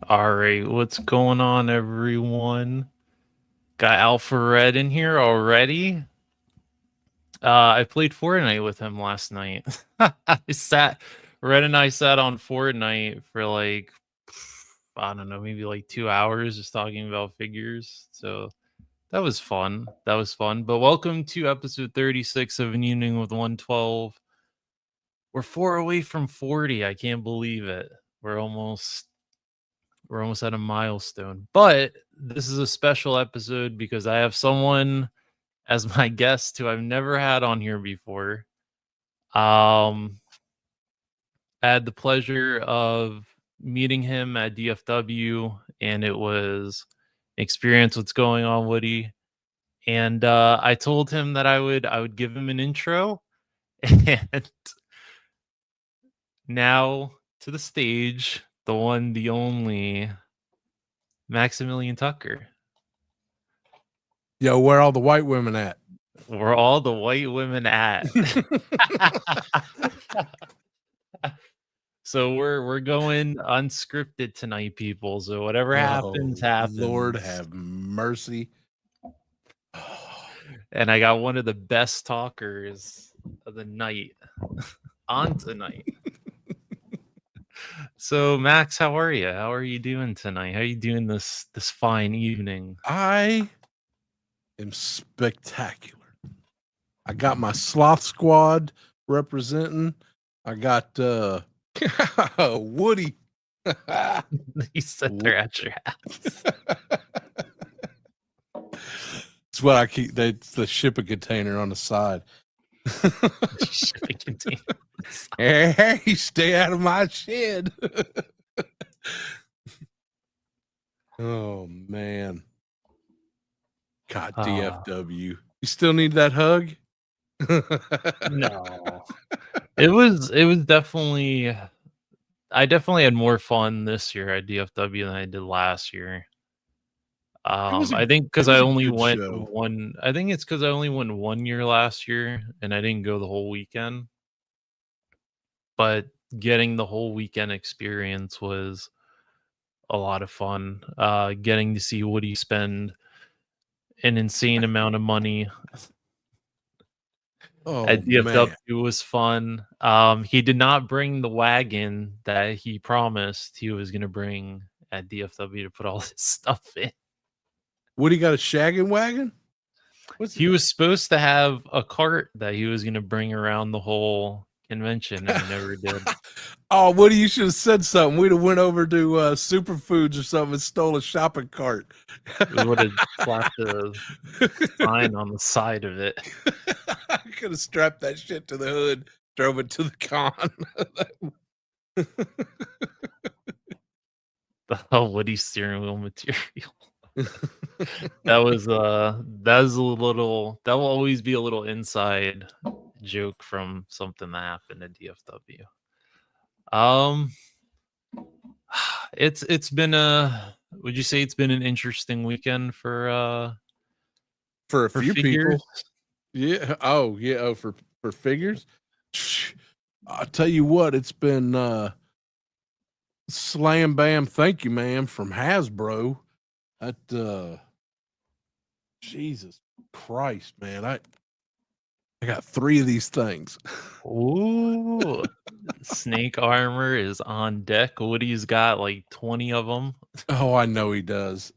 All right, what's going on, everyone? Got Alpha Red in here already. I played Fortnite with him last night. Red and I sat on Fortnite for like, I don't know, maybe like 2 hours just talking about figures. So that was fun. But welcome to episode 36 of An Evening with 112. We're 4 away from 40. I can't believe it. We're almost at a milestone. But this is a special episode because I have someone as my guest who I've never had on here before. I had the pleasure of meeting him at DFW, and it was an experience. What's going on, Woody? And I told him that I would give him an intro, and now to the stage, the one, the only Maximilian Tucker. Yo, where all the white women at? Where all the white women at? So we're going unscripted tonight, people. So whatever happens, happens. Lord have mercy. And I got one of the best talkers of the night on tonight. So Max, how are you? How are you doing tonight? How are you doing this fine evening? I am spectacular. I got my sloth squad representing. I got Woody. You sit there at your house. That's what I keep. That's the shipping container on the side. Shipping container. Hey, stay out of my shed. Oh man. God, DFW. You still need that hug? No. It was definitely, I definitely had more fun this year at DFW than I did last year. I think because I only went one. I think it's because I only went 1 year last year, and I didn't go the whole weekend. But getting the whole weekend experience was a lot of fun. Getting to see Woody spend an insane amount of money at DFW was fun. He did not bring the wagon that he promised he was going to bring at DFW to put all this stuff in. Woody got a shaggin' wagon? He was supposed to have a cart that he was going to bring around the whole convention, and he never did. Oh, Woody, you should have said something. We'd have went over to Superfoods or something and stole a shopping cart. We would have slapped a sign on the side of it. I could have strapped that shit to the hood, drove it to the con. The whole Woody steering wheel material. That was a little, that will always be a little inside joke from something that happened at DFW. It's been would you say it's been an interesting weekend for a few figures? people? Yeah. Oh, yeah. Oh, for figures. I'll tell you what, it's been slam bam, thank you, ma'am, from Hasbro. That Jesus Christ, man. I got 3 of these things. Ooh. Snake armor is on deck. Woody's got like 20 of them. Oh, I know he does.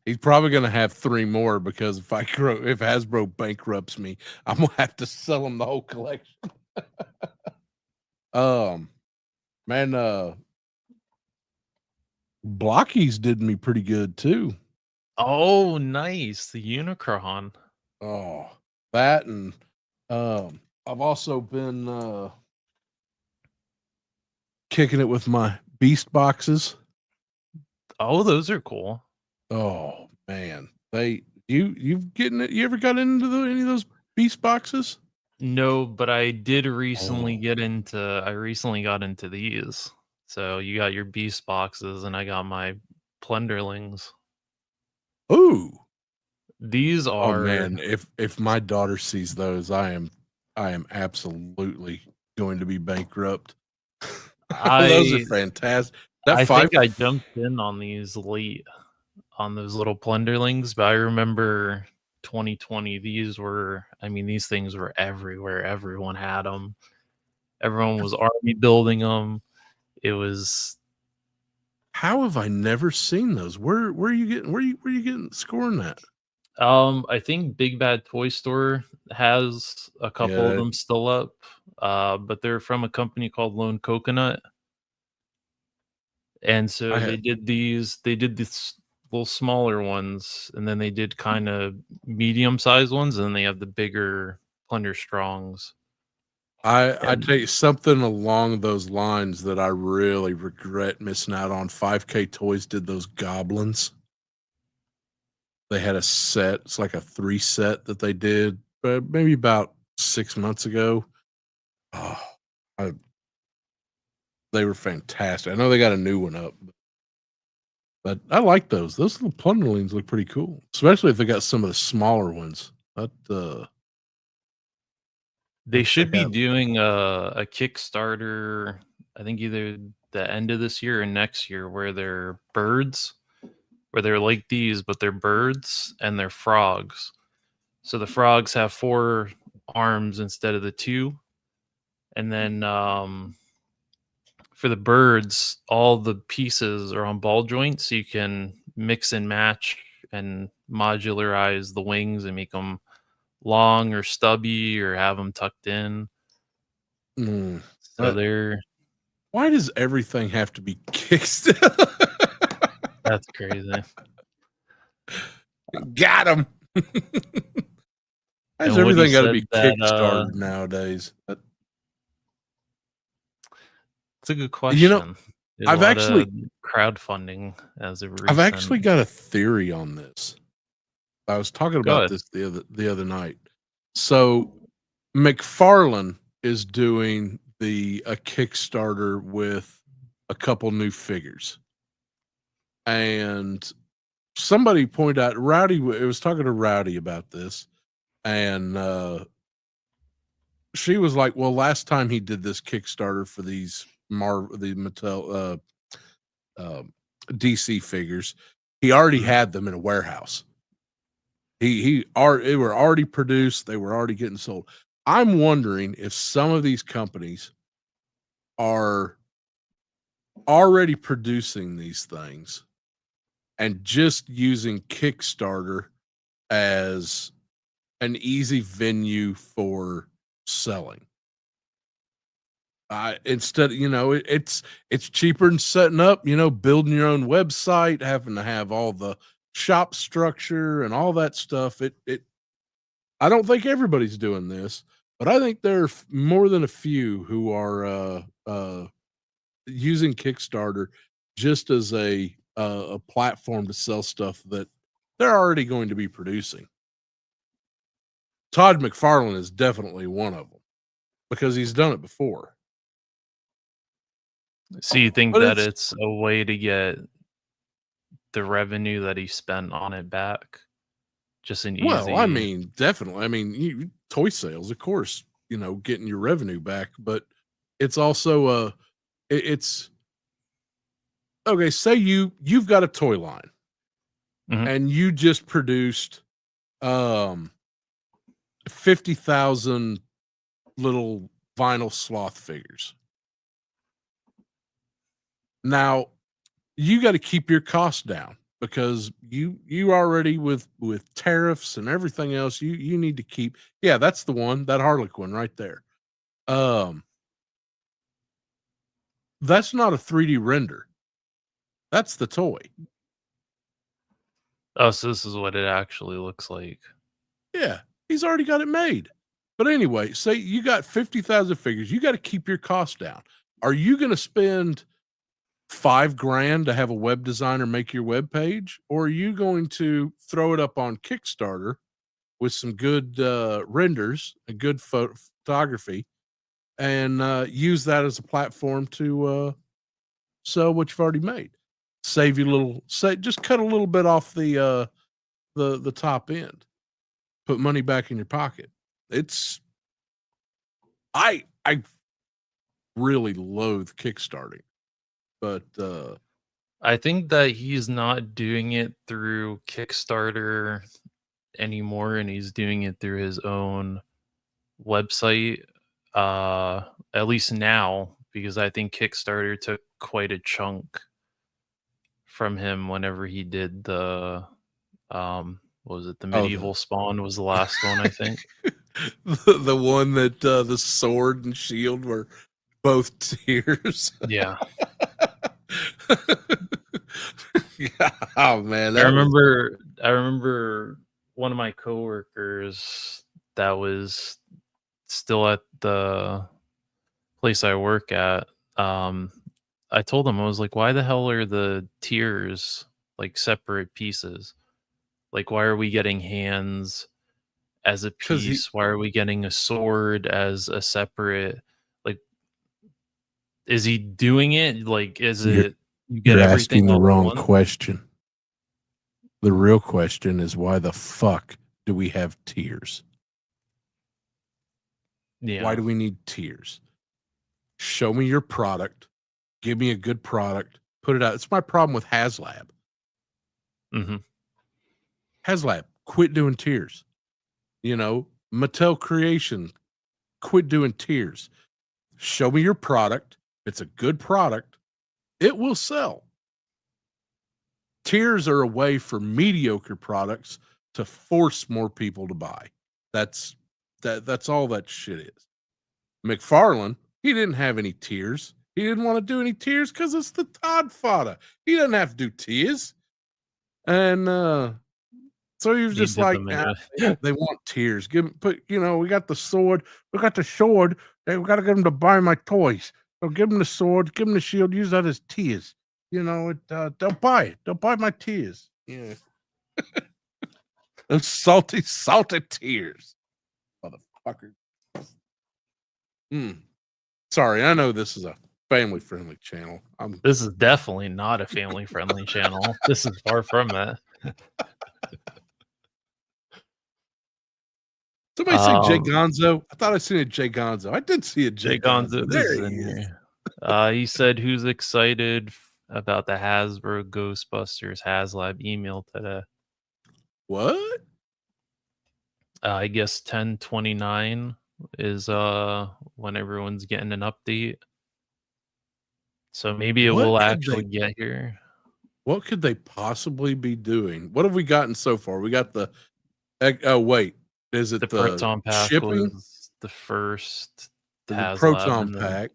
He's probably gonna have 3 more because if Hasbro bankrupts me, I'm gonna have to sell him the whole collection. Man, Blockies did me pretty good too. Oh, nice. The Unicron. Oh, that, and I've also been kicking it with my beast boxes. Oh, those are cool. Oh man, you ever got into any of those beast boxes? No, but I did recently got into these. So you got your beast boxes, and I got my Plunderlings. Ooh, these are. Oh man, if my daughter sees those, I am absolutely going to be bankrupt. Those are fantastic. That I five, think I jumped in on these late on those little Plunderlings, but I remember 2020, these things were everywhere. Everyone had them. Everyone was already building them. It was how have I never seen those? Where are you getting where you getting scoring that? I think Big Bad Toy Store has a couple of Yeah, them still up, but they're from a company called Lone Coconut, and I so had they did these little smaller ones, and then they did kind of medium-sized ones, and then they have the bigger Plunder Strongs. I And tell you something along those lines that I really regret missing out on. 5K Toys did those goblins. They had a set. It's like a 3 set that they did, maybe about 6 months ago. Oh, I they were fantastic. I know they got a new one up, but I like those. Those little plunderlings look pretty cool, especially if they got some of the smaller ones. they Check should be out. doing a Kickstarter, I think either the end of this year or next year, where they're birds, where they're like these, but they're birds and they're frogs. So the frogs have 4 arms instead of the 2, and then for the birds, all the pieces are on ball joints, so you can mix and match and modularize the wings and make them long or stubby or have them tucked in. Mm, So they're why does everything have to be kicked? That's crazy. Got him. Why does And Woody everything got to be said that kickstarted nowadays? it's a good You know, question. Did a I've lot of actually crowdfanding as of I've recent. actually got a theory on this. I was talking Go about ahead. this the other night. So McFarlane is doing a Kickstarter with a couple new figures, and somebody pointed out Rowdy. It was talking to Rowdy about this, and she was like, "Well, last time he did this Kickstarter for the Mattel DC figures, he already Mhm. had them in a warehouse. They were already produced, they were already getting sold. I'm wondering if some of these companies are already producing these things and just using Kickstarter as an easy venue for selling. Instead, it's cheaper than setting up, building your own website, having to have all the shop structure and all that stuff. I don't think everybody's doing this, but I think there are more than a few who are using Kickstarter just as a platform to sell stuff that they're already going to be producing. Todd McFarlane is definitely one of them because he's done it before. So you think But that it's it's a way to get the revenue that he spent on it back? Just an Well, I easy. mean, definitely. I mean, toy sales, of course, getting your revenue back, but it's also it's okay. Say you've got a toy line Mhm. and you just produced 50,000 little vinyl sloth figures. Now you got to keep your costs down because you already with tariffs and everything else. You need to keep. Yeah, that's the one, that Harlequin right there. Um, that's not a 3D render. That's the toy. Oh, so this is what it actually looks like. Yeah, he's already got it made. But anyway, say you got 50,000 figures. You got to keep your costs down. Are you going to spend $5,000 to have a web designer make your web page, or are you going to throw it up on Kickstarter with some good renders and good photography, and use that as a platform to sell what you've already made? Save you a little. Just cut a little bit off the top end. Put money back in your pocket. It's I really loathe kickstarting. but I think that he's not doing it through Kickstarter anymore, and he's doing it through his own website. At least now, because I think Kickstarter took quite a chunk from him whenever he did the what was it? The oh, Medieval Spawn was the last one, I think. the one that the sword and shield were both tears. Yeah. Yeah. Oh man, I that was remember one of my coworkers that was still at the place I work at. Um, I told him, I was like, why the hell are the tiers like separate pieces? Like, why are we getting hands as a because he. piece? Why are we getting a sword as a separate? Like, is he doing it? Like, is You're, it you get you're everything asking the all at wrong once? question. The real question is why the fuck do we have tiers? Yeah. Why do we need tiers? Show me your product. Give me a good product. Put it out. It's my problem with HasLab. Mm-hmm. HasLab, quit doing tiers. Mattel Creation, quit doing tiers. Show me your product. If it's a good product, it will sell. Tiers are a way for mediocre products to force more people to buy. That's all that shit is. McFarlane, he didn't have any tiers. He didn't want to do any tiers because it's the Todd fodder. He doesn't have to do tiers. And so he was He just did like, them nah, anyway. they want tiers. We got the sword. We got the sword. We got to get them to buy my toys. So give them the sword, give them the shield, use that as tiers. They'll buy it. They'll buy my tears. Yeah. Those salty tears. Motherfucker. Sorry, I know this is a family friendly channel. This is definitely not a family friendly channel. This is far from it. Somebody say Jay Gonzo. I thought I seen a Jay Gonzo. I did see a Jay Gonzo. Gonzo There is he in is. here. He said, "Who's excited about the Hasbro Ghostbusters HasLab email today?" What? I guess 10/29 is when everyone's getting an update. So maybe it What will could actually they? get here. What could they possibly be doing? What have we gotten so far? We got the. Oh wait, is it The the Proton Pack shipping? was the first The HasLab, proton pack.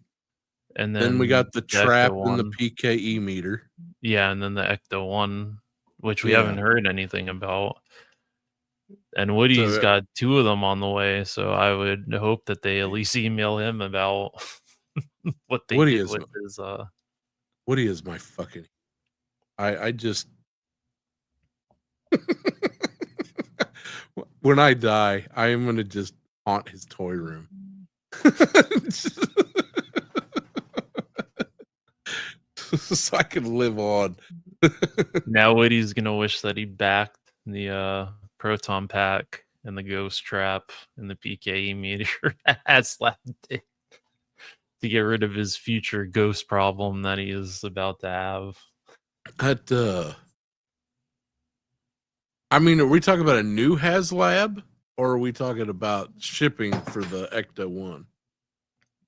and Then we then got the the Ecto trap and the one. PKE meter. Yeah, and then the Ecto one, which we Yeah. haven't heard anything about. And Woody's So got 2 of them on the way, so I would hope that they at least email him about what they Woody did is with his Woody is my fucking. I just. When I die, I am gonna just haunt his toy room. So I can live on. Now Woody's gonna wish that he backed the Proton Pack and the Ghost Trap and the PKE meteor as to get rid of his future ghost problem that he is about to have. I mean, are we talking about a new HasLab or are we talking about shipping for the Ecto one?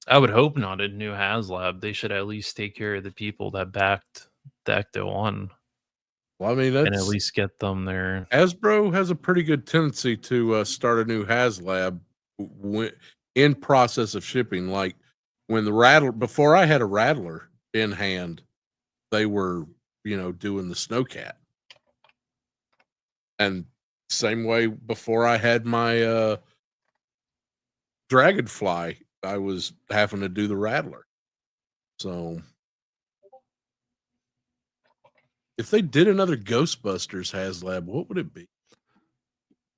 I would hope not a new HasLab. They should at least take care of the people that backed the Ecto one. Well, I mean, And at least get them there. Hasbro has a pretty good tendency to start a new HasLab in process of shipping. Like when the Rattler, before I had a Rattler in hand, they were, doing the Snowcat. And same way before I had my Dragonfly, I was having to do the Rattler. So if they did another Ghostbusters HasLab, what would it be?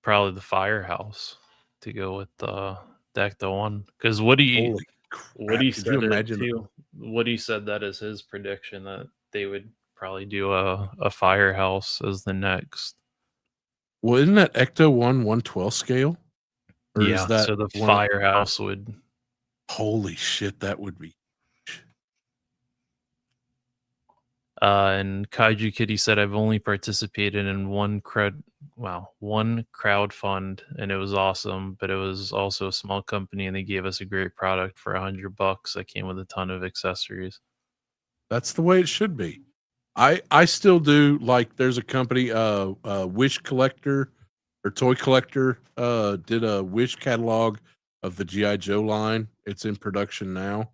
Probably the Firehouse to go with the Ecto one. Because Woody Could you said it imagine? too. Woody said that is his prediction that they would probably do a Firehouse as the next. Well, isn't that Ecto 1/112 scale? Or Yeah, is that so the one? Firehouse would. Holy shit, that would be. And Kaiju Kitty said, I've only participated in one crowd fund, and it was awesome, but it was also a small company, and they gave us a great product for $100 that came with a ton of accessories. That's the way it should be. I still do, like, there's a company, Wish Collector or Toy Collector, did a Wish catalog of the G.I. Joe line. It's in production now.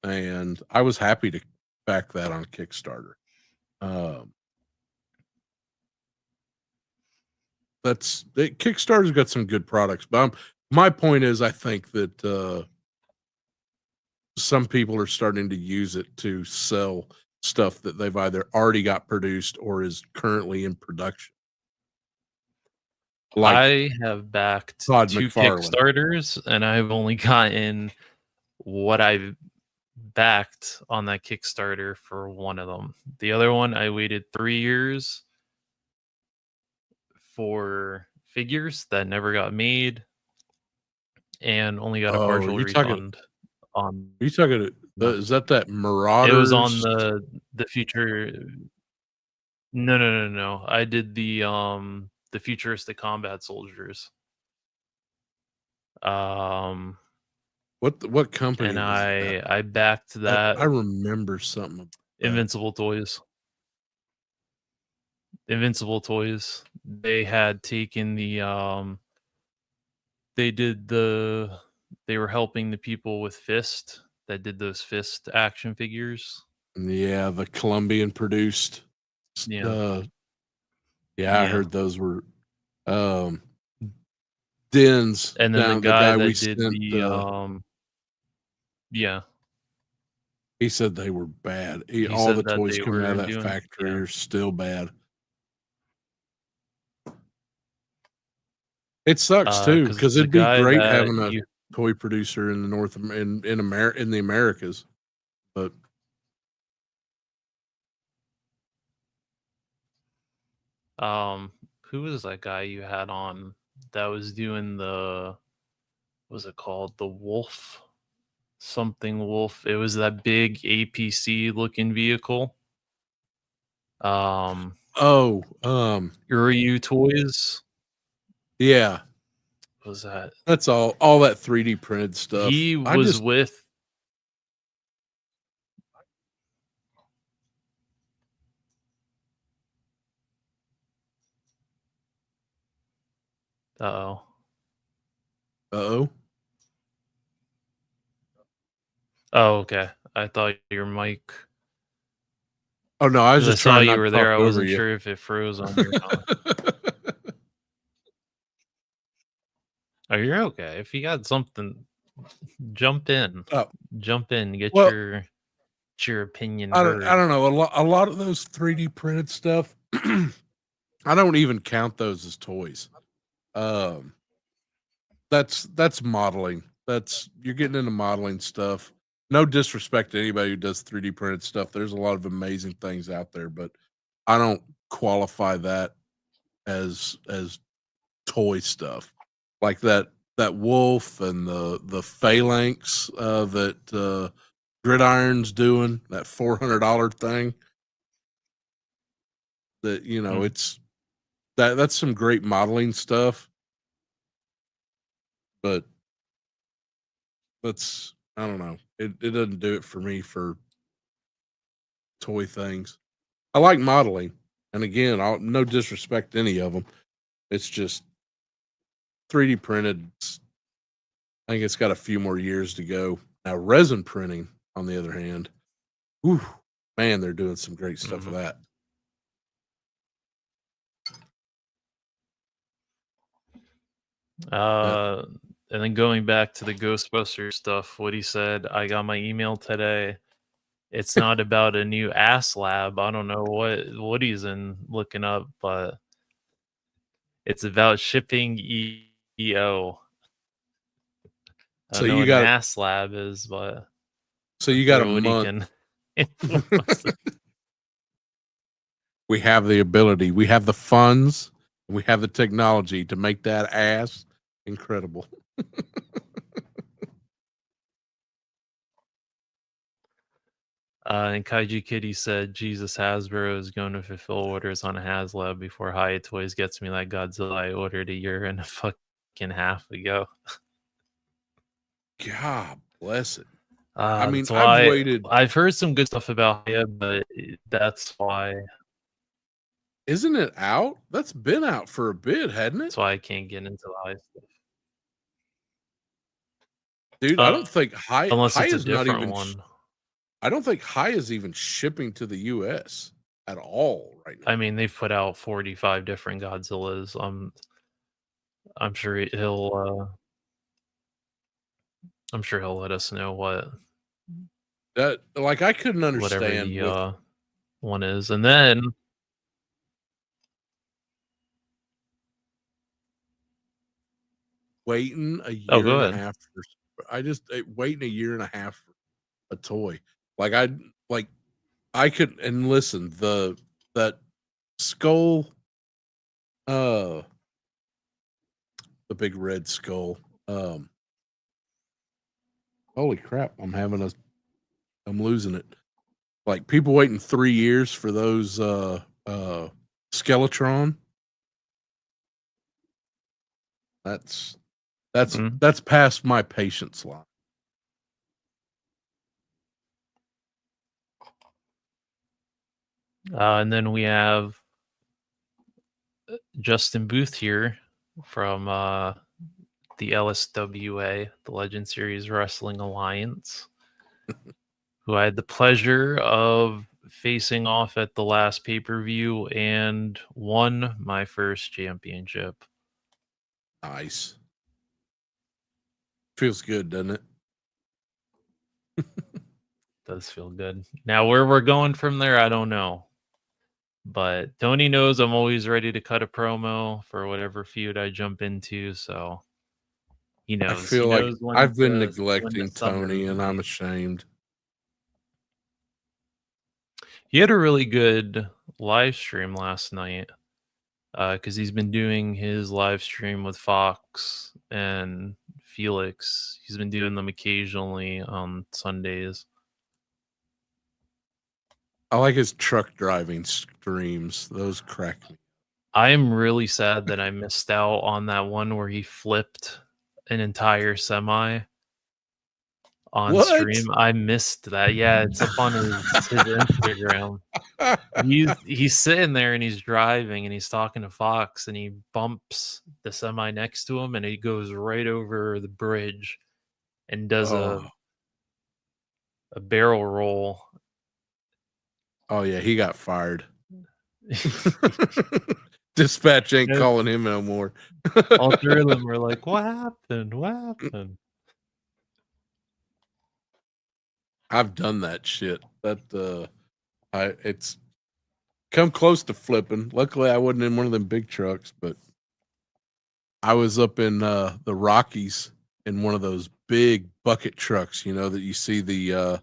And I was happy to back that on Kickstarter. Kickstarter's got some good products, but my point is, I think that some people are starting to use it to sell stuff that they've either already got produced or is currently in production. Like I have backed Todd 2 McFarlane. Kickstarters, and I've only gotten what I've backed on that Kickstarter for one of them. The other one, I waited 3 years for figures that never got made and only got a Oh, partial you talking? refund on Are you talking? them. Is that It was on Marauders? the future. No. I did the futuristic combat soldiers. What company And was that? I backed that I remember something about that. Invincible Toys. Invincible Toys. They had taken they were helping the people with Fist that did those Fist action figures. Yeah, the Colombian produced. Yeah. I heard those were Dens And then down, the guy we that did sent. yeah. He said they were bad. He All the said that toys they coming out were of that doing factory are still bad. It sucks too, because the it'd be guy great that having a toy producer in the in the Americas, but who was that guy you had on that was doing what was it called? The Wolf? Something Wolf. It was that big APC looking vehicle. Uriu Toys. Yeah. What was that? That's all that 3D printed stuff. He was with Uh-oh. Uh-oh. Oh, okay. I thought your mic. Oh no, I was just saw trying you not were to there. talk I over wasn't you. sure if it froze on your phone. Oh, you're okay. If you got something, jump in. Jump in. Get your opinion heard. I don't know. A lot of those 3D printed stuff, I don't even count those as toys. That's modeling. You're getting into modeling stuff. No disrespect to anybody who does 3D printed stuff. There's a lot of amazing things out there, but I don't qualify that as toy stuff. Like that wolf and the phalanx that Gridiron's doing, that $400 thing. That, you know, it's that's some great modeling stuff. But I don't know. It doesn't do it for me for toy things. I like modeling, and again, no disrespect to any of them. It's just 3D printed. I think it's got a few more years to go. Now, resin printing, on the other hand, whew, man, they're doing some great stuff with that. And then going back to the Ghostbusters stuff, what he said, I got my email today. It's not about a new ass lab. I don't know what he's in looking up, but it's about shipping EO. I don't know what an ass lab is, but so you got a Woody month. Can We have the ability, we have the funds, we have the technology to make that ass incredible. And Kaiji Kitty said, Jesus Hasbro is going to fulfill orders on a HasLab before Hyatt Toys gets me that Godzilla I ordered a year and a fucking half ago. God bless it. I mean, That's I've why waited. I've heard some good stuff about Hyatt, but that's why Isn't it out? That's been out for a bit, hadn't it? that's why I can't get into the Hyatt stuff. Dude, I don't think unless High it's a is not different even. one. I don't think High is even shipping to the U.S. at all right now. I mean, they've put out 45 different Godzillas. I'm sure he'll. I'm sure he'll let us know what That like I couldn't whatever understand the with one is, and then waiting a oh, year go and a ahead. half for. I just waiting a year and a half for a toy. I could and listen that skull, the big red skull. Holy crap! I'm losing it. Like people waiting 3 years for those Skeletron. That's that's past my patience line. And then we have Justin Booth here from the LSWA, the Legend Series Wrestling Alliance, who I had the pleasure of facing off at the last pay-per-view and won my first championship. Nice. Feels good, doesn't it? Does feel good. Now, where we're going from there, I don't know. But Tony knows I'm always ready to cut a promo for whatever feud I jump into, so he knows. I feel he like knows when I've been to neglecting Tony, and I'm me. ashamed. He had a really good live stream last night because he's been doing his live stream with Fox and Felix. He's been doing them occasionally on Sundays. I like his truck driving streams. Those crack me. I am really sad that I missed out on that one where he flipped an entire semi on stream. I missed that. Yeah, it's up on his Instagram. He's sitting there and he's driving and he's talking to Fox and he bumps the semi next to him and he goes right over the bridge and does a barrel roll. Oh yeah, he got fired. Dispatch ain't calling him no more. All three of them were like, "What happened? What happened?" I've done that shit. It's come close to flipping. Luckily, I wasn't in one of them big trucks, but I was up in the Rockies in one of those big bucket trucks. You know that you see the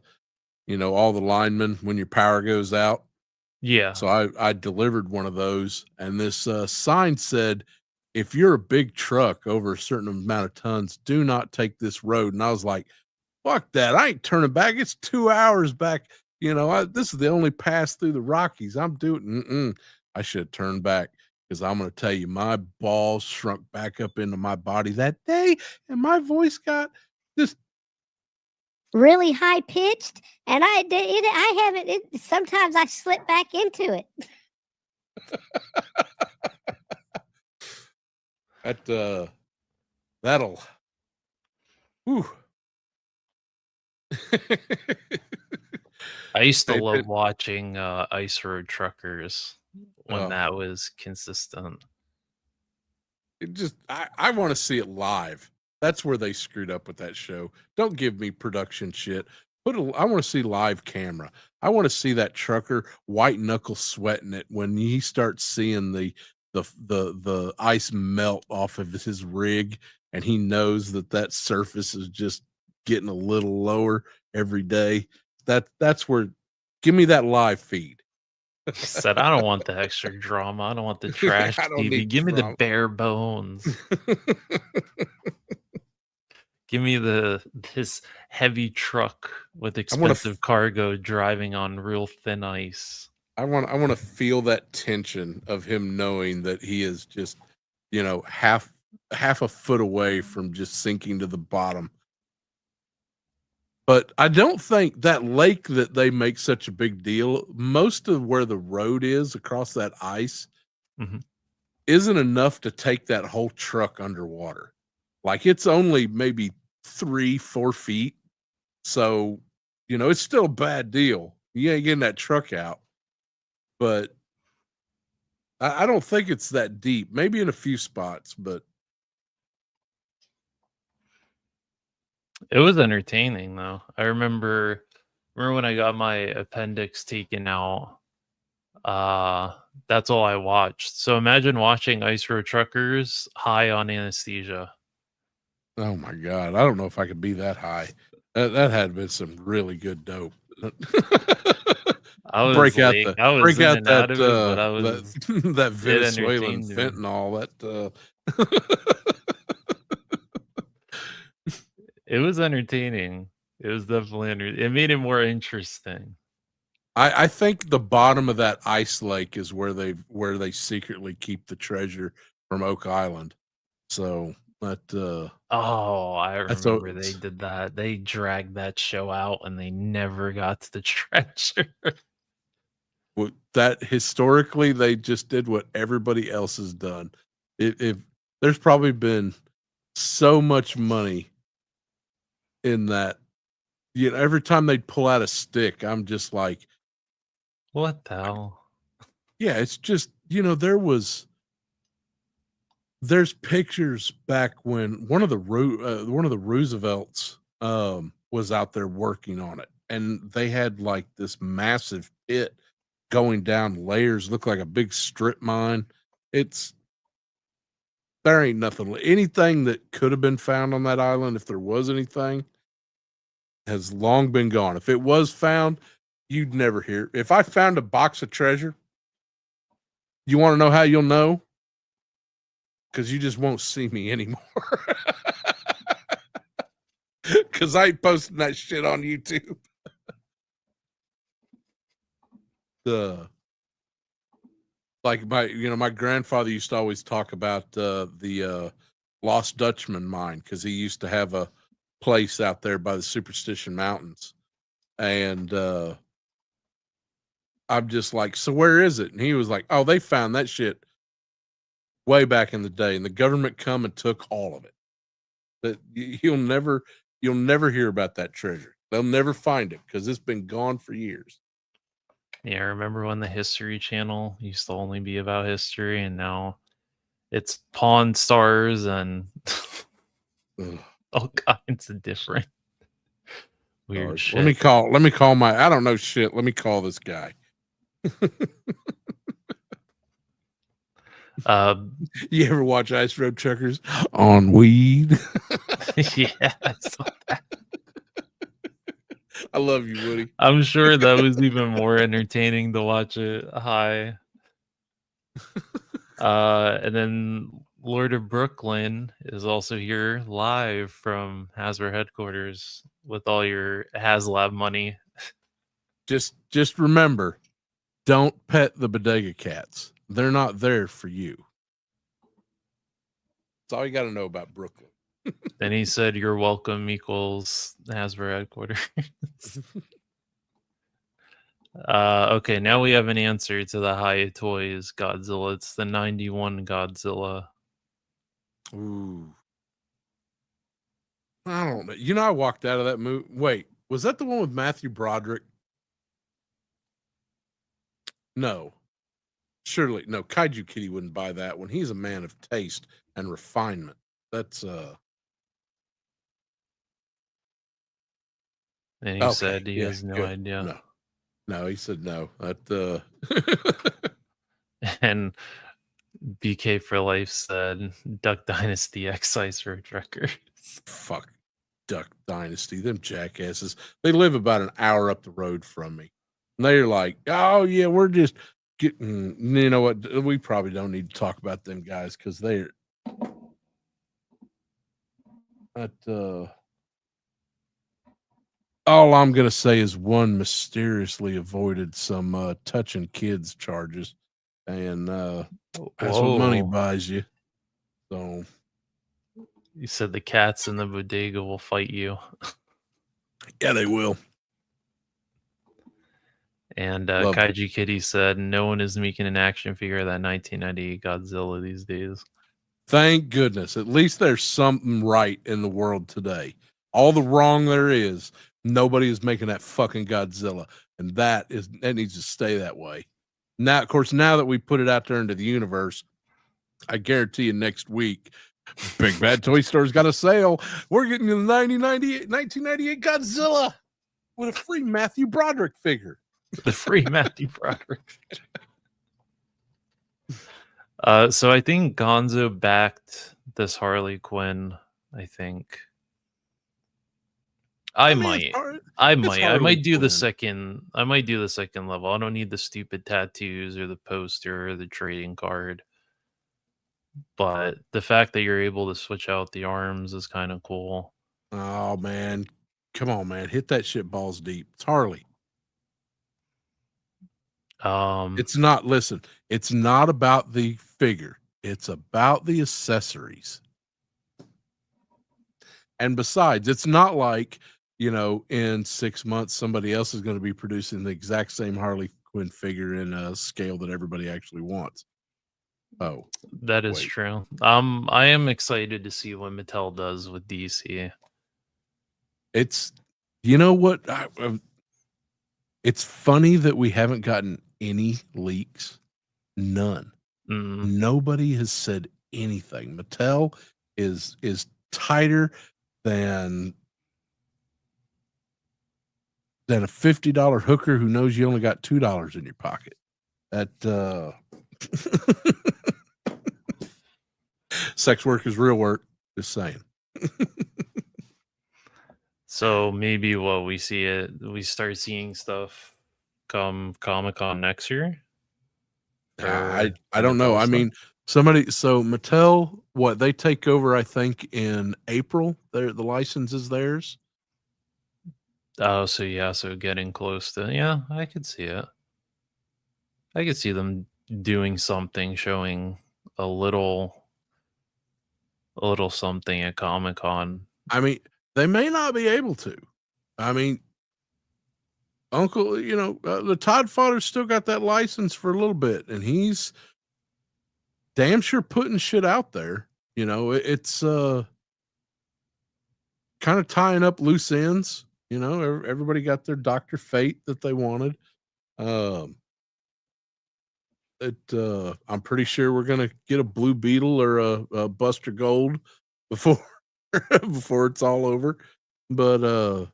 all the linemen when your power goes out. Yeah. So I delivered one of those, and this sign said, "If you're a big truck over a certain amount of tons, do not take this road." And I was like, "Fuck that! I ain't turning back. It's 2 hours back. This is the only pass through the Rockies. I'm doing. I should have turned back because I'm going to tell you, my balls shrunk back up into my body that day, and my voice got just really high pitched, and I haven't. Sometimes I slip back into it. That'll. Whew. I used to love watching Ice Road Truckers when that was consistent. I want to see it live. That's where they screwed up with that show. Don't give me production shit. I want to see live camera. I want to see that trucker white knuckle sweating it when he starts seeing the ice melt off of his rig, and he knows that surface is just getting a little lower every day. That's where. Give me that live feed. He said, "I don't want the extra drama. I don't want the trash TV. Give me the bare bones." Give me this heavy truck with I wanna expensive cargo driving on real thin ice. I want to feel that tension of him knowing that he is just, half a foot away from just sinking to the bottom. But I don't think that lake that they make such a big deal, most of where the road is across that ice Mhm. isn't enough to take that whole truck underwater. Like it's only maybe 3-4 feet. So, it's still a bad deal. You ain't getting that truck out. But I don't think it's that deep. Maybe in a few spots, but It was entertaining though. I remember when I got my appendix taken out. That's all I watched. So imagine watching Ice Road Truckers high on anesthesia. oh my God, I don't know if I could be that high. That had been some really good dope. I was break out like, I was break in out and that out of it, but I that was that it Venezuelan entertained me. fentanyl. That It was entertaining. It was definitely it made it more interesting. I think the bottom of that ice lake is where they secretly keep the treasure from Oak Island. So that Oh, I that's remember they did that. They dragged that show out and they never got to the treasure. that historically they just did what everybody else has done. If there's probably been so much money in that, every time they'd pull out a stick, I'm just like, What the hell? yeah, it's just, there's pictures back when one of the Roosevelts was out there working on it, and they had like this massive pit going down layers, looked like a big strip mine. There ain't nothing. Anything that could have been found on that island, if there was anything, has long been gone. If it was found, you'd never hear. If I found a box of treasure, you want to know how you'll know? Because you just won't see me anymore. Because I ain't posting that shit on YouTube. Like my grandfather used to always talk about the Lost Dutchman mine, because he used to have a place out there by the Superstition Mountains, and I'm just like, so where is it? And he was like, oh, they found that shit way back in the day, and the government come and took all of it. That you'll never hear about that treasure. They'll never find it because it's been gone for years. Yeah, remember when the History Channel used to only be about history and now it's Pawn Stars and all kinds of different weird shit. Let me call my, I don't know shit. Let me call this guy. You ever watch Ice Road Truckers on weed? Yeah, I saw that. I love you, Woody. I'm sure that was even more entertaining to watch it high. And then Lord of Brooklyn is also here live from Hasbro headquarters with all your HasLab money. Just remember, don't pet the bodega cats. They're not there for you. That's all you got to know about Brooklyn. Then he said, "You're welcome" equals Hasbro headquarters. Okay, now we have an answer to the High Toys Godzilla. It's the 91 Godzilla. Ooh. I don't know. I walked out of that movie. Wait, was that the one with Matthew Broderick? No. Surely, no. Kaiju Kitty wouldn't buy that one. He's a man of taste and refinement. That's And he said he has no idea. No, he said no. And BK for Life said Duck Dynasty X Ice Road Truckers. Fuck Duck Dynasty. Them jackasses. They live about an hour up the road from me. And they're like, oh yeah, we're just getting, you know what? We probably don't need to talk about them guys because they're All I'm gonna say is one mysteriously avoided some touching kids charges, and that's what money Whoa. buys you. So You said the cats in the bodega will fight you. yeah, they will. And Love it. Kaiji Kitty said, no one is making an action figure of that 1998 Godzilla these days. Thank goodness. At least there's something right in the world today. All the wrong there is, nobody is making that fucking Godzilla, and that needs to stay that way. Now, of course, now that we put it out there into the universe, I guarantee you next week, Big Bad Toy Store's got a sale. We're getting the 1998 Godzilla with a free Matthew Broderick figure. The free Matthew Broderick. So I think Gonzo backed this Harley Quinn. I think I mean, might. it's I might Harley do the Quinn. second. I might do the second level. I don't need the stupid tattoos or the poster or the trading card. But the fact that you're able to switch out the arms is kind of cool. Oh man, come on, man, hit that shit balls deep. It's Harley. It's not. Listen, it's not about the figure. It's about the accessories. And besides, it's not like, in 6 months somebody else is going to be producing the exact same Harley Quinn figure in a scale that everybody actually wants. Oh, that is wait. true. I am excited to see what Mattel does with DC. It's, you know what? It's funny that we haven't gotten any leaks. None. Nobody has said anything. Mattel is tighter than a $50 hooker who knows you only got $2 in your pocket. That sex work is real work. Just saying. So maybe we start seeing stuff come Comic-Con next year. I don't know. I mean, so Mattel, what they take over, I think in April. The license is theirs. Oh, so getting close to I could see it. I could see them doing something, showing a little something at Comic-Con. I mean, they may not be able to. I mean, Uncle, the Todd Father's still got that license for a little bit, and he's damn sure putting shit out there. It's kind of tying up loose ends. Everybody got their Dr. Fate that they wanted. I'm pretty sure we're gonna get a Blue Beetle or a Buster Gold before it's all over. But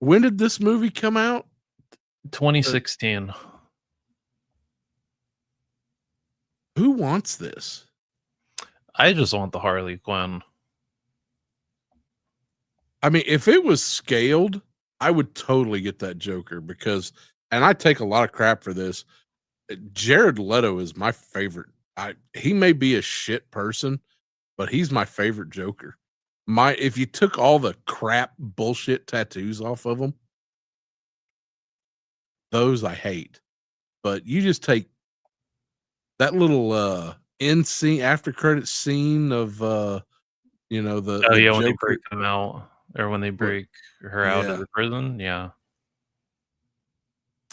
when did this movie come out? 2016. Who wants this? I just want the Harley Quinn. I mean, if it was scaled, I would totally get that Joker because, and I take a lot of crap for this, Jared Leto is my favorite. He may be a shit person, but he's my favorite Joker. If you took all the crap bullshit tattoos off of him, those I hate. But you just take that little end scene, after credit scene of the Joker. When they break them out, or when they break her out of the prison. Yeah.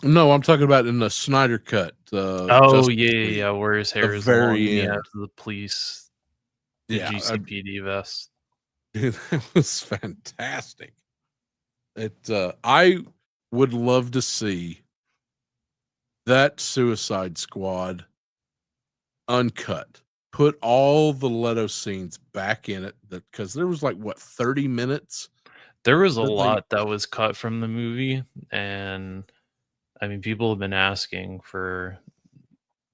No, I'm talking about in the Snyder cut. Where his hair is long and he has the police, the GCPD vest. Dude, that was fantastic. I would love to see that Suicide Squad uncut. Put all the Leto scenes back in it, because there was 30 minutes. There was a lot that was cut from the movie, and I mean, people have been asking for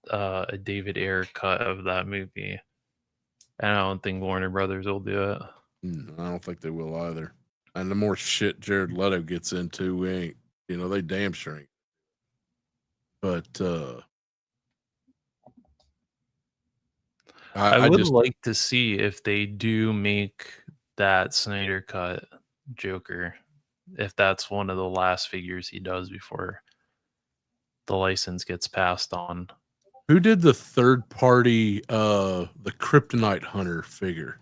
a David Ayer cut of that movie, and I don't think Warner Brothers will do it. I don't think they will either. And the more shit Jared Leto gets into, we ain't, they damn sure ain't. But I would like to see if they do make that Snyder cut Joker, if that's one of the last figures he does before the license gets passed on. Who did the third party the Kryptonite Hunter figure?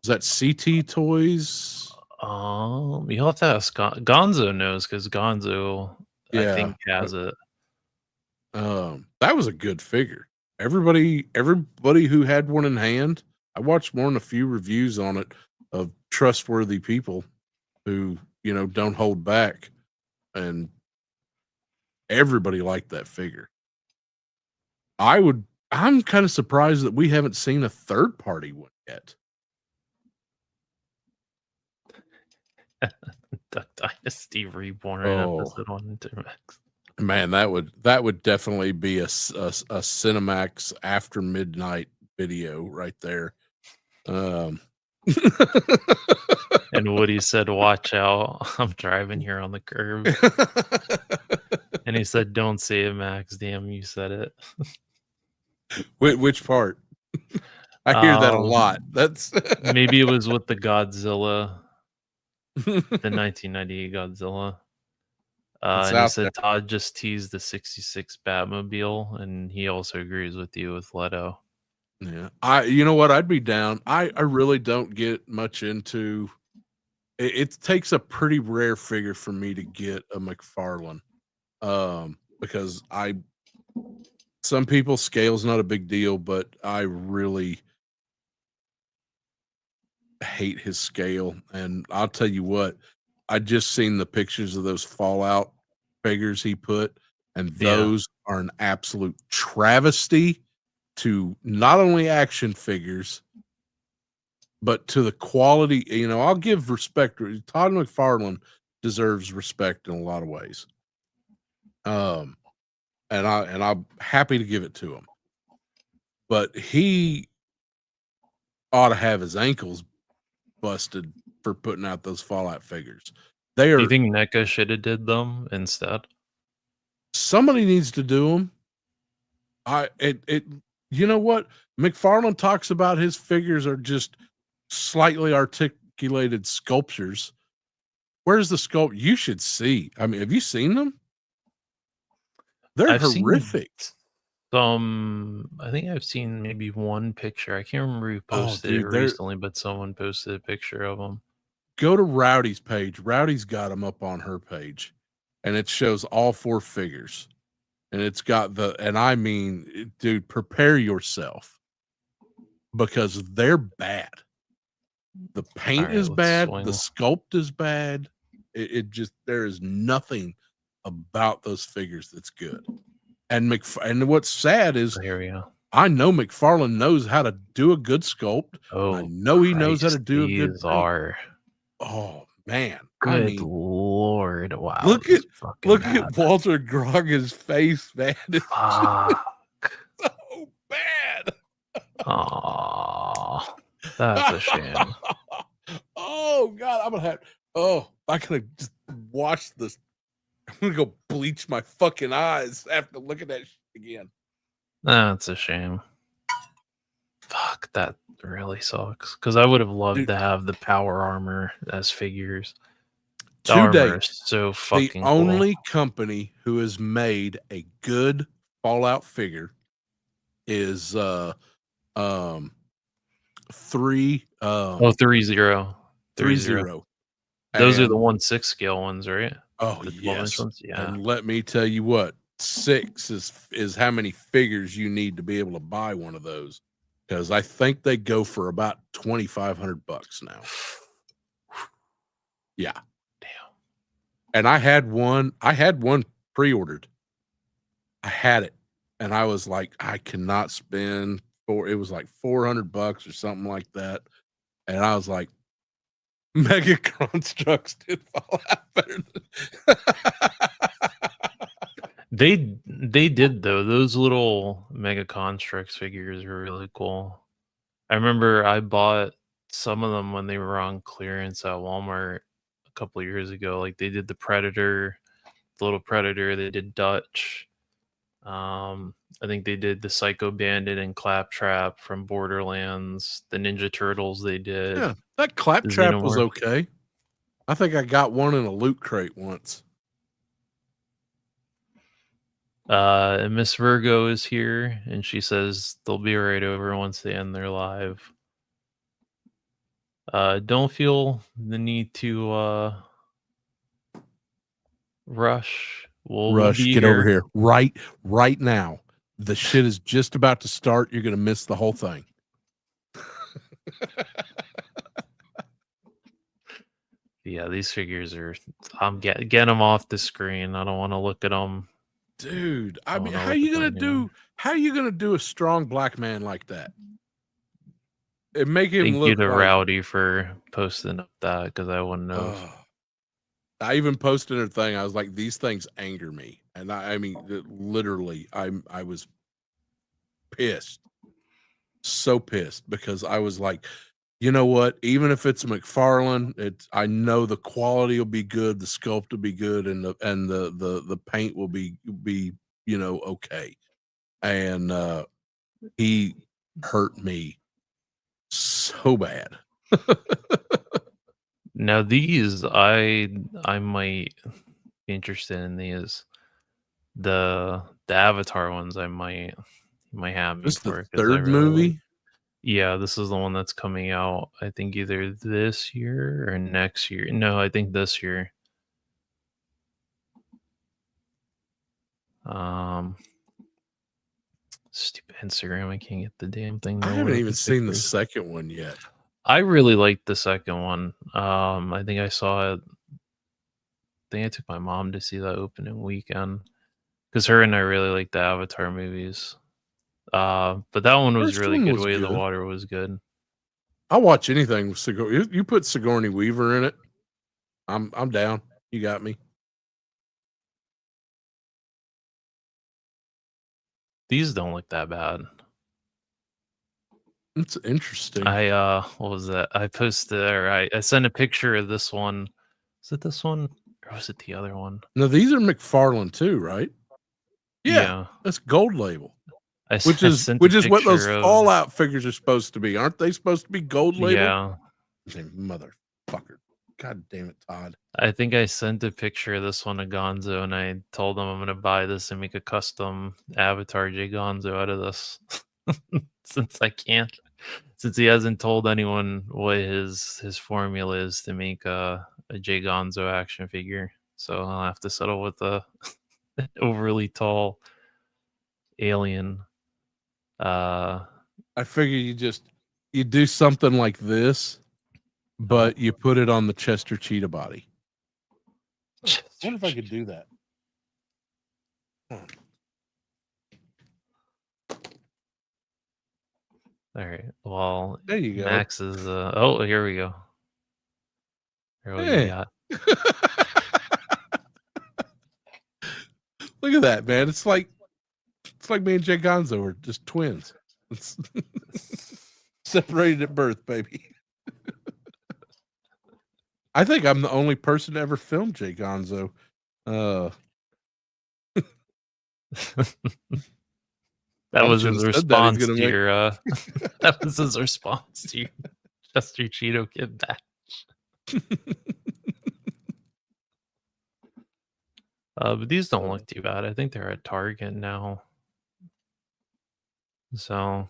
Was that CT Toys? You'll have to ask Gonzo knows because Gonzo, I think, has it. That was a good figure. Everybody who had one in hand, I watched more than a few reviews on it of trustworthy people who, don't hold back, and everybody liked that figure. I'm kind of surprised that we haven't seen a third party one yet. Duck Dynasty Reborn episode on Intermax. Man, that would definitely be a Cinemax after midnight video right there. And Woody said, "Watch out! I'm driving here on the curb." And he said, "Don't say it, Max. Damn, you said it." Which part? I hear that a lot. That's maybe it was with the Godzilla, the 1998 Godzilla. And he said Todd just teased the 66 Batmobile, and he also agrees with you with Leto. Yeah, you know what? I'd be down. I really don't get much into. It takes a pretty rare figure for me to get a McFarlane, because some people scale's not a big deal, but I really hate his scale. And I'll tell you what, I just seen the pictures of those Fallout figures he put, and those are an absolute travesty to not only action figures, but to the quality. I'll give respect. Todd McFarlane deserves respect in a lot of ways. And I'm happy to give it to him. But he ought to have his ankles busted for putting out those Fallout figures. Do you think NECA should have did them instead? Somebody needs to do them. You know what? McFarlane talks about his figures are just slightly articulated sculptures. Where's the sculpt? You should see. I mean, have you seen them? They're horrific. I think I've seen maybe one picture. I can't remember who posted it recently, but someone posted a picture of them. Go to Rowdy's page. Rowdy's got them up on her page, and it shows all 4 figures. And it's got and I mean, dude, prepare yourself, because they're bad. The paint is bad. The sculpt is bad. It just, there is nothing about those figures that's good. And what's sad is, I know McFarlane knows how to do a good sculpt. I know he knows how to do a good paint. Oh man. Good Lord. Wow. Look at Walter Grogan's face, man. It's so bad. Oh, that's a shame. Oh God, I gotta just watch this. I'm gonna go bleach my fucking eyes after looking at shit again. That's a shame. Fuck, that really sucks. Because I would have loved to have the power armor as figures. To date, so fucking the only company who has made a good Fallout figure is 30. 30. Those are the 1/6 scale ones, right? Oh, the yes. Ones? Yeah. And let me tell you what, 6 is how many figures you need to be able to buy one of those, because I think they go for about $2,500 now. Yeah. Damn. And I had one pre-ordered. I had it, and I was like, I cannot spend it was like $400 or something like that. And I was like, Mega Constructs did fall out better than They did though. Those little Mega Constructs figures were really cool. I remember I bought some of them when they were on clearance at Walmart a couple of years ago. Like they did the Predator, the little Predator. They did Dutch. I think they did the Psycho Bandit and Claptrap from Borderlands. The Ninja Turtles they did. Yeah, that Claptrap was okay. I think I got one in a loot crate once. And Miss Virgo is here, and she says they'll be right over once they end their live. Don't feel the need to rush. We'll Rush, be get over here. here right now. The shit is just about to start. You're gonna miss the whole thing. Yeah, these figures are. I'm get them off the screen. I don't want to look at them. Dude, I mean, wanna how look you at gonna them, you know. how you gonna do a strong black man like that? And make him Thank you look to like Rowdy for posting up that because I wouldn't have. I even posted a thing. I was like, these things anger me. And I mean, literally, I was pissed. So pissed because I was like, you know what? Even if it's a McFarlane, I know the quality will be good, the sculpt will be good, and the paint will be okay. And he hurt me so bad. Now these, I might be interested in these. The Avatar ones, I might have me This is the for because I third really like. movie. Yeah, this is the one that's coming out. I think either this year or next year. No, I think this year. Stupid Instagram. I can't get the damn thing. I To haven't load even the seen the pictures. second one yet. I really liked the second one. I think I saw it. I think I took my mom to see that opening weekend because her and I really like the Avatar movies. But that one was First really one good. was Way of the good. Water was good. I'll watch anything with Sigourney. You put Sigourney Weaver in it, I'm down. You got me. These don't look that bad. It's interesting. What was that? I posted or I sent a picture of this one. Is it this one or was it the other one? Now these are McFarlane too, right? Yeah, that's Gold Label, which I is sent a what those picture of. Fallout figures are supposed to be, aren't they? Supposed to be Gold Label? Yeah, Motherfucker! God damn it, Todd. I think I sent a picture of this one to Gonzo, and I told him I'm gonna buy this and make a custom Avatar J Gonzo out of this. Since I can't, since he hasn't told anyone what his formula is to make a J Gonzo action figure, so I'll have to settle with a overly tall alien. I figure you do something like this, but you put it on the Chester Cheetah body. I wonder if I could do that. All right. Well, There you go. Max is. Oh, here we go. Here what you got. Look at that, man. It's like me and Jay Gonzo are just twins. It's separated at birth, baby. I think I'm the only person to ever film Jay Gonzo. That was his response to your. That was his response to your Chester Cheeto Kid batch. But these don't look too bad. I think they're at Target now. So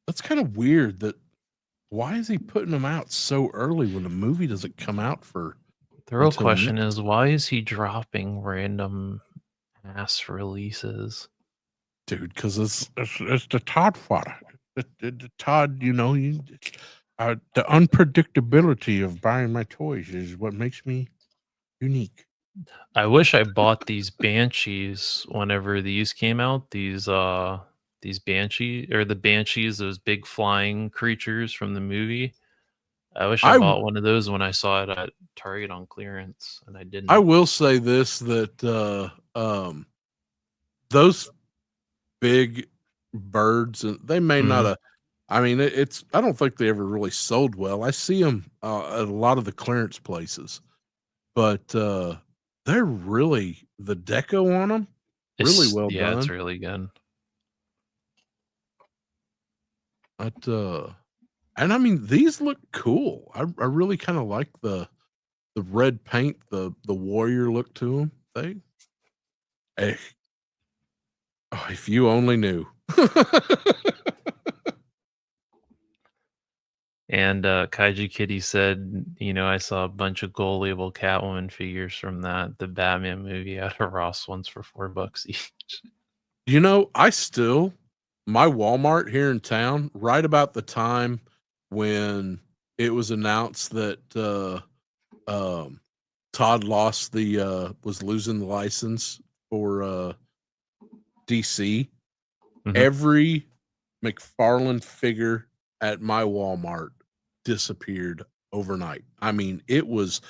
that's kind of weird. That why is he putting them out so early when the movie doesn't come out for? The real question is, why is he dropping random ass releases? Dude, because it's the Todd fodder. The Todd, the unpredictability of buying my toys is what makes me unique. I wish I bought these Banshees whenever these came out. These Banshee or the Banshees, those big flying creatures from the movie. I wish I bought one of those when I saw it at Target on clearance, and I didn't. I will say this, that those big birds, and they may not have. I mean, I don't think they ever really sold well. I see them at a lot of the clearance places, but they're really, the deco on them really well done. Yeah, it's really good. But and I mean, these look cool. I really kind of like the the red paint, the warrior look to them. Hey, oh, if you only knew. And Kaiji Kitty said, I saw a bunch of gold label Catwoman figures from the Batman movie out of Ross once for $4 each. My Walmart here in town, right about the time when it was announced that Todd was losing the license for DC, every McFarlane figure at my Walmart disappeared overnight. I mean, it was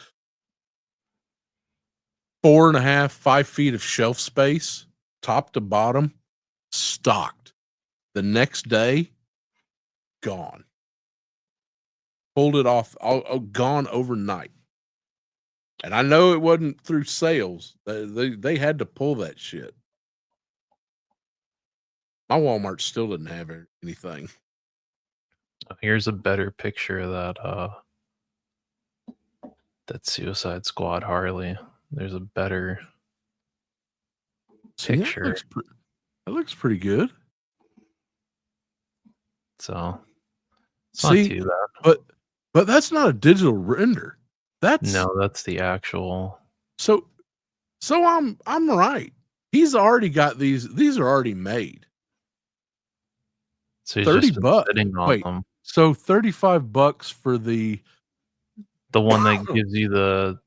4.5, 5 feet of shelf space, top to bottom, stocked. The next day, gone. Pulled it off, all gone overnight. And I know it wasn't through sales. They had to pull that shit. My Walmart still didn't have anything. Here's a better picture of that Suicide Squad Harley. There's a better picture. That looks pretty good. So it's not too bad. But that's not a digital render. That's the actual. So I'm right. He's already got these. These are already made. So he's $30 sitting on them. So $35 for the one that gives you the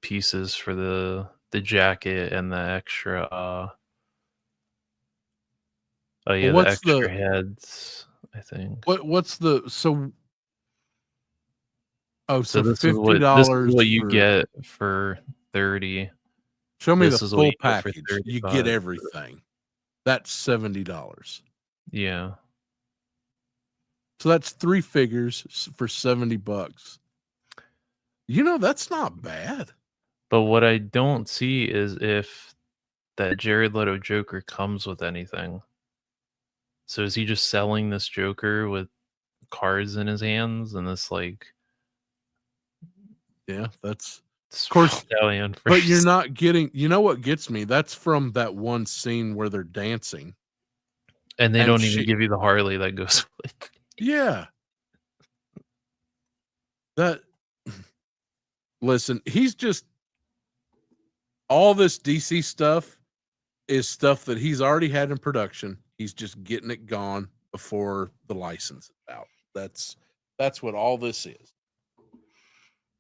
pieces for the jacket and the extra. The extra heads, I think. What's the so? Oh, so this $50. This is what you get for 30. Show me the full package. You get everything. That's $70. Yeah. So that's 3 figures for $70. That's not bad. But what I don't see is if that Jared Leto Joker comes with anything. So is he just selling this Joker with cards in his hands and this Yeah, that's of course. But you're not getting. You know what gets me? That's from that one scene where they're dancing, and they don't even give you the Harley that goes with it. Yeah. Listen, he's just all this DC stuff is stuff that he's already had in production. He's just getting it gone before the license is out. That's what all this is.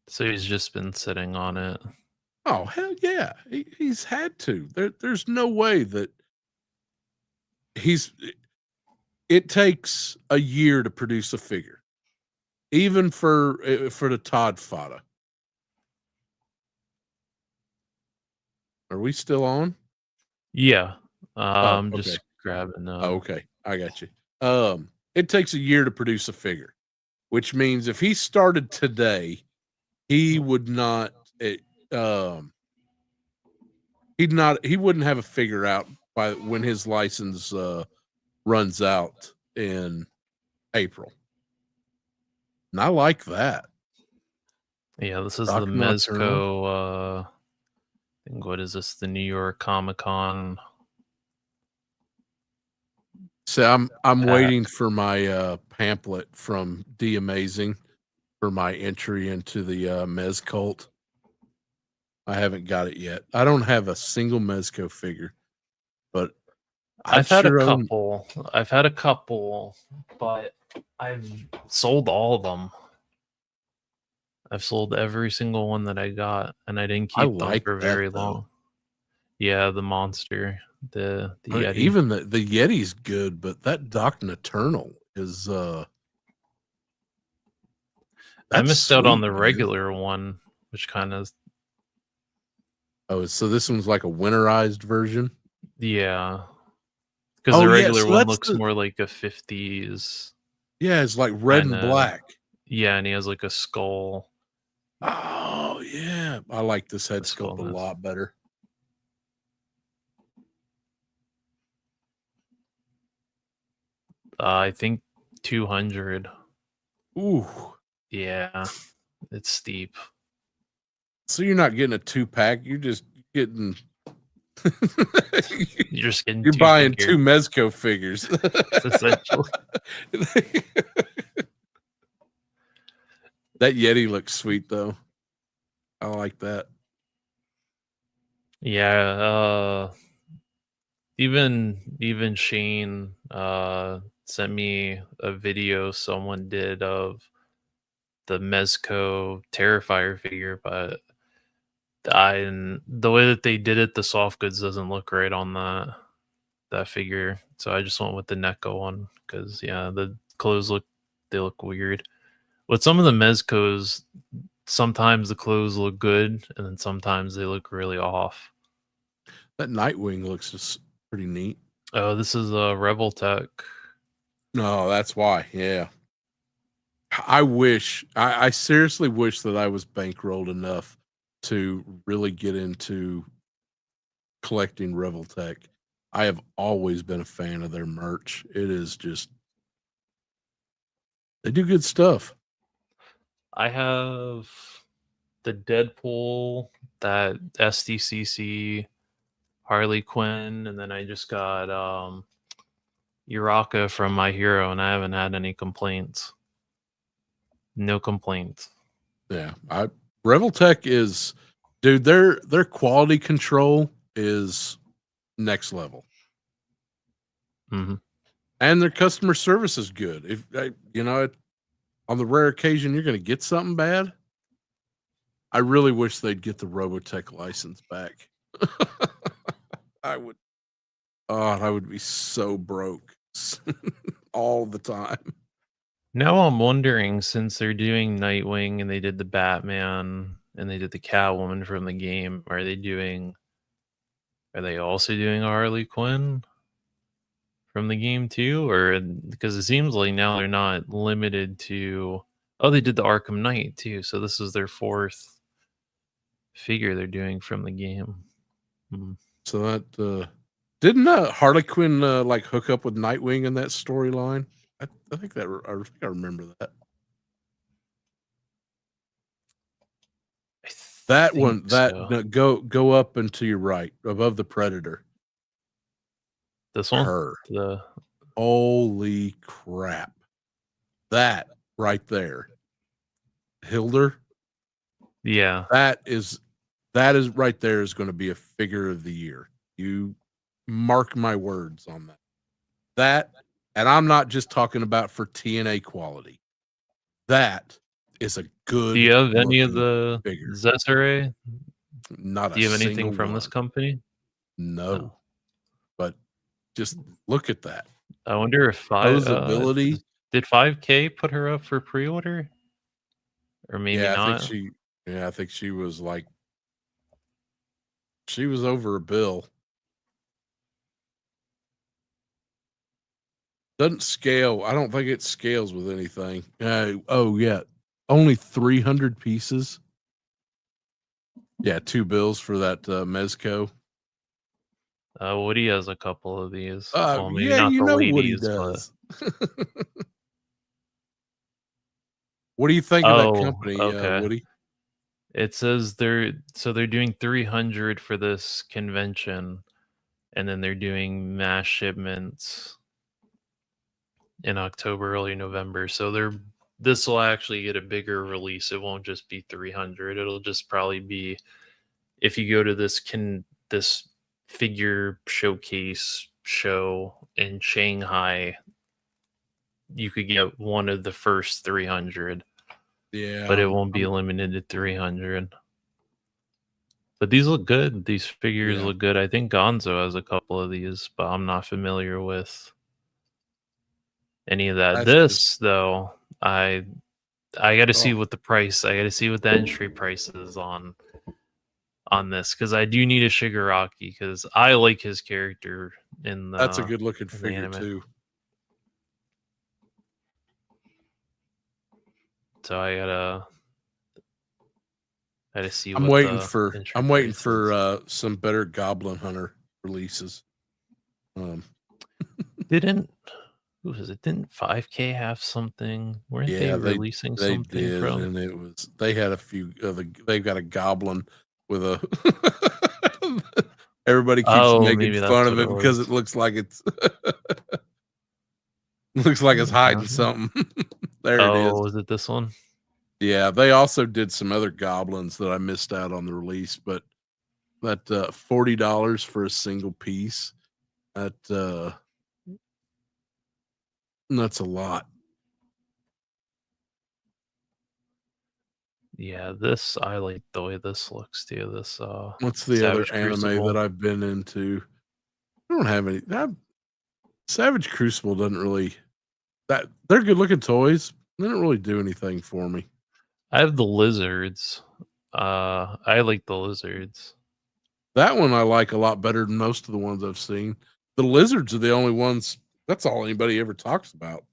So he's just been sitting on it. Oh, hell yeah. He's had to. There's no way that it takes a year to produce a figure. Even for the Todd fodder. Are we still on? Yeah. I'm just grabbing. Okay. I got you. It takes a year to produce a figure, which means if he started today, he would not. He wouldn't have a figure out by when his license runs out in April. And I like that. Yeah, this is the Mezco. I think what is this? The New York Comic Con. So I'm waiting for my pamphlet from D Amazing for my entry into the Mez cult. I haven't got it yet. I don't have a single Mezco figure, but I've had a couple. I've had a couple, but I've sold all of them. I've sold every single one that I got, and I didn't keep them for very long. Yeah, the monster, the Yeti. Even the Yeti's good, but that Doc Eternal is. I missed out on the regular one, which kind of. Oh, so this one's like a winterized version. Yeah, because the regular one looks more like a 50s. Yeah, it's like red and black. Yeah, and he has like a skull. Oh yeah, I like this head sculpt a lot better. I think 200. Ooh, yeah, it's steep. So you're not getting a 2-pack. You're just getting. You're just getting You're two buying figures, 2 Mezco figures. essentially. That Yeti looks sweet though. I like that. Yeah, even Shane sent me a video someone did of the Mezco Terrifier figure, but the way that they did it, the soft goods doesn't look right on that figure. So I just went with the Neko one because yeah, the clothes look weird. With some of the Mezcos, sometimes the clothes look good, and then sometimes they look really off. That Nightwing looks just pretty neat. Oh, this is a Rebel Tech. No, that's why. Yeah. I seriously wish that I was bankrolled enough to really get into collecting Reveltech. I have always been a fan of their merch. It is just, they do good stuff. I have the Deadpool, that SDCC, Harley Quinn, and then I just got Uraka from My Hero, and I haven't had any complaints. No complaints. Yeah. Reveltech is, dude, their quality control is next level. Mm-hmm. And their customer service is good. If on the rare occasion you're going to get something bad, I really wish they'd get the Robotech license back. I would be so broke all the time. Now I'm wondering, since they're doing Nightwing and they did the Batman and they did the Catwoman from the game, are they also doing Harley Quinn from the game too? Or because it seems like now they're not limited to, oh, they did the Arkham Knight too, so this is their 4th figure they're doing from the game. So that didn't Harley Quinn like hook up with Nightwing in that storyline? I think I remember that. That one, go up and to your right, above the Predator. This one, her. Holy crap! That right there, Hilder. Yeah, that is right there is going to be a figure of the year. You mark my words on that. And I'm not just talking about for TNA quality. That is a good. Do you have any of the figure. Zessere? Not Do you a have anything single from one. this company? No. But just look at that. I wonder if did 5K put her up for pre-order? Or maybe not? I think she was like, she was over a bill. Doesn't scale. I don't think it scales with anything. Oh yeah, only 300 pieces. Yeah, 2 bills for that Mezco. Woody has a couple of these. Well, maybe yeah, not you the know ladies, what he does. What do you think of that company, Woody? It says they're doing 300 for this convention, and then they're doing mass shipments in October, early November. So this will actually get a bigger release. It won't just be 300. It'll just probably be, if you go to this figure showcase show in Shanghai, you could get one of the first 300. Yeah, but it won't be limited to 300. But these look good. These figures look good. I think Gonzo has a couple of these, but I'm not familiar with any of that. Though, I got to see what the price. I got to see what the entry price is on this, because I do need a Shigaraki, because I like his character in the. That's a good looking figure too. So I gotta see. I'm waiting for some better Goblin Hunter releases. Who was it? Didn't 5K have something? Weren't they Yeah, releasing they something did, from? and it was they had a few of the they've got a goblin with a everybody keeps Oh, making maybe fun that's of what it it because was. it looks like it's looks like it's hiding something. There it is. Oh, was it this one? Yeah, they also did some other goblins that I missed out on the release, but that $40 for a single piece, that that's a lot. Yeah, this I like the way this looks too. This What's the other Savage anime Crucible. that I've been into? I don't have any. Savage Crucible doesn't really that they're good looking toys. They don't really do anything for me. I have the lizards. I like the lizards. That one I like a lot better than most of the ones I've seen. The lizards are the only ones. That's all anybody ever talks about.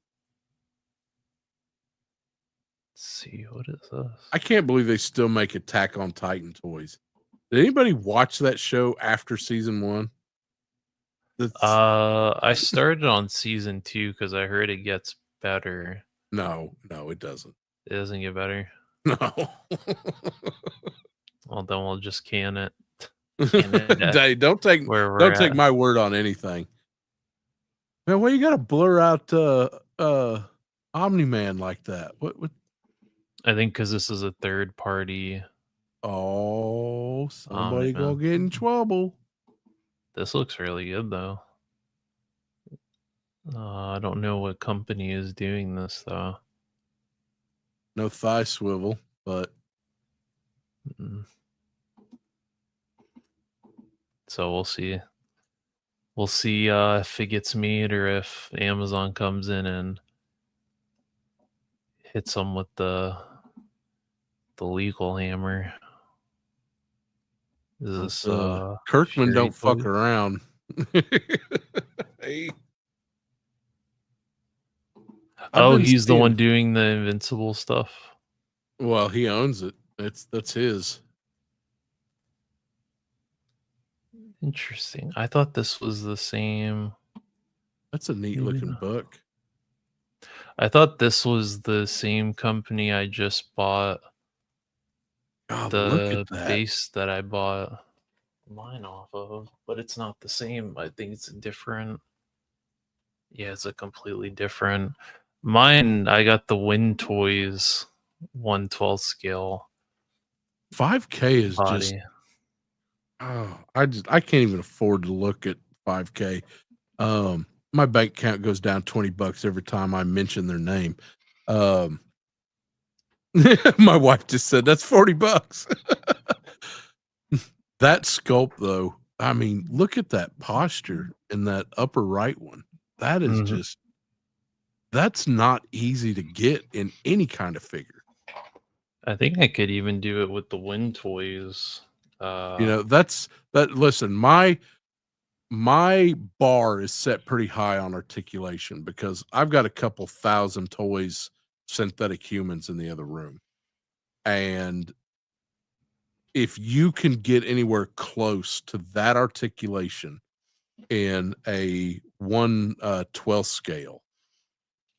Let's see, what is this? I can't believe they still make Attack on Titan toys. Did anybody watch that show after season 1? I started on season 2 because I heard it gets better. No, it doesn't. It doesn't get better. No. Well, then we'll just can it. Hey, don't take Where we're take at. my word on anything. Man, why you gotta blur out Omni-Man like that? What I think because this is a third party. Oh, somebody Omni-Man. gonna get in trouble. This looks really good though. I don't know what company is doing this though. No thigh swivel, but Mm. So we'll see. We'll see if it gets made or if Amazon comes in and hits them with the legal hammer. Is this Kirkman Fury don't fuck Toys? around. Hey. Oh, he's the one doing the Invincible stuff. Well, he owns it. That's his. Interesting. I thought this was the same. That's a neat looking book. I thought this was the same company I just bought. God, look The at that. base that I bought mine off of, but it's not the same. I think it's a different. Yeah, it's a completely different. Mine, I got the Wind Toys 1/12 scale 5K is just body. I can't even afford to look at 5K. My bank account goes down $20 every time I mention their name. My wife just said that's $40. That sculpt though, I mean, look at that posture in that upper right one. That is just that's not easy to get in any kind of figure. I think I could even do it with the Wind Toys. Listen, my bar is set pretty high on articulation because I've got a couple thousand toys, synthetic humans in the other room. And if you can get anywhere close to that articulation in a 1/12 scale,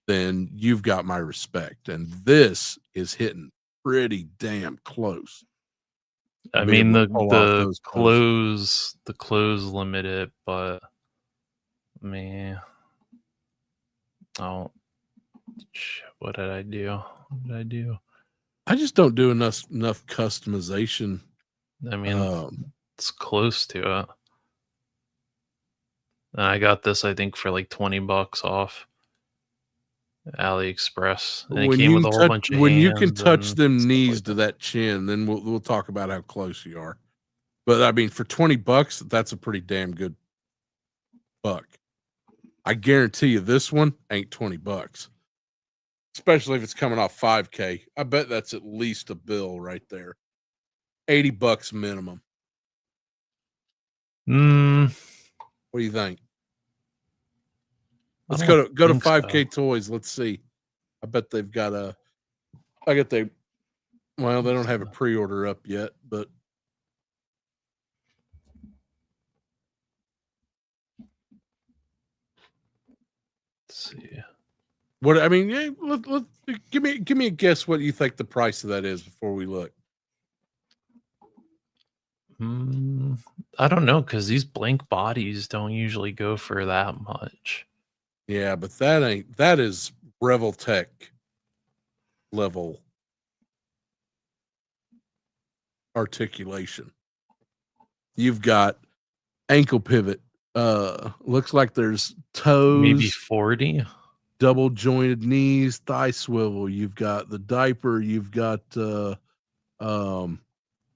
then you've got my respect. And this is hitting pretty damn close. I Be mean able to pull off those poses. the clothes limit it, but me, oh, shit, what did I do? What did I do? I just don't do enough customization. I mean, it's close to it. And I got this, I think, for like $20 off AliExpress, and it came with a whole bunch of when you can hands touch and them stuff knees like to that. that chin, then we'll talk about how close you are. But I mean, for $20, that's a pretty damn good buck. I guarantee you, this one ain't $20, especially if it's coming off 5K. I bet that's at least a bill right there. $80 minimum. What do you think? Let's go to 5K Toys. Let's see. I bet they've got they don't have a pre-order up yet, but Let's see. What I mean, yeah, give me a guess what you think the price of that is before we look. I don't know because these blank bodies don't usually go for that much. Yeah, but that is Reveltech level articulation. You've got ankle pivot. Looks like there's Maybe toes, 40. double jointed knees, thigh swivel. You've got the diaper. You've got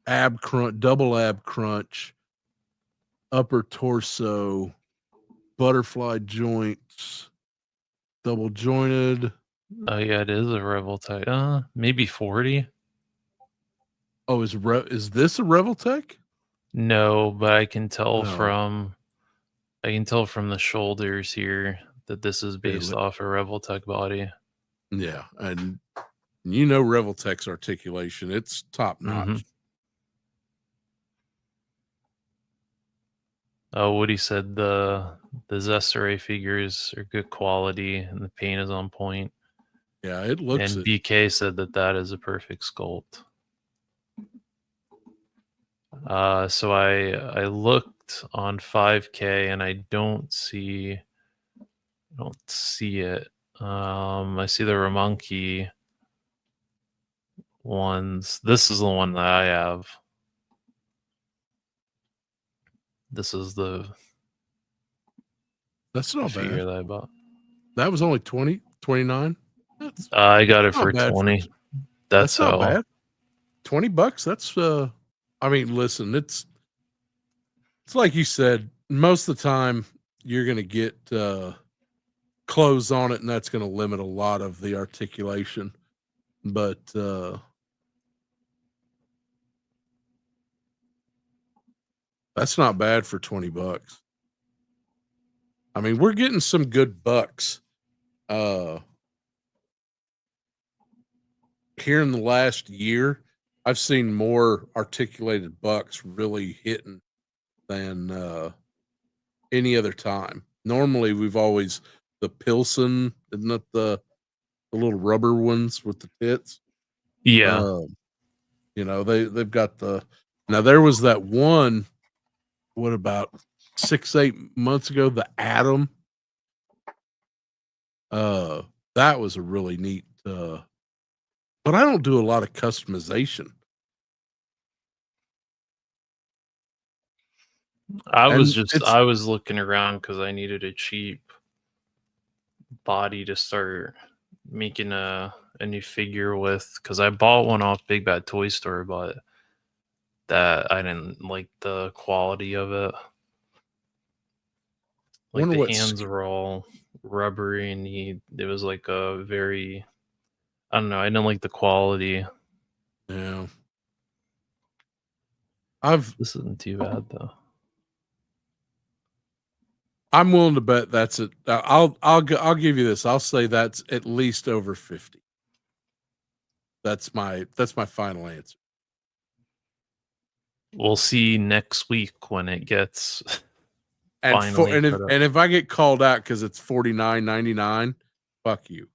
ab crunch, double ab crunch, upper torso, butterfly joints, double jointed. Oh yeah, it is a Reveltech. Maybe 40. Oh, is this a Reveltech? No, but I can tell No. from the shoulders here that this is based off a Reveltech body. Yeah, and you know Reveltech's articulation, it's top notch. Oh, Woody said the Zesseray figures are good quality and the paint is on point. Yeah, it looks And it. BK said that is a perfect sculpt. So I looked on 5K and I don't see it. I see the Ramonkey ones. This is the one that I have. This is the That's not figure bad. that I bought. That was only 20, 29. I got it not for bad 20. That's not how bad. $20. That's I mean, listen, it's like you said, most of the time you're gonna get clothes on it, and that's gonna limit a lot of the articulation. But that's not bad for $20. I mean, we're getting some good bucks here in the last year. I've seen more articulated bucks really hitting than any other time. Normally, we've always the Pilsen, isn't it the little rubber ones with the tits? Yeah. You know, they've got now there was that one, what about 6-8 months ago, the Atom. That was a really neat but I don't do a lot of customization. I was looking around because I needed a cheap body to start making a new figure with, because I bought one off Big Bad Toy Store, but that I didn't like the quality of it. Like the hands were all rubbery and it was like a very, I don't know, I didn't like the quality. Yeah. This isn't too bad though. I'm willing to bet that's it. I'll give you this. I'll say that's at least over 50. That's my final answer. We'll see next week when it gets And finally and if I get called out because it's $49.99, fuck you.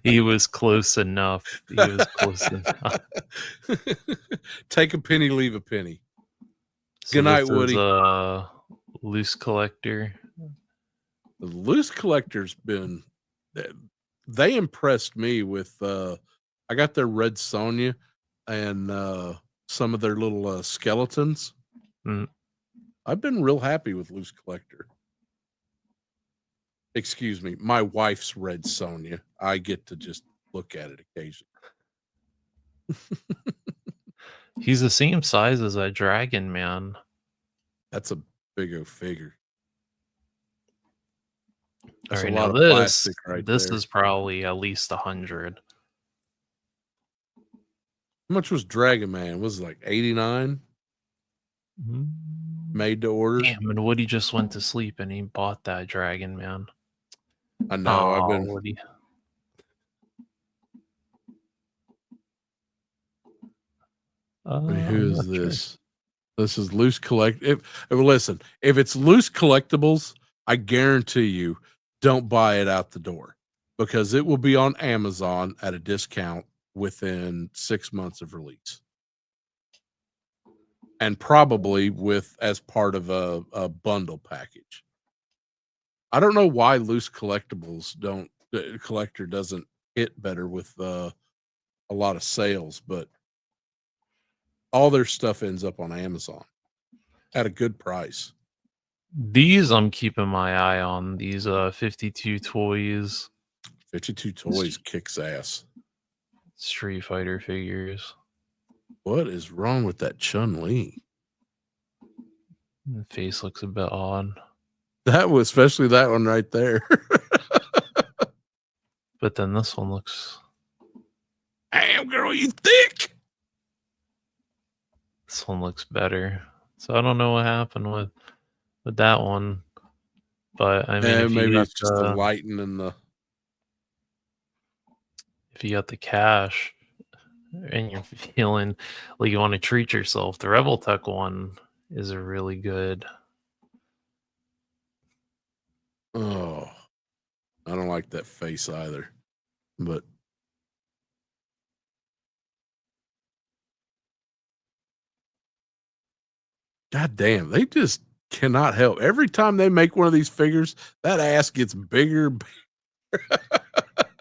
He was close enough. Take a penny, leave a penny. So good night, Woody. Loose collector. The loose collector's been, they impressed me with I got their Red Sonja and some of their little skeletons. I've been real happy with loose collector. Excuse me, my wife's Red Sonja. I get to just look at it occasionally. He's the same size as a dragon, man. That's a big old figure. That's a lot of plastic right there. This is probably at least 100. How much was Dragon Man? Was it like 89? Made to order. Damn, and Woody just went to sleep and he bought that Dragon Man. I know. I've been. Woody. Who is this? This is loose collect. Listen, if it's loose collectibles, I guarantee you, don't buy it out the door because it will be on Amazon at a discount within 6 months of release. And probably with as part of a bundle package. I don't know why loose collectibles the collector doesn't hit better with a lot of sales, but all their stuff ends up on Amazon at a good price. These I'm keeping my eye on. These 52 toys 52 Toys kicks ass. Street Fighter figures. What is wrong with that Chun-Li? The face looks a bit odd. That was especially that one right there. But then this one looks... Damn, girl, you thick. This one looks better. So I don't know what happened with that one. But I mean, if maybe you it's just the lighting and the... If you got the cash and you're feeling like you want to treat yourself, the Rebel Tech one is a really good. Oh, I don't like that face either. But God damn, they just cannot help. Every time they make one of these figures, that ass gets bigger.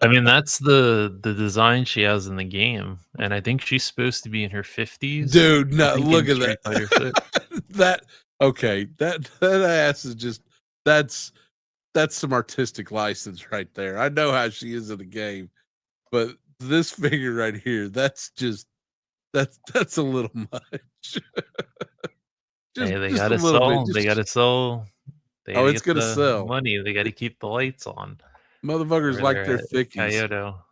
I mean, that's the design she has in the game, and I think she's supposed to be in her 50s. Dude, no, I think look in at Street that. Fighter 6. That okay, that ass is just that's some artistic license right there. I know how she is in the game, but this figure right here, that's a little much. Hey, they just gotta a little sell. bit. They gotta sell. They Oh, gotta it's get gonna the sell. money. They gotta keep the lights on. Motherfuckers over like there their at thickies. Kyoto.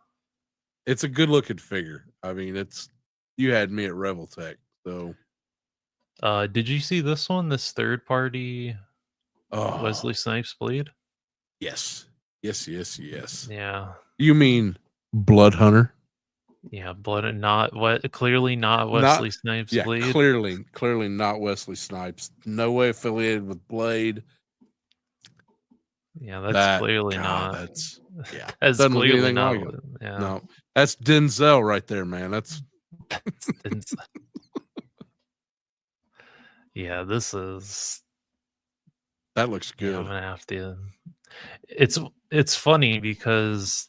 It's a good looking figure. I mean, you had me at Rebel Tech, so Did you see this one? This third party oh Wesley Snipes Blade? yes. Yeah. You mean Blood Hunter? Yeah, blood and not what clearly not Wesley Snipes Yeah, Blade. clearly not Wesley Snipes. No way affiliated with Blade. Yeah, that's clearly God, not. That's That's doesn't look clearly anything not. like it. Yeah. No, that's Denzel right there, man. That's yeah, this is. that looks Yeah, good. I'm gonna have to. It's funny because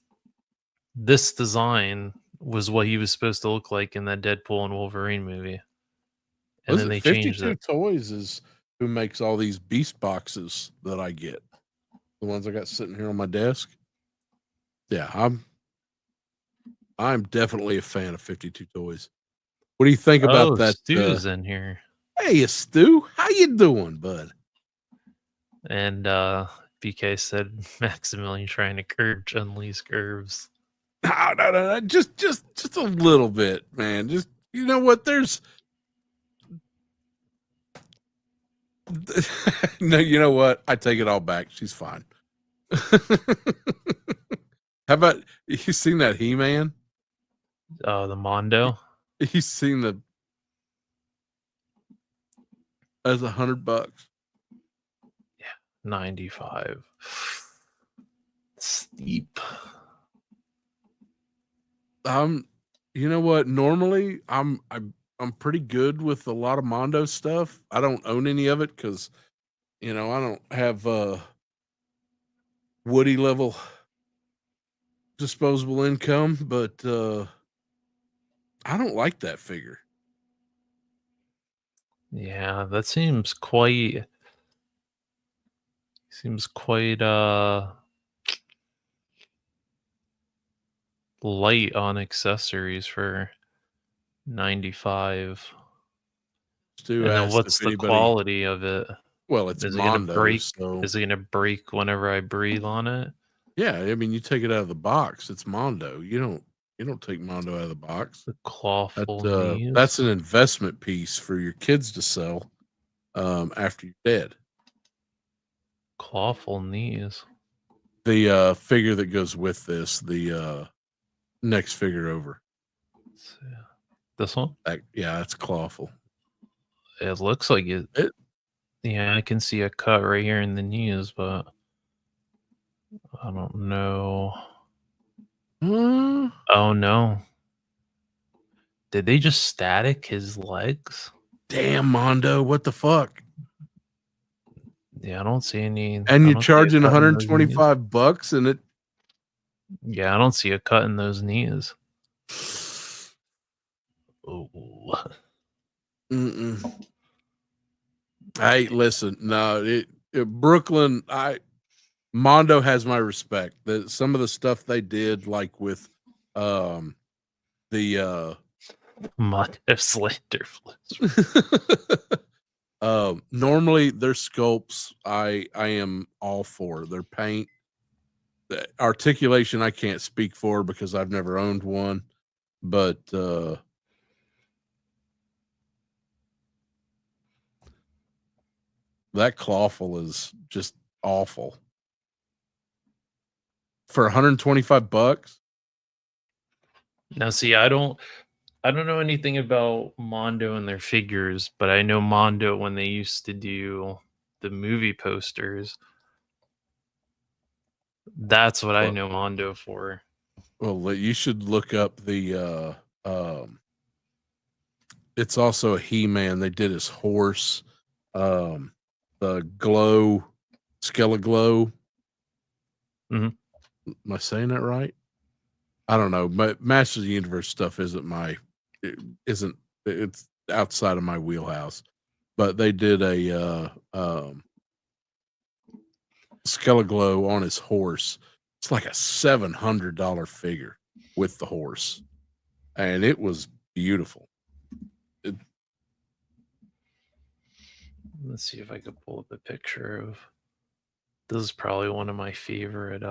this design was what he was supposed to look like in that Deadpool and Wolverine movie, and Was then it they 52 changed it. Toys is who makes all these beast boxes that I get. The ones I got sitting here on my desk. Yeah, I'm definitely a fan of 52 Toys. What do you think about that? Stu's in here, Hey, Stu, how you doing, bud? and BK said Maximilian trying to curb Chun-Li's curves. No. Just a little bit, man. Just you know what? There's no, you know what? I take it all back. She's fine. How about you seen that He-Man? The Mondo. You seen as $100. Yeah, 95. Steep. You know what? Normally, I'm pretty good with a lot of Mondo stuff. I don't own any of it because, I don't have Woody level disposable income. But I don't like that figure. Yeah, that seems quite light on accessories for 95. Stu And then asked what's if the anybody. quality of it? Well, it's Is it gonna Mondo. break? So Is it gonna break whenever I breathe on it? yeah, I mean, you take it out of the box. It's Mondo. You don't take Mondo out of the box. The clawful knees. That's an investment piece for your kids to sell after you're dead. Clawful knees. The figure that goes with this, the next figure over. This one? That's clawful. It looks like it. Yeah, I can see a cut right here in the knees, but I don't know. Hmm. Oh no. Did they just static his legs? Damn, Mondo, what the fuck? Yeah, I don't see any. And I you're don't see a charging cut in those knees. $125 and it. Yeah, I don't see a cut in those knees. Oh. Mm-mm. Hey, listen, no, Brooklyn, Mondo has my respect. Some of the stuff they did, like with the Mondo Slander flips. normally their sculpts I am all for. Their paint, the articulation I can't speak for because I've never owned one, but that clawful is just awful. For $125? Now, see, I don't know anything about Mondo and their figures, but I know Mondo when they used to do the movie posters. That's what I Well- know Mondo for. Well, you should look up the it's also a He-Man. They did his horse, the glow, Skeleglow. Mhm. Am I saying that right? I don't know. But Masters of the Universe stuff it's outside of my wheelhouse. But they did a Skeleglow on his horse. It's like a $700 figure with the horse, and it was beautiful. Let's see if I could pull up a picture of. This is probably one of my favorite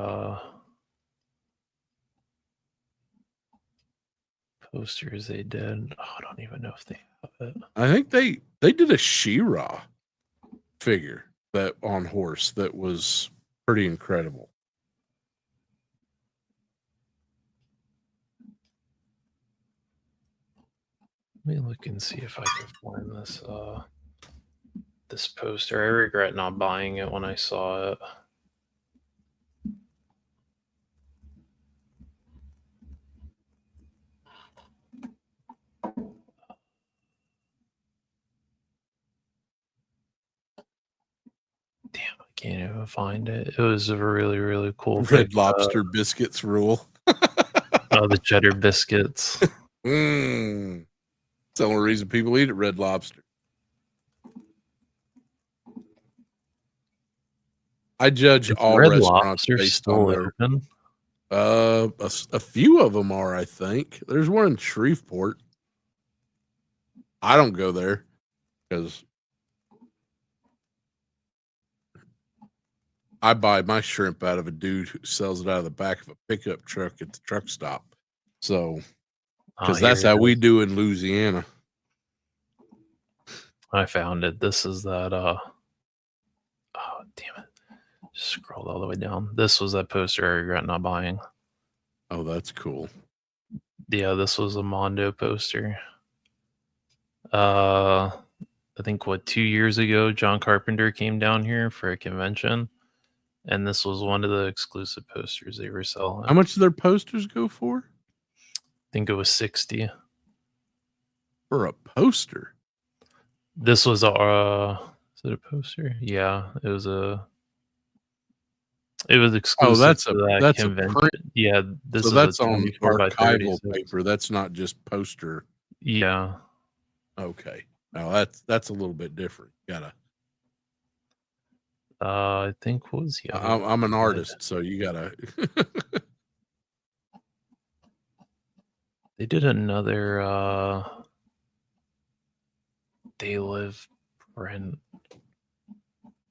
posters they did. Oh, I don't even know if they have it. I think they did a She-Ra figure that on horse that was pretty incredible. Let me look and see if I can find this this poster. I regret not buying it when I saw it. Damn, I can't even find it. It was a really, really cool Red pic. Lobster biscuits rule. The cheddar biscuits. It's the only reason people eat at Red Lobster. I judge all Red restaurants Lobster based still on their. open? A few of them are, I think. There's one in Shreveport. I don't go there because I buy my shrimp out of a dude who sells it out of the back of a pickup truck at the truck stop. So, because that's Here how it we is. do in Louisiana. I found it. This is that oh damn it. Just scrolled all the way down. This was that poster I regret not buying. Oh, that's cool. Yeah, this was a Mondo poster. I think 2 years ago, John Carpenter came down here for a convention, and this was one of the exclusive posters they were selling. How much do their posters go for? I think it was 60. For a poster? This was is it a poster? Yeah, it was exclusive that's to a that print. convention. Yeah, this So is that's a on 24 by archival 36. paper. That's not just poster. Yeah. Okay. Now that's a little bit different. Gotta. I think what was the other one I'm an they did? artist, so you gotta. They did another They Live print.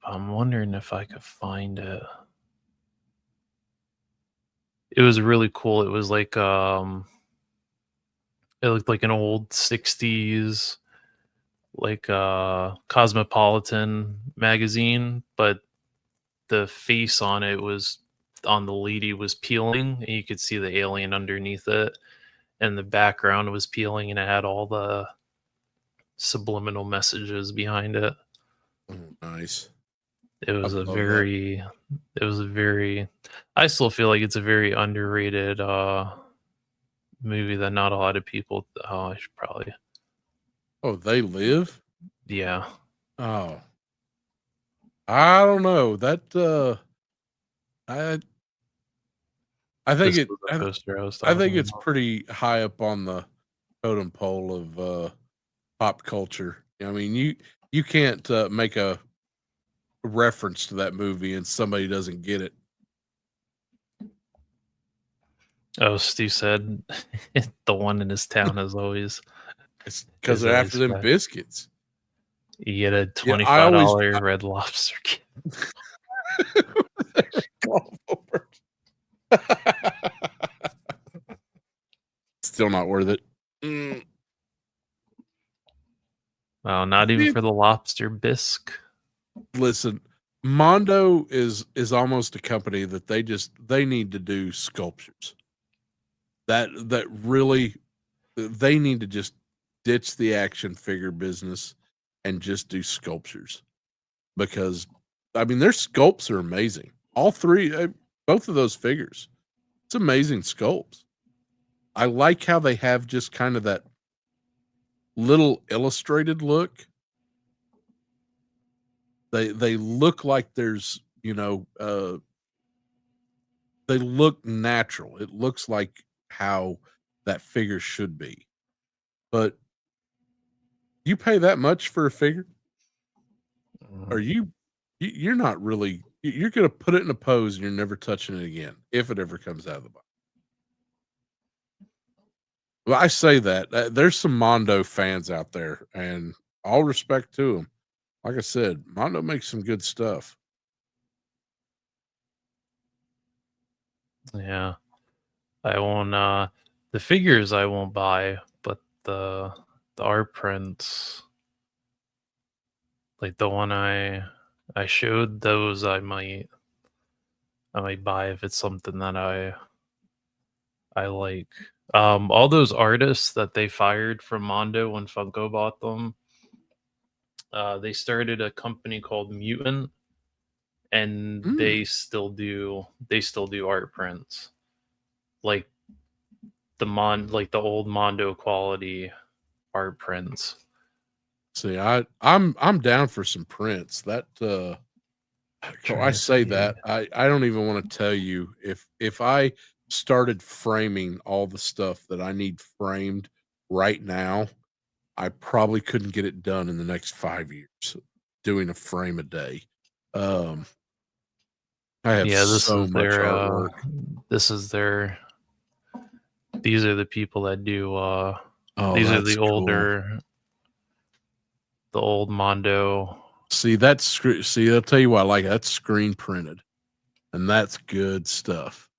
I'm wondering if I could find it. It was really cool. It was like it looked like an old 60s like Cosmopolitan magazine, but the face on it was on the lady was peeling and you could see the alien underneath it, and the background was peeling and it had all the subliminal messages behind it. Oh, nice. It was I a love that. very, it was a very. I still feel like it's a very underrated movie that not a lot of people. Oh, I should probably. Oh, They Live? Yeah, Oh, I don't know. I I think this it was the poster I was I think talking it's about. pretty high up on the totem pole of pop culture. I mean, you can't make a reference to that movie and somebody doesn't get it. Oh, Steve said the one in his town is always It's because they're after them fat. biscuits. You get a Yeah, I always $25 Red Lobster kit. Still not worth it. Mm. Well, not even See, for the lobster bisque. listen, Mondo is almost a company that they need to do sculptures. That really they need to just ditch the action figure business and just do sculptures, because I mean their sculpts are amazing. All three, both of those figures, it's amazing sculpts. I like how they have just kind of that little illustrated look. They look like there's they look natural. It looks like how that figure should be. But you pay that much for a figure? Are you're not really you're going to put it in a pose and you're never touching it again if it ever comes out of the box. Well, I say that there's some Mondo fans out there, and all respect to them. Like I said, Mondo makes some good stuff. Yeah. I won't the figures I won't buy, but the art prints, like the one I showed, those I might buy if it's something that I like. All those artists that they fired from Mondo when Funko bought them, they started a company called Mutant, and Mm. they still do art prints, like like the old Mondo quality art prints. See, I'm down for some prints. That I say that I don't even want to tell you if I started framing all the stuff that I need framed right now, I probably couldn't get it done in the next 5 years doing a frame a day. I have Yeah, so much artwork. this is their these are the people that do Oh, these are that's cool. the old Mondo. See, I'll tell you what I like. That's screen printed, and that's good stuff.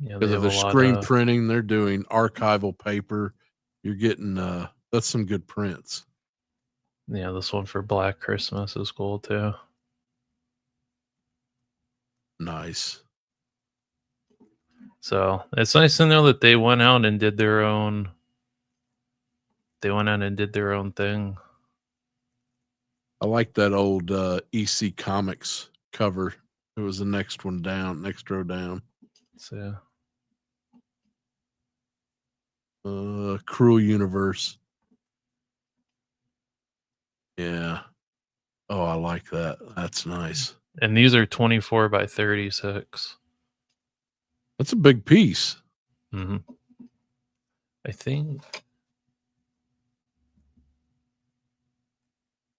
Yeah, they Because if have a they're lot screen of printing, they're doing archival paper. You're getting that's some good prints. yeah, this one for Black Christmas is cool too. Nice. So it's nice to know that they went out and did their own thing. I like that old EC Comics cover. It was the next one down, next row down. So Cruel Universe. Yeah. Oh, I like that. That's nice. and these are 24 by 36. That's a big piece. Mm-hmm. I think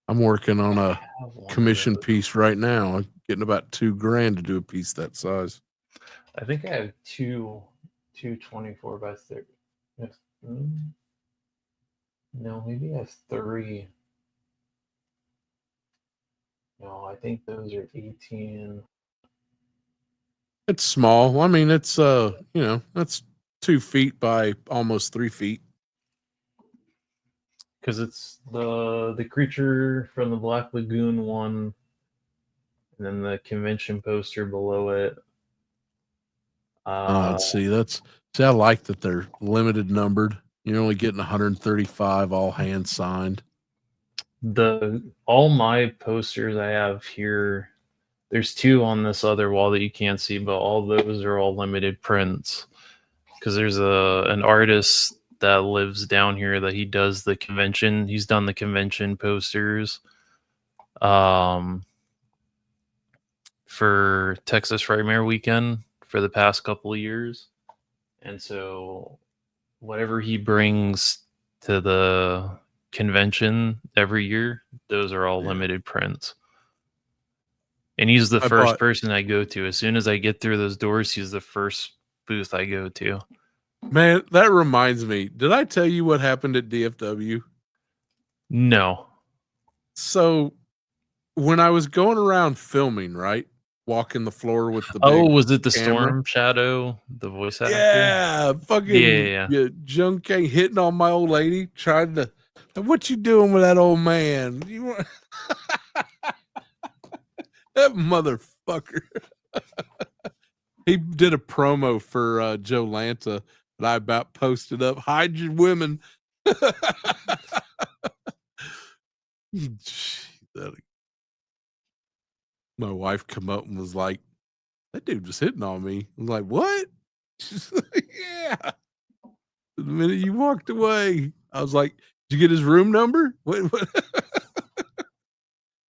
I'm working on a commission piece. piece right now. I'm getting about $2,000 to do a piece that size. I think I have two 24 by 30. No, maybe I have 3. No, I think those are 18. It's small. I mean, it's that's 2 feet by almost 3 feet. Because it's the creature from the Black Lagoon one, and then the convention poster below it. Let's see. I like that they're limited numbered. You're only getting 135, all hand signed. All my posters I have here There's two on this other wall that you can't see, but all those are all limited prints. Because there's an artist that lives down here that he does the convention. He's done the convention posters for Texas Frightmare Weekend for the past couple of years. And so whatever he brings to the convention every year, those are all limited prints. And he's the first person I go to. As soon as I get through those doors, he's the first booth I go to. Man, that reminds me. Did I tell you what happened at DFW? No. So when I was going around filming, right? Walking the floor with the was it the camera? Storm Shadow, the voice actor? Yeah, fucking Jung Kang hitting on my old lady, trying to. What you doing with that old man? You want that motherfucker? He did a promo for Joe Lanta that I about posted up. Hide your women. My wife come up and was like, that dude was hitting on me. I was like, what? She's like, yeah. The minute you walked away, I was like, did you get his room number? What?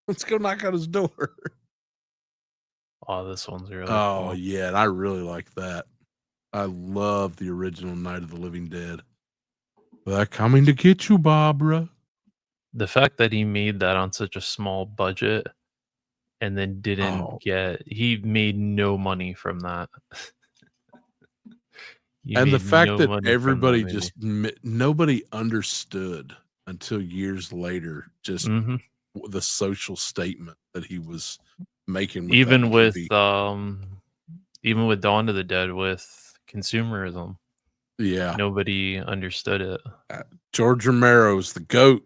Let's go knock on his door. Oh, this one's really cool. Yeah, and I really like that. I love the original Night of the Living Dead. They're coming to get you, Barbara. The fact that he made that on such a small budget and then he made no money from that. And the fact that everybody nobody understood until years later, just the social statement that he was making. With even with Dawn of the Dead, with consumerism. Yeah. Nobody understood it. George Romero's the GOAT.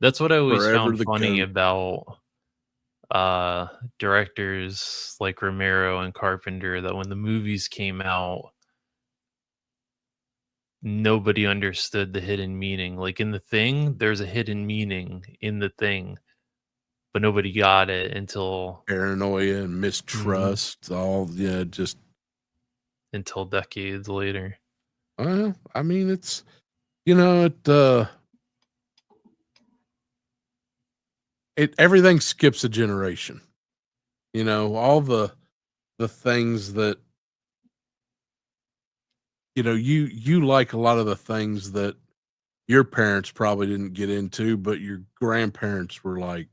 That's what I always found funny about directors like Romero and Carpenter, that when the movies came out, nobody understood the hidden meaning. Like in The Thing, there's a hidden meaning in The Thing, but nobody got it until paranoia and mistrust, just until decades later. Well, I mean, it's everything skips a generation. All the things that you like, a lot of the things that your parents probably didn't get into, but your grandparents were like,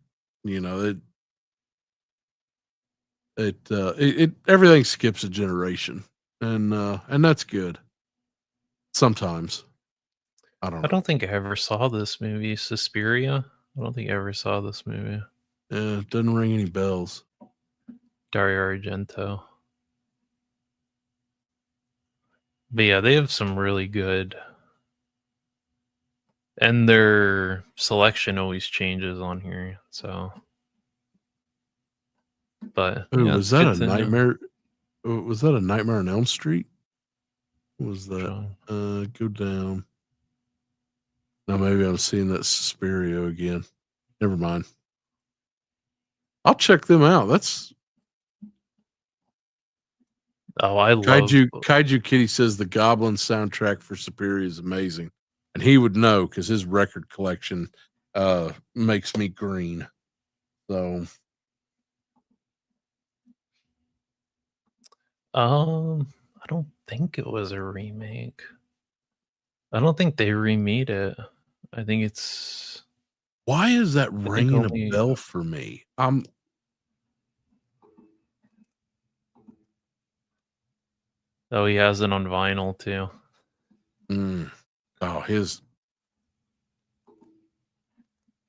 everything skips a generation, and that's good. Sometimes. I don't think I ever saw this movie, Suspiria. I don't think I ever saw this movie. Yeah, it doesn't ring any bells. Dario Argento. But yeah, they have some really good, and their selection always changes on here. So, but was that a nightmare? Was that a Nightmare on Elm Street? What was that? Go down. Now maybe I'm seeing that Suspiria again. Never mind. I'll check them out. That's. Oh, I love Kaiju Kitty says the Goblin soundtrack for Suspiria is amazing, and he would know because his record collection makes me green. So, I don't think it was a remake. I don't think they remade it. I think it's. Why is that ringing a bell for me? Oh, he has it on vinyl too. Oh, he's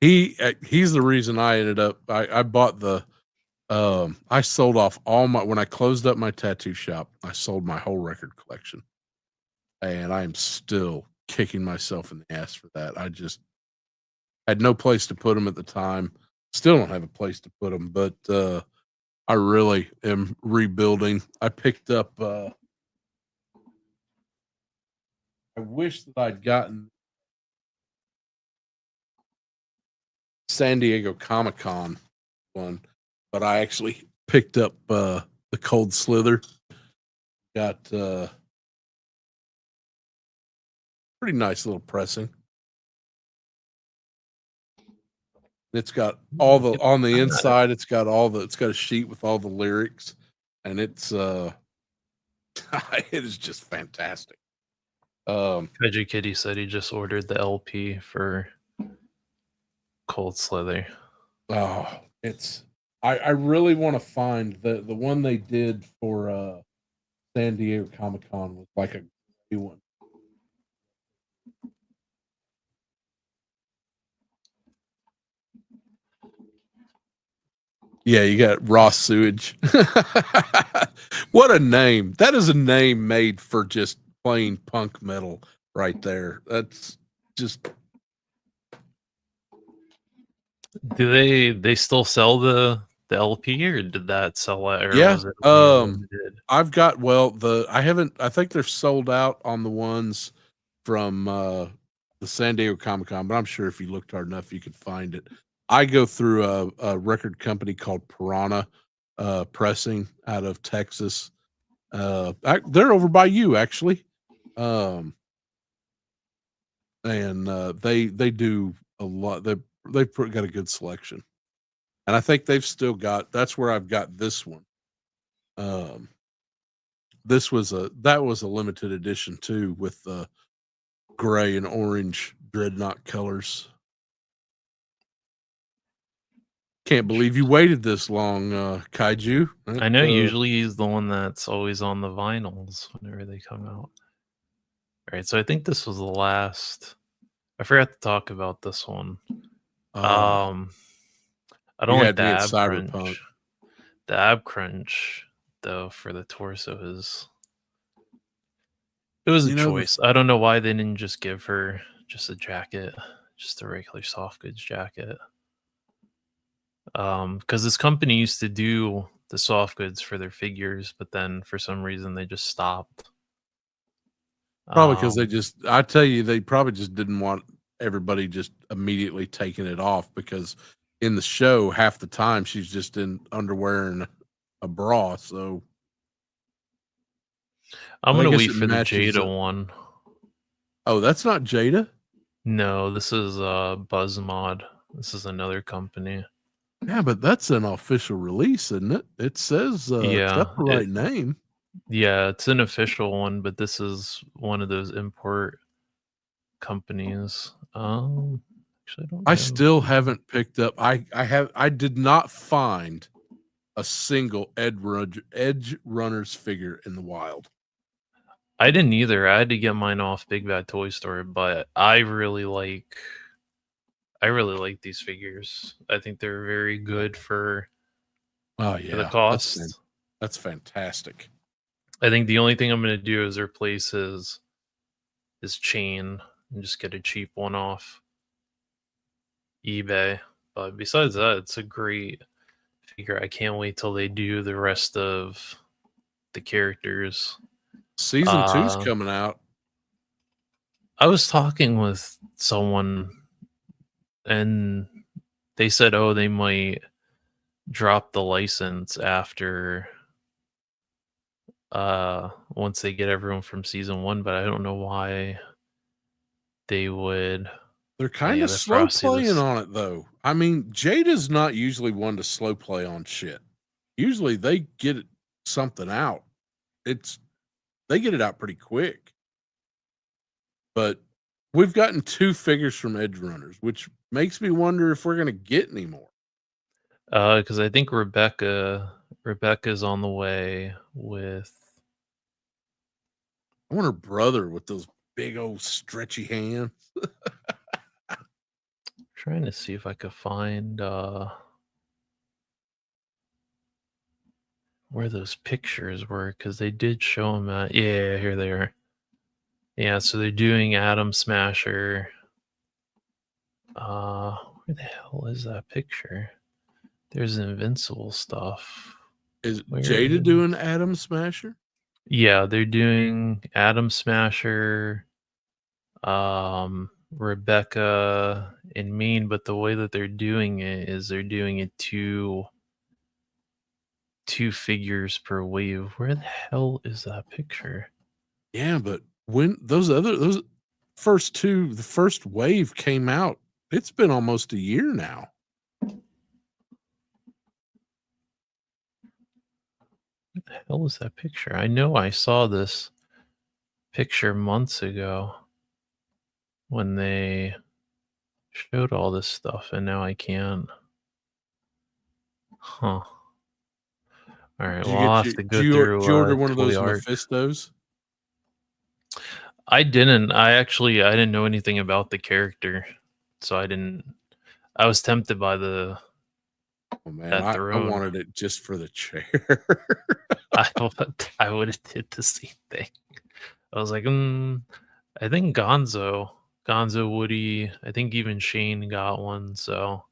the reason I ended up. I bought the. I sold off when I closed up my tattoo shop. I sold my whole record collection, and I am still kicking myself in the ass for that. I just had no place to put them at the time. Still don't have a place to put them, but I really am rebuilding. I picked up. I wish that I'd gotten San Diego Comic-Con one. but I actually picked up the Cold Slither. Got pretty nice little pressing. It's got all the on the inside. It's got a sheet with all the lyrics, and it's it is just fantastic. Kaiju Kitty said he just ordered the LP for Cold Slither. Oh, it's I really want to find the one they did for San Diego Comic-Con was like a new one. Yeah, you got Raw Sewage. What a name. That is a name made for just plain punk metal right there. That's just Do they still sell the LP, or did that sell it, or yeah. was it only limited? I've got I think they're sold out on the ones from the San Diego Comic-Con, but I'm sure if you looked hard enough you could find it. I go through a record company called Piranha Pressing out of Texas. They're over by you actually. And they do a lot. They've got a good selection, and I think they've still got. That's where I've got this one. That was a limited edition too, with the gray and orange dreadnought colors. Can't believe you waited this long, Kaiju. I know usually he's the one that's always on the vinyls whenever they come out. All right, so I think this was the last. I forgot to talk about this one. I don't like the ab crunch. The ab crunch, though, for the torso it was a choice. I don't know why they didn't just give her just a jacket, just a regular soft goods jacket. Because this company used to do the soft goods for their figures, but then for some reason they just stopped. Probably because I tell you, they probably just didn't want everybody just immediately taking it off, because in the show, half the time she's just in underwear and a bra. So I'm going to wait for the Jada one. Oh, that's not Jada? No, this is BuzzMod. This is another company. Yeah, but that's an official release, isn't it? It says it's got the right name. Yeah, it's an official one, but this is one of those import companies. Actually, I still haven't picked up. I did not find a single Edge Runners figure in the wild. I didn't either. I had to get mine off Big Bad Toy Store, but I really like these figures. I think they're very good for the cost. That's fantastic. I think the only thing I'm going to do is replace his chain and just get a cheap one off eBay. But besides that, it's a great figure. I can't wait till they do the rest of the characters. Season 2's coming out. I was talking with someone and they said, oh, they might drop the license after once they get everyone from season 1, but I don't know why they would. They're kind of slow playing on it, though. I mean, Jada's not usually one to slow play on shit. Usually they get something out. They get it out pretty quick. But we've gotten 2 figures from Edge Runners, which makes me wonder if we're going to get any more. Because I think Rebecca's on the way with. I want her brother with those big old stretchy hands. Trying to see if I could find where those pictures were, because they did show them at. Yeah, here they are. Yeah, so they're doing Atom Smasher. Where the hell is that picture? There's Invincible stuff. Is Jada doing Atom Smasher? Yeah, they're doing Atom Smasher, Rebecca, and Mean, but the way that they're doing it is they're doing it 2 2 figures per wave. Where the hell is that picture? Yeah, but when those first two, the first wave came out, it's been almost a year now. What the hell is that picture? I know I saw this picture months ago when they showed all this stuff, and now I can't. Huh. All right. Well, I'll have to go through Did you order one of Toy those Art. Mephistos? I didn't. I didn't know anything about the character, so I didn't. I was tempted by the Oh man, that I throne. wanted it just for the chair. I would have did the same thing. I was like, I think Gonzo, Woody. I think even Shane got one. So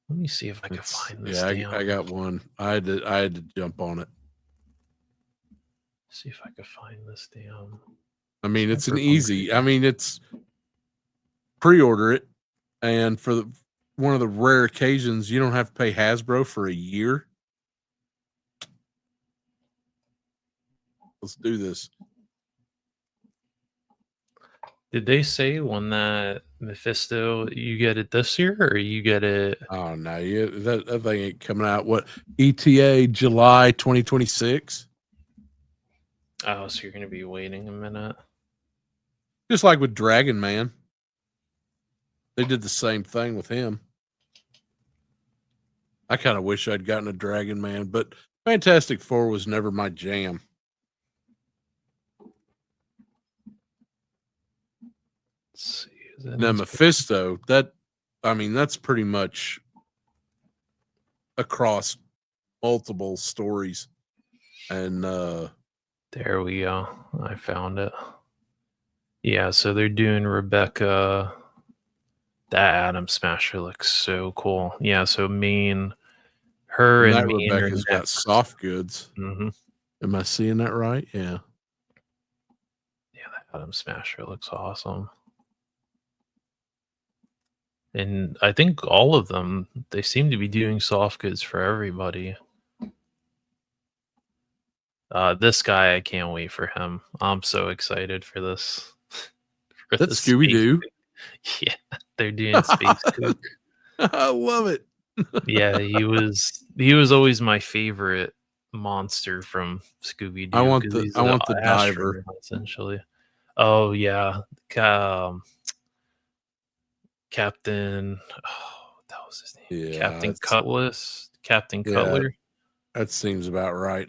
let me see if I can find this. Yeah, I got one. I had to jump on it. See if I can find this damn. I mean, it's an easy. I mean, it's pre-order it, and for one of the rare occasions you don't have to pay Hasbro for a year. Let's do this. Did they say when that Mephisto you get it this year or you get it? Oh no, that thing ain't coming out. What, ETA July 2026? Oh, so you're gonna be waiting a minute. Just like with Dragon Man, they did the same thing with him. I kind of wish I'd gotten a Dragon Man, but Fantastic Four was never my jam. Let's see. Now Mephisto, that's pretty much across multiple stories. And there we go. I found it. Yeah, so they're doing Rebecca. That Atom Smasher looks so cool. Yeah, so her and that Maine Rebecca's got soft goods. Mm-hmm. Am I seeing that right? Yeah. Yeah, that Atom Smasher looks awesome. And I think all of them, they seem to be doing soft goods for everybody. This guy, I can't wait for him. I'm so excited for this. That's Scooby-Doo. Yeah, they're doing Space Cook. I love it. Yeah, he was always my favorite monster from Scooby-Doo. I want the diver, essentially. Oh yeah, Captain. Oh, that was his name. Yeah, Captain Cutlass. Captain Cutler. That seems about right.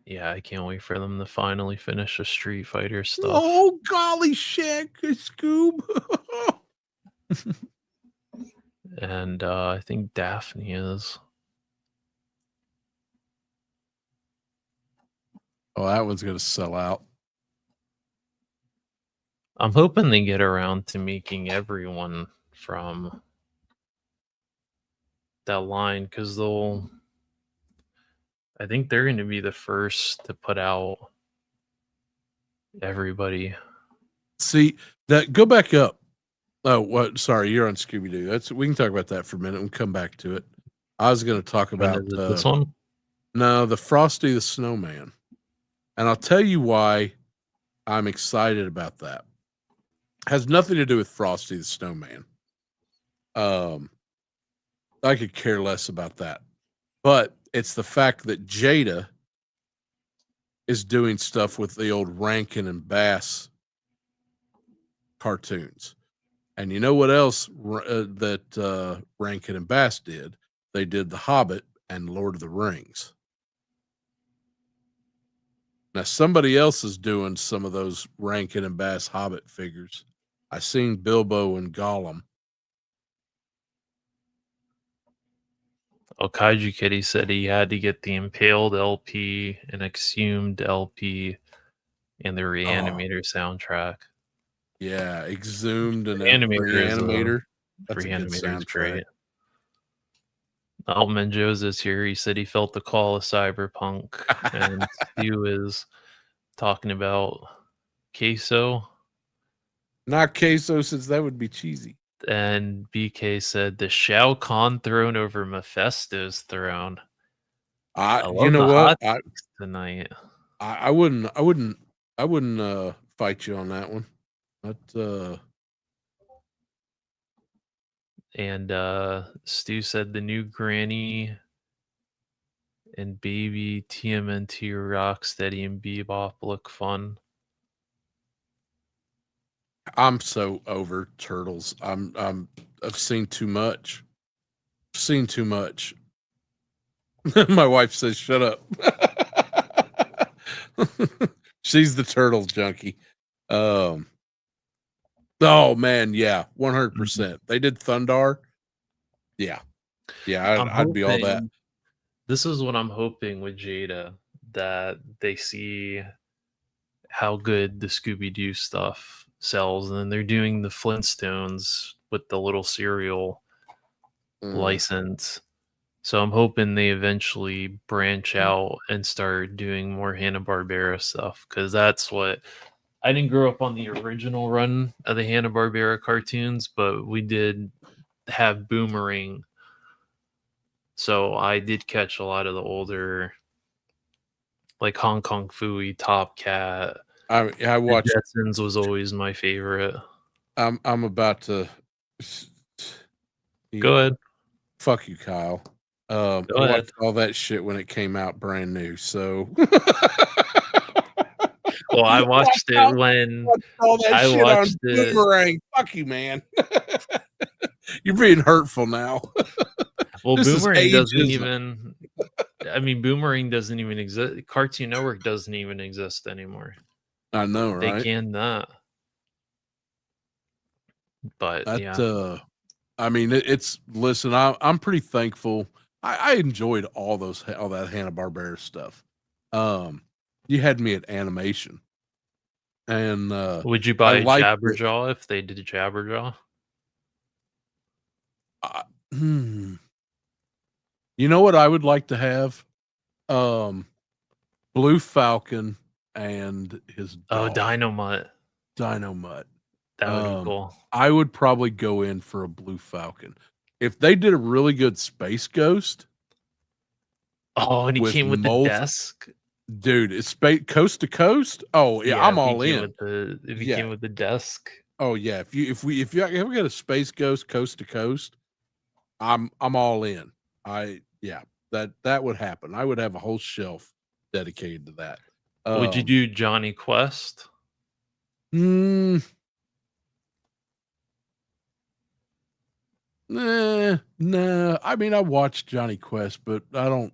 Yeah, I can't wait for them to finally finish the Street Fighter stuff. Oh golly shit, Scoob. And I think Daphne is. Oh, that one's gonna sell out. I'm hoping they get around to making everyone from that line, because I think they're going to be the first to put out everybody. See, go back up. Oh, what? Sorry, you're on Scooby-Doo. We can talk about that for a minute and come back to it. I was going to talk about this one. No, the Frosty the Snowman, and I'll tell you why I'm excited about that. Has nothing to do with Frosty the Snowman. I could care less about that. But it's the fact that Jada is doing stuff with the old Rankin and Bass cartoons. And you know what else that Rankin and Bass did? They did The Hobbit and Lord of the Rings. Now, somebody else is doing some of those Rankin and Bass Hobbit figures. I seen Bilbo and Gollum. Oh, Kaiju Kitty said he had to get the Impaled LP, an Exhumed LP, and the Reanimator soundtrack. Yeah, Exhumed and Reanimator. That's a good soundtrack. Great. Altman Joe's is here. He said he felt the call of cyberpunk, and Stu is talking about queso. Not queso, since that would be cheesy. And BK said the Shao Kahn throne over Mephisto's throne. I You love know the what? hot takes tonight. I wouldn't fight you on that one. But And Stu said the new Granny and Baby TMNT Rocksteady and Bebop look fun. I'm so over Turtles. I've seen too much. Seen too much. My wife says, "Shut up." She's the Turtles junkie. Oh man, yeah, 100%. They did Thundar. Yeah, I'd be all that. This is what I'm hoping with Jada, that they see how good the Scooby-Doo stuff sells, and then they're doing the Flintstones with the little cereal license. So I'm hoping they eventually branch out and start doing more Hanna-Barbera stuff, because that's what I didn't grow up on the original run of the Hanna-Barbera cartoons, but we did have Boomerang. So I did catch a lot of the older, like Hong Kong Phooey, Top Cat. I watched. The Jetsons was always my favorite. I'm about to Go ahead. Fuck you, Kyle. I watched all that shit when it came out brand new. So, well, I watched it when all that I shit watched on it. Boomerang. Fuck you, man. You're being hurtful now. Well, This is Boomerang doesn't ageism. even. I mean, Boomerang doesn't even exist. Cartoon Network doesn't even exist anymore. I know, right? They canned that. But yeah. I mean, it's listen. I'm pretty thankful. I enjoyed all that Hanna-Barbera stuff. You had me at animation, and would you buy Jabberjaw if they did Jabberjaw? You know what I would like to have? Blue Falcon and his dog. Dynamite. Dynamite. That would be cool. I would probably go in for a Blue Falcon. If they did a really good Space Ghost. Oh, and he came with the desk. Dude, it's Coast to Coast. Oh yeah, I'm all in. If he came with the desk. Oh yeah, if we ever get a Space Ghost Coast to Coast, I'm all in. That would happen. I would have a whole shelf dedicated to that. Would you do Johnny Quest? Nah. I mean, I watched Johnny Quest, but I don't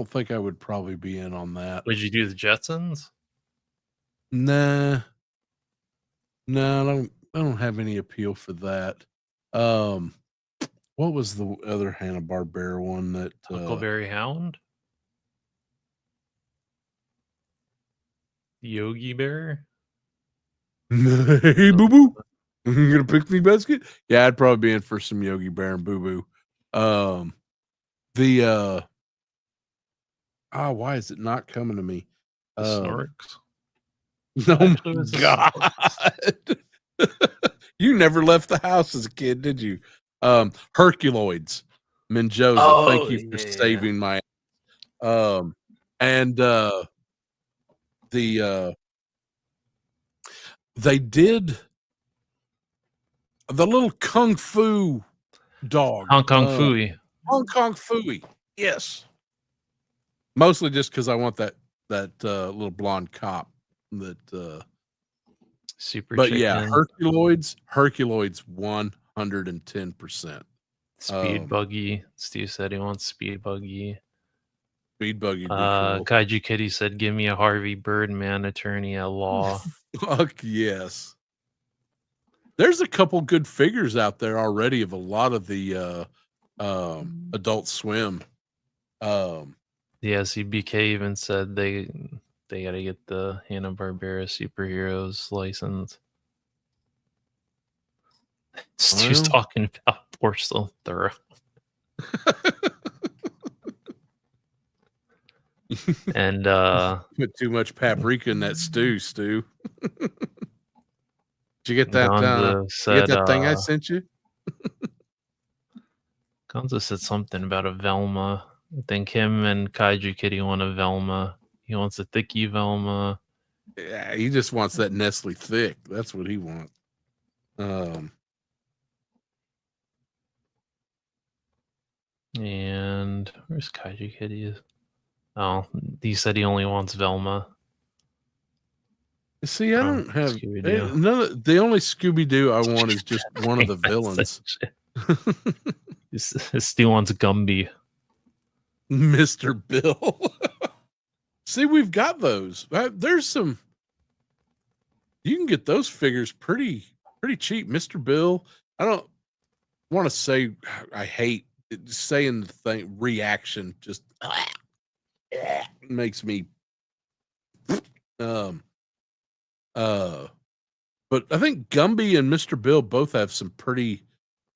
think I would probably be in on that. Would you do the Jetsons? Nah. No, I don't have any appeal for that. What was the other Hanna-Barbera one that Huckleberry Hound? Yogi Bear? Hey, Boo Boo. You gonna picnic basket? Yeah, I'd probably be in for some Yogi Bear and Boo Boo. Why is it not coming to me? The Snorks. Oh my God. You never left the house as a kid, did you? Herculoids. Menjoza, thank you for saving my they did the little kung fu dog. Hong Kong Phooey. Hong Kong Phooey. Yes. Mostly just because I want that little blonde cop that super. But chicken. Yeah, Herculoids 110%. Speed Buggy. Steve said he wants Speed Buggy. Speed Buggy. Cool. Kaiju Kitty said, "Give me a Harvey Birdman attorney at law." Fuck yes. There's a couple good figures out there already of a lot of the Adult Swim. Yeah, CBK even said they got to get the Hanna-Barbera superheroes license. Stu's talking about Porcelain Throne. And put too much paprika in that stew. Did you get that? Gonzo said, you get that thing I sent you? Gonzo said something about a Velma. I think him and Kaiju Kitty want a Velma. He wants a thicky Velma. Yeah, he just wants that Nestle thick. That's what he wants. And where's Kaiju Kitty? Oh, he said he only wants Velma. See, I don't have Scooby-Doo. the only Scooby Doo I want is just one of the villains. Stu wants Gumby. Mr. Bill. See, we've got those. There's some. You can get those figures pretty cheap. Mr. Bill. I don't want to say I hate saying the thing. Reaction just makes me. But I think Gumby and Mr. Bill both have some pretty.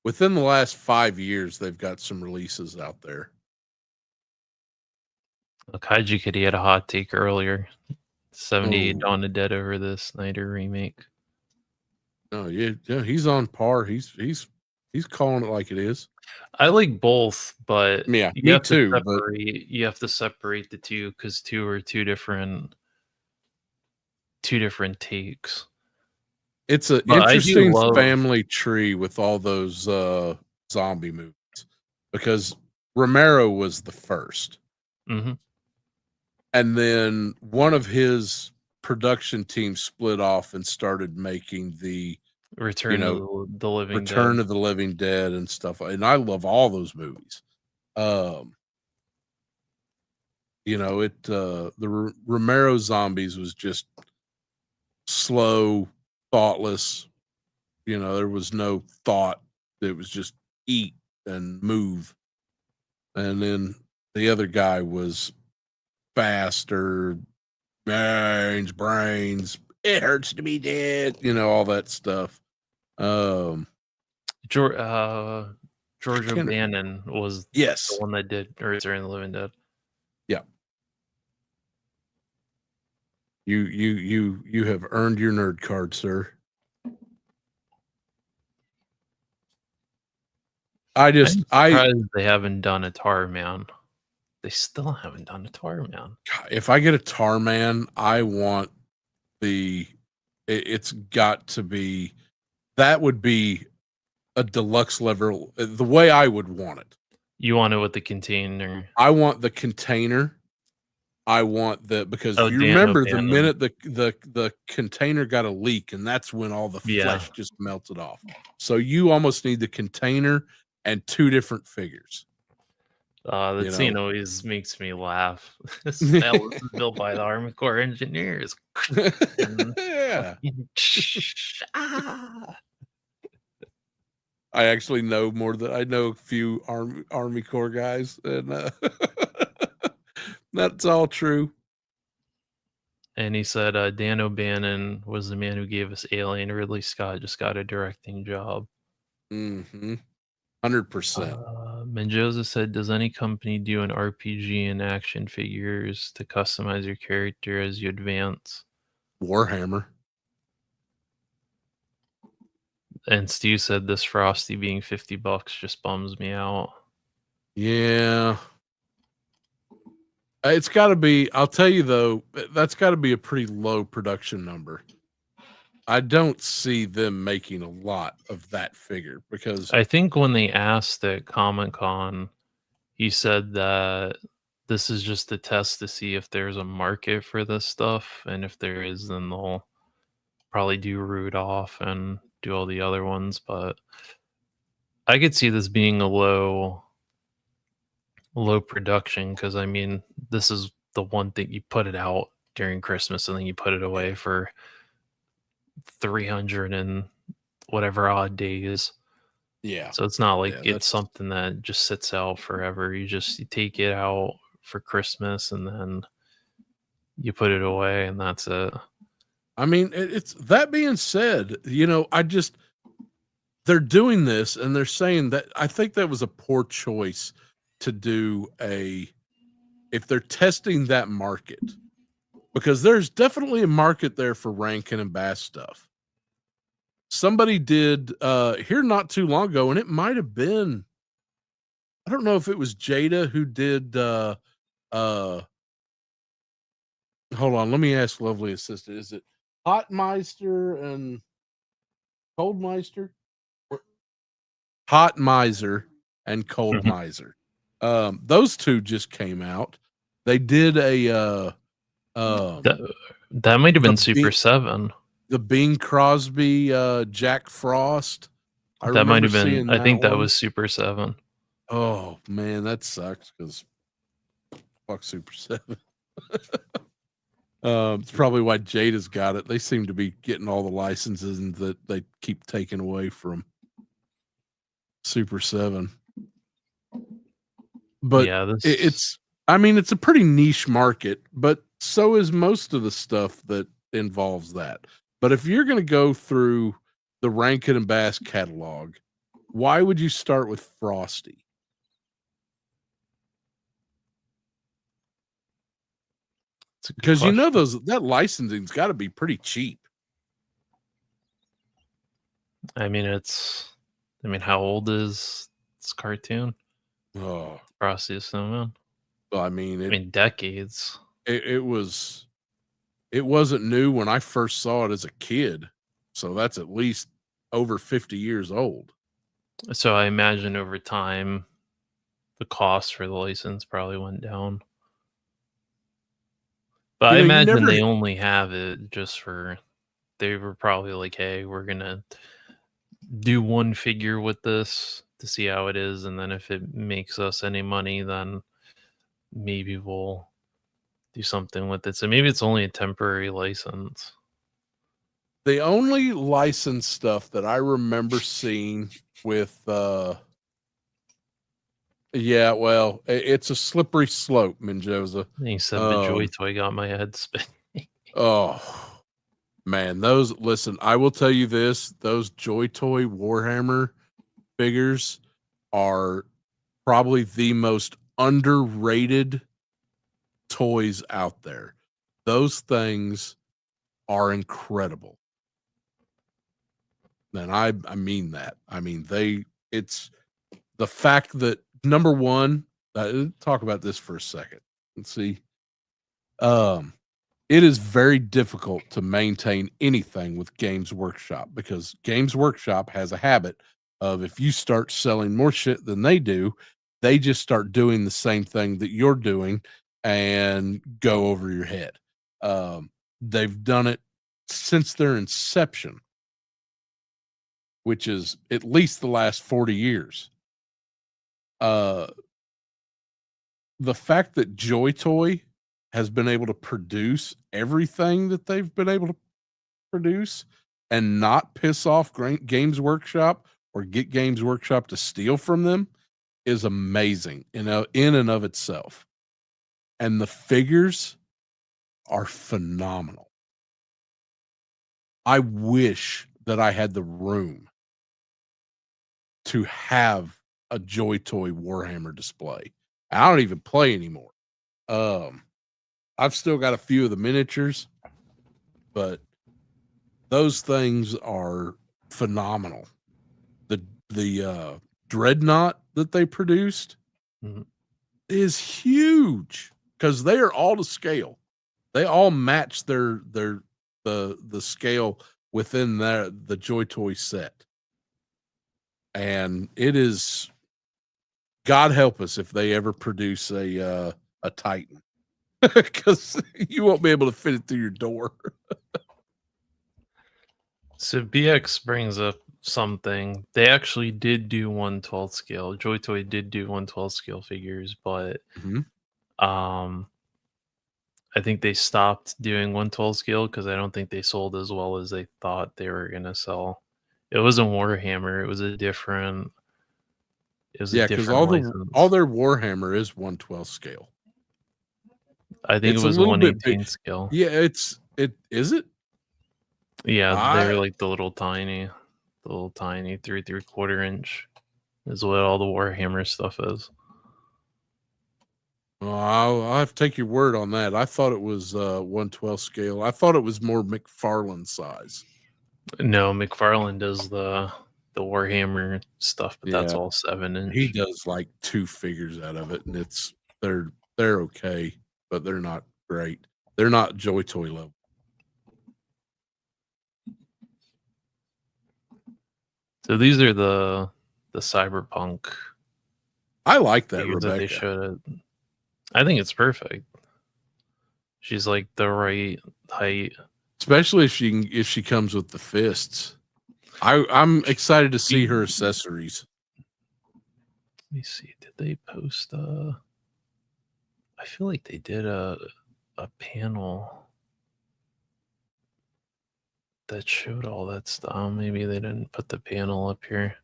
Within the last 5 years, they've got some releases out there. Kaiju Kitty had a hot take earlier. 78 Oh. Dawn of the Dead over the Snyder remake. Oh yeah, he's on par. He's calling it like it is. I like both, but Yeah, you me have too. To separate, you have to separate the two because two are two different takes. It's an interesting family tree with all those zombie movies because Romero was the first. Mm-hmm. And then one of his production teams split off and started making the Return of the Living Dead and stuff. And I love all those movies. The Romero zombies was just slow, thoughtless. There was no thought. It was just eat and move. And then the other guy was faster, brains. It hurts to be dead. All that stuff. George O'Bannon was the one that did Return of the Living Dead. Yeah. You have earned your nerd card, sir. I'm surprised they haven't done a Tar Man. They still haven't done a Tar Man. If I get a Tar Man, I want it's got to be, that would be a deluxe level, the way I would want it. You want it with the container? I want the container. I want because you remember the minute the container got a leak, and that's when all the flesh just melted off. So you almost need the container and two different figures. That scene always makes me laugh. That was built by the Army Corps engineers. Yeah. I actually know I know a few Army Corps guys, and that's all true. And he said Dan O'Bannon was the man who gave us Alien. Ridley Scott just got a directing job. 100%. Mendoza said, does any company do an RPG and action figures to customize your character as you advance? Warhammer. And Stu said this Frosty being $50 just bums me out. Yeah. It's got to be, I'll tell you though, that's got to be a pretty low production number. I don't see them making a lot of that figure because I think when they asked at Comic-Con, he said that this is just a test to see if there's a market for this stuff. And if there is, then they'll probably do Rudolph and do all the other ones. But I could see this being a low production because, I mean, this is the one thing you put it out during Christmas and then you put it away for 300 and whatever odd days. Yeah. So it's not like it's something that just sits out forever. You take it out for Christmas and then you put it away and that's it. I mean, it's that being said, they're doing this and they're saying that I think that was a poor choice to do if they're testing that market, because there's definitely a market there for Rankin and Bass stuff. somebody did here not too long ago, and it might have been, I don't know if it was Jada who did hold on, let me ask lovely assistant. Is it Hot Meister and Cold Meister? Hot Miser and Cold Mhm. Miser. Those two just came out. They did a That might have been Super 7. the Bing Crosby Jack Frost. I That might remember have been. seeing I that think that one. was Super 7. Oh man, that sucks because fuck Super 7. It's probably why Jada's got it. They seem to be getting all the licenses and that they keep taking away from Super 7. But Yeah, it's, I mean, it's a pretty niche market, but so is most of the stuff that involves that. But if you're going to go through the Rankin and Bass catalog, why would you start with Frosty? it's a good Because you know question. that licensing's got to be pretty cheap. I mean, how old is this cartoon? Oh, Frosty the Snowman. I mean, Decades. it wasn't new when I first saw it as a kid, so that's at least over 50 years old. So I imagine over time, the cost for the license probably went down. But I You imagine never, they only have it just for. They were probably like, "Hey, we're gonna do one figure with this to see how it is, and then if it makes us any money, then maybe we'll do something with it." So maybe it's only a temporary license. the only licensed stuff that I remember seeing with yeah, well, it's a slippery slope, Menjoza. And he said the Joy Toy got my head spinning. Oh man, listen, I will tell you this, those Joy Toy Warhammer figures are probably the most underrated toys out there. Those things are incredible. And I mean that. I mean, it's the fact that number one, talk about this for a second. Let's see. It is very difficult to maintain anything with Games Workshop because Games Workshop has a habit of if you start selling more shit than they do, they just start doing the same thing that you're doing and go over your head. They've done it since their inception, which is at least the last 40 years. The fact that Joy Toy has been able to produce everything that they've been able to produce and not piss off Games Workshop or get Games Workshop to steal from them is amazing, in and of itself. And the figures are phenomenal. I wish that I had the room to have a Joy Toy Warhammer display. I don't even play anymore. I've still got a few of the miniatures, but those things are phenomenal. The Dreadnought that they produced Mhm. is huge because they are all to scale. They all match the scale within the Joy Toy set. And it is, God help us if they ever produce a Titan. Because you won't be able to fit it through your door. So BX brings up something. They actually did do 1/12 scale. Joy Toy did do 1/12 scale figures, but Mhm. um I think they stopped doing 1/12 scale because I don't think they sold as well as they thought they were gonna sell. It wasn't Warhammer, it was a Yeah, because different all license. their Warhammer is 1/12 scale. I think it It's a was little bit big. 1/18 scale. Yeah, it is it? Yeah, they're I like the little tiny 3 3/4 inch is what all the Warhammer stuff is. well, I'll have to take your word on that. I thought it was 1/12 scale. I thought it was more McFarlane size. No, McFarlane does the Warhammer stuff, but that's Yeah. all 7-inch. He does like 2 figures out of it, and they're okay, but they're not great. They're not Joy Toy level. So these are the cyberpunk I like that figures that they Rebecca. showed. I think it's perfect. She's like the right height. Especially if she comes with the fists. I'm excited to see her accessories. Let me see. Did they post I feel like they did a panel that showed all that stuff. Maybe they didn't put the panel up here.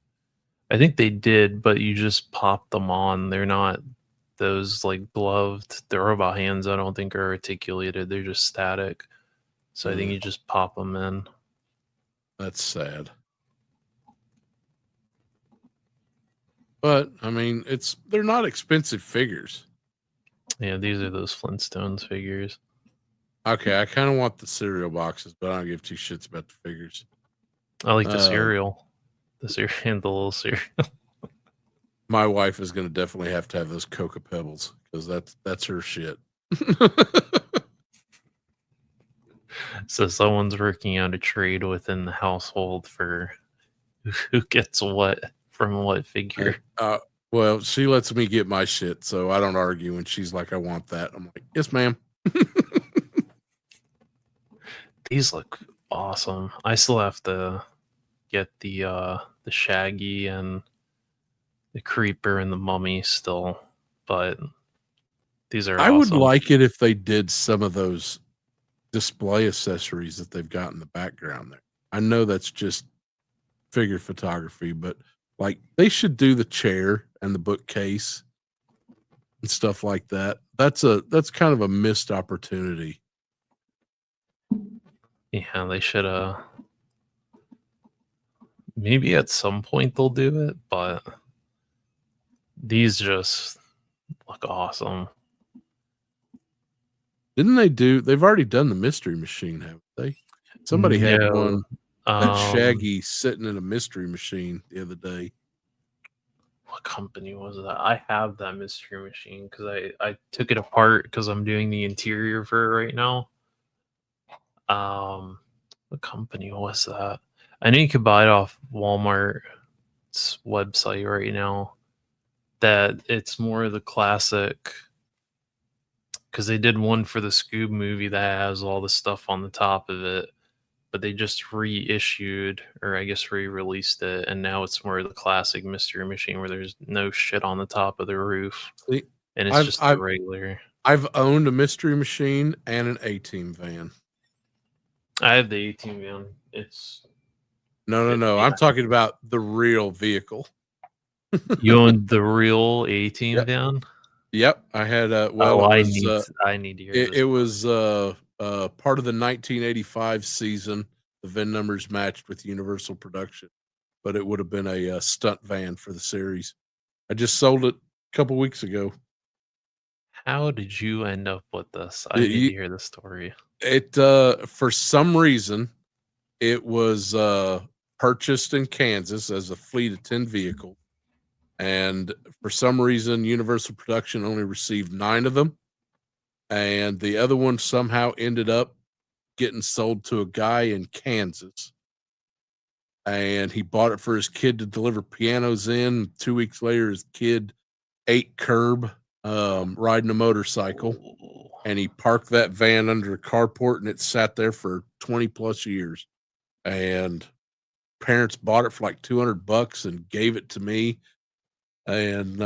I think they did, but you just pop them on. They're not those like gloved. The robot hands, I don't think, are articulated. They're just static. So I think you just pop them in. That's sad. But I mean, they're not expensive figures. Yeah, these are those Flintstones figures. Okay, I kind of want the cereal boxes, but I don't give 2 shits about the figures. I like the cereal. The cereal and the little cereal. My wife is going to definitely have to have those Cocoa Pebbles because that's her shit. So someone's working out a trade within the household for who gets what from what figure. Well, she lets me get my shit, so I don't argue when she's like, I want that. I'm like, yes, ma'am. These look awesome. I still have to get the Shaggy and the Creeper and the Mummy still, but these are I would awesome. like it if they did some of those display accessories that they've got in the background there. I know that's just figure photography, but like they should do the chair and the bookcase and stuff like that. That's kind of a missed opportunity. Yeah, they should maybe at some point they'll do it, but these just look awesome. Didn't they they've already done the mystery machine, haven't they? Somebody had one that Shaggy sitting in a mystery machine the other day. What company was that? I have that mystery machine because I took it apart because I'm doing the interior for it right now. What company was that? I know you could buy it off Walmart's website right now. That it's more of the classic because they did one for the Scoob movie that has all the stuff on the top of it, but they just reissued or I guess re-released it, and now it's more of the classic mystery machine where there's no shit on the top of the roof. See, and it's just a regular. I've owned a mystery machine and an A-Team van. I have the A-Team van. It's no. I'm talking about the real vehicle. You owned the real A-Team van? Yep, I had I need to hear this. It was part of the 1985 season. The VIN numbers matched with Universal production, but it would have been a stunt van for the series. I just sold it a couple weeks ago. How did you end up with this? I need to hear the story. It for some reason it was purchased in Kansas as a fleet of 10 vehicles. And for some reason, Universal Production only received 9 of them. And the other one somehow ended up getting sold to a guy in Kansas. And he bought it for his kid to deliver pianos in. 2 weeks later, his kid ate curb riding a motorcycle. And he parked that van under a carport, and it sat there for 20 plus years. And parents bought it for like $200 and gave it to me. And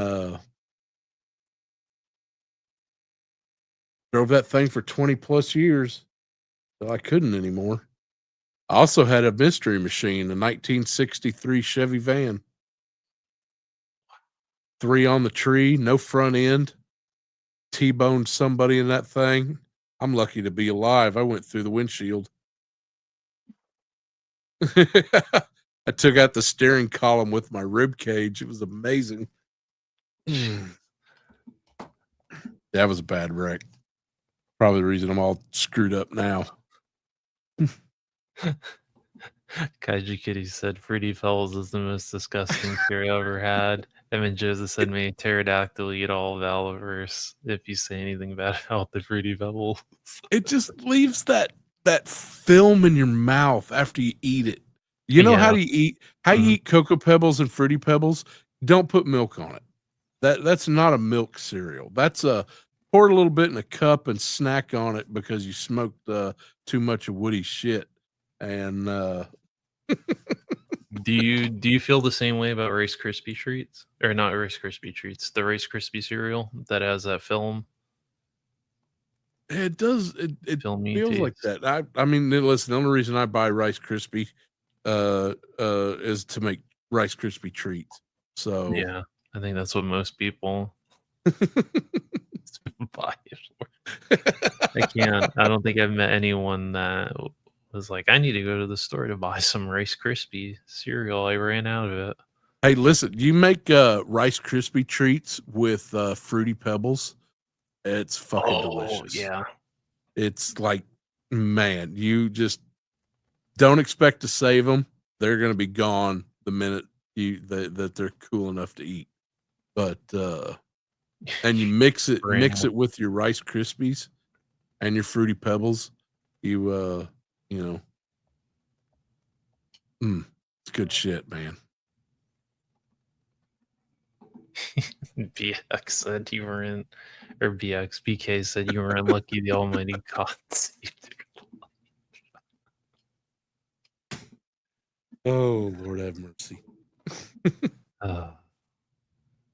drove that thing for 20 plus years till I couldn't anymore. I also had a mystery machine, a 1963 Chevy van. 3 on the tree, no front end. T-boned somebody in that thing. I'm lucky to be alive. I went through the windshield. I took out the steering column with my rib cage. It was amazing. That was a bad wreck. Probably the reason I'm all screwed up now. Kaiji Kitty said Fruity Pebbles is the most disgusting cereal I ever had. And then Joseph said, may pterodactyl eat all of Aliverse if you say anything bad about the Fruity Pebbles. It just leaves that film in your mouth after you eat it. You know how Yeah. you Mhm. eat Cocoa Pebbles and Fruity Pebbles? Don't put milk on it. That's not a milk cereal. That's a pour a little bit in a cup and snack on it because you smoked too much of Woody's shit. And Do you feel the same way about Rice Krispie treats? Or not Rice Krispie treats, the Rice Krispie cereal that has that film it does it filmy feels like taste? that. I mean, listen, the only reason I buy Rice Krispie is to make Rice Krispie treats. So Yeah. I think that's what most people buy it for. I can't. I don't think I've met anyone that was like, I need to go to the store to buy some Rice Krispie cereal. I ran out of it. Hey, listen, you make Rice Krispie treats with Fruity Pebbles. It's fucking delicious. Yeah. It's like, man, you just don't expect to save them. They're going to be gone the minute that they're cool enough to eat. But and you mix it with your Rice Krispies and your Fruity Pebbles. You know, it's good shit, man. BX said you were in, or BK said you were unlucky. The Almighty God saved you. Oh, Lord have mercy.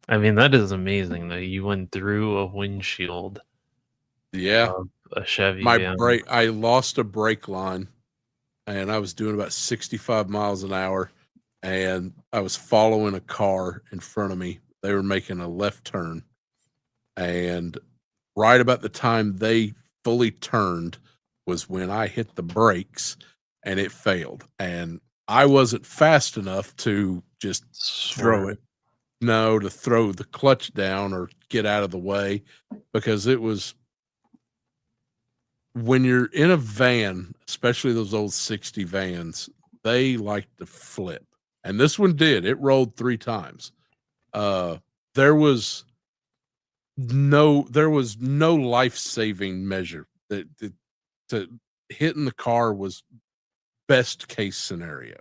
I mean, that is amazing that you went through a windshield. Yeah, a Chevy. I lost a brake line, and I was doing about 65 miles an hour, and I was following a car in front of me. They were making a left turn, and right about the time they fully turned was when I hit the brakes, and it failed. And I wasn't fast enough to just throw it. No, to throw the clutch down or get out of the way, because it was, when you're in a van, especially those old 60 vans, they like to flip. And this one did. It rolled 3 times. There was no life-saving measure. That to hitting the car was best case scenario.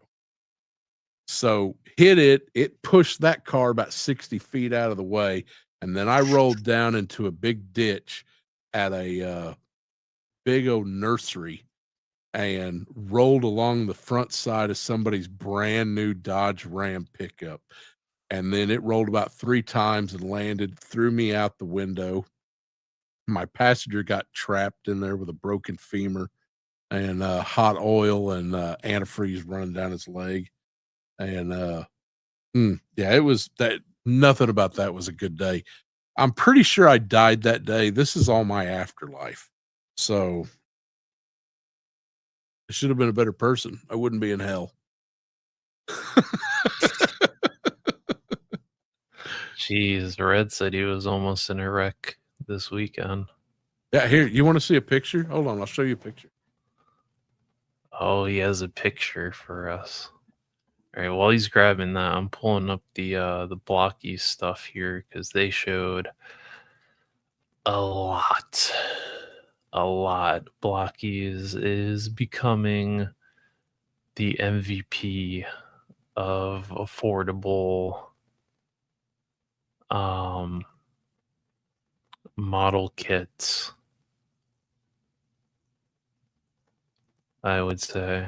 So hit it pushed that car about 60 feet out of the way, and then I rolled down into a big ditch at a big old nursery and rolled along the front side of somebody's brand new Dodge Ram pickup. And then it rolled about 3 times and landed, threw me out the window. My passenger got trapped in there with a broken femur and hot oil and antifreeze running down his leg. And yeah, it was that. Nothing about that was a good day. I'm pretty sure I died that day. This is all my afterlife. So I should have been a better person. I wouldn't be in hell. Jeez, Red said he was almost in a wreck this weekend. Yeah, here, you want to see a picture? Hold on, I'll show you a picture. Oh, he has a picture for us. All right, while he's grabbing that, I'm pulling up the Blocky stuff here because they showed a lot. Blocky is becoming the MVP of affordable model kits, I would say.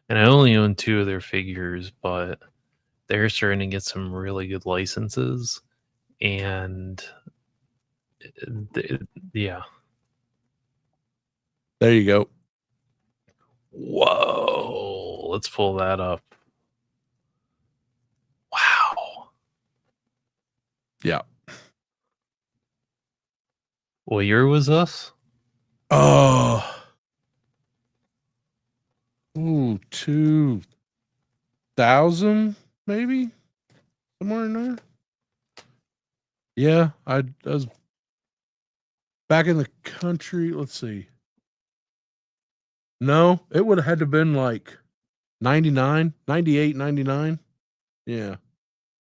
And I only own 2 of their figures, but they're starting to get some really good licenses. And yeah. There you go. Whoa. Let's pull that up. Wow. Yeah. What year was this? Oh. Ooh, 2000 maybe? Somewhere in there. Yeah, I was back in the country. Let's see. No, it would have had to been like 99, 98, 99. Yeah.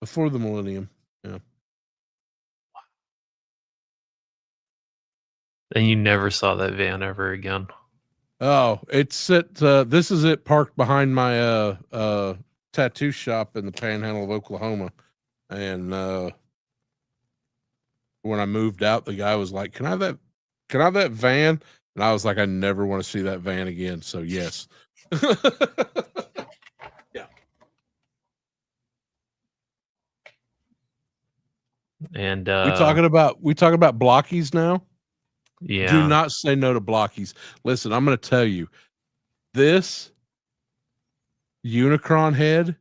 Before the millennium. Yeah. And you never saw that van ever again. Oh, it's at this is it parked behind my tattoo shop in the panhandle of Oklahoma. And when I moved out, the guy was like, Can I have that van? And I was like, I never want to see that van again. So yes. Yeah. And We talking about blockies now? yeah. Do not say no to blockies. Listen, I'm going to tell you, this Unicron head,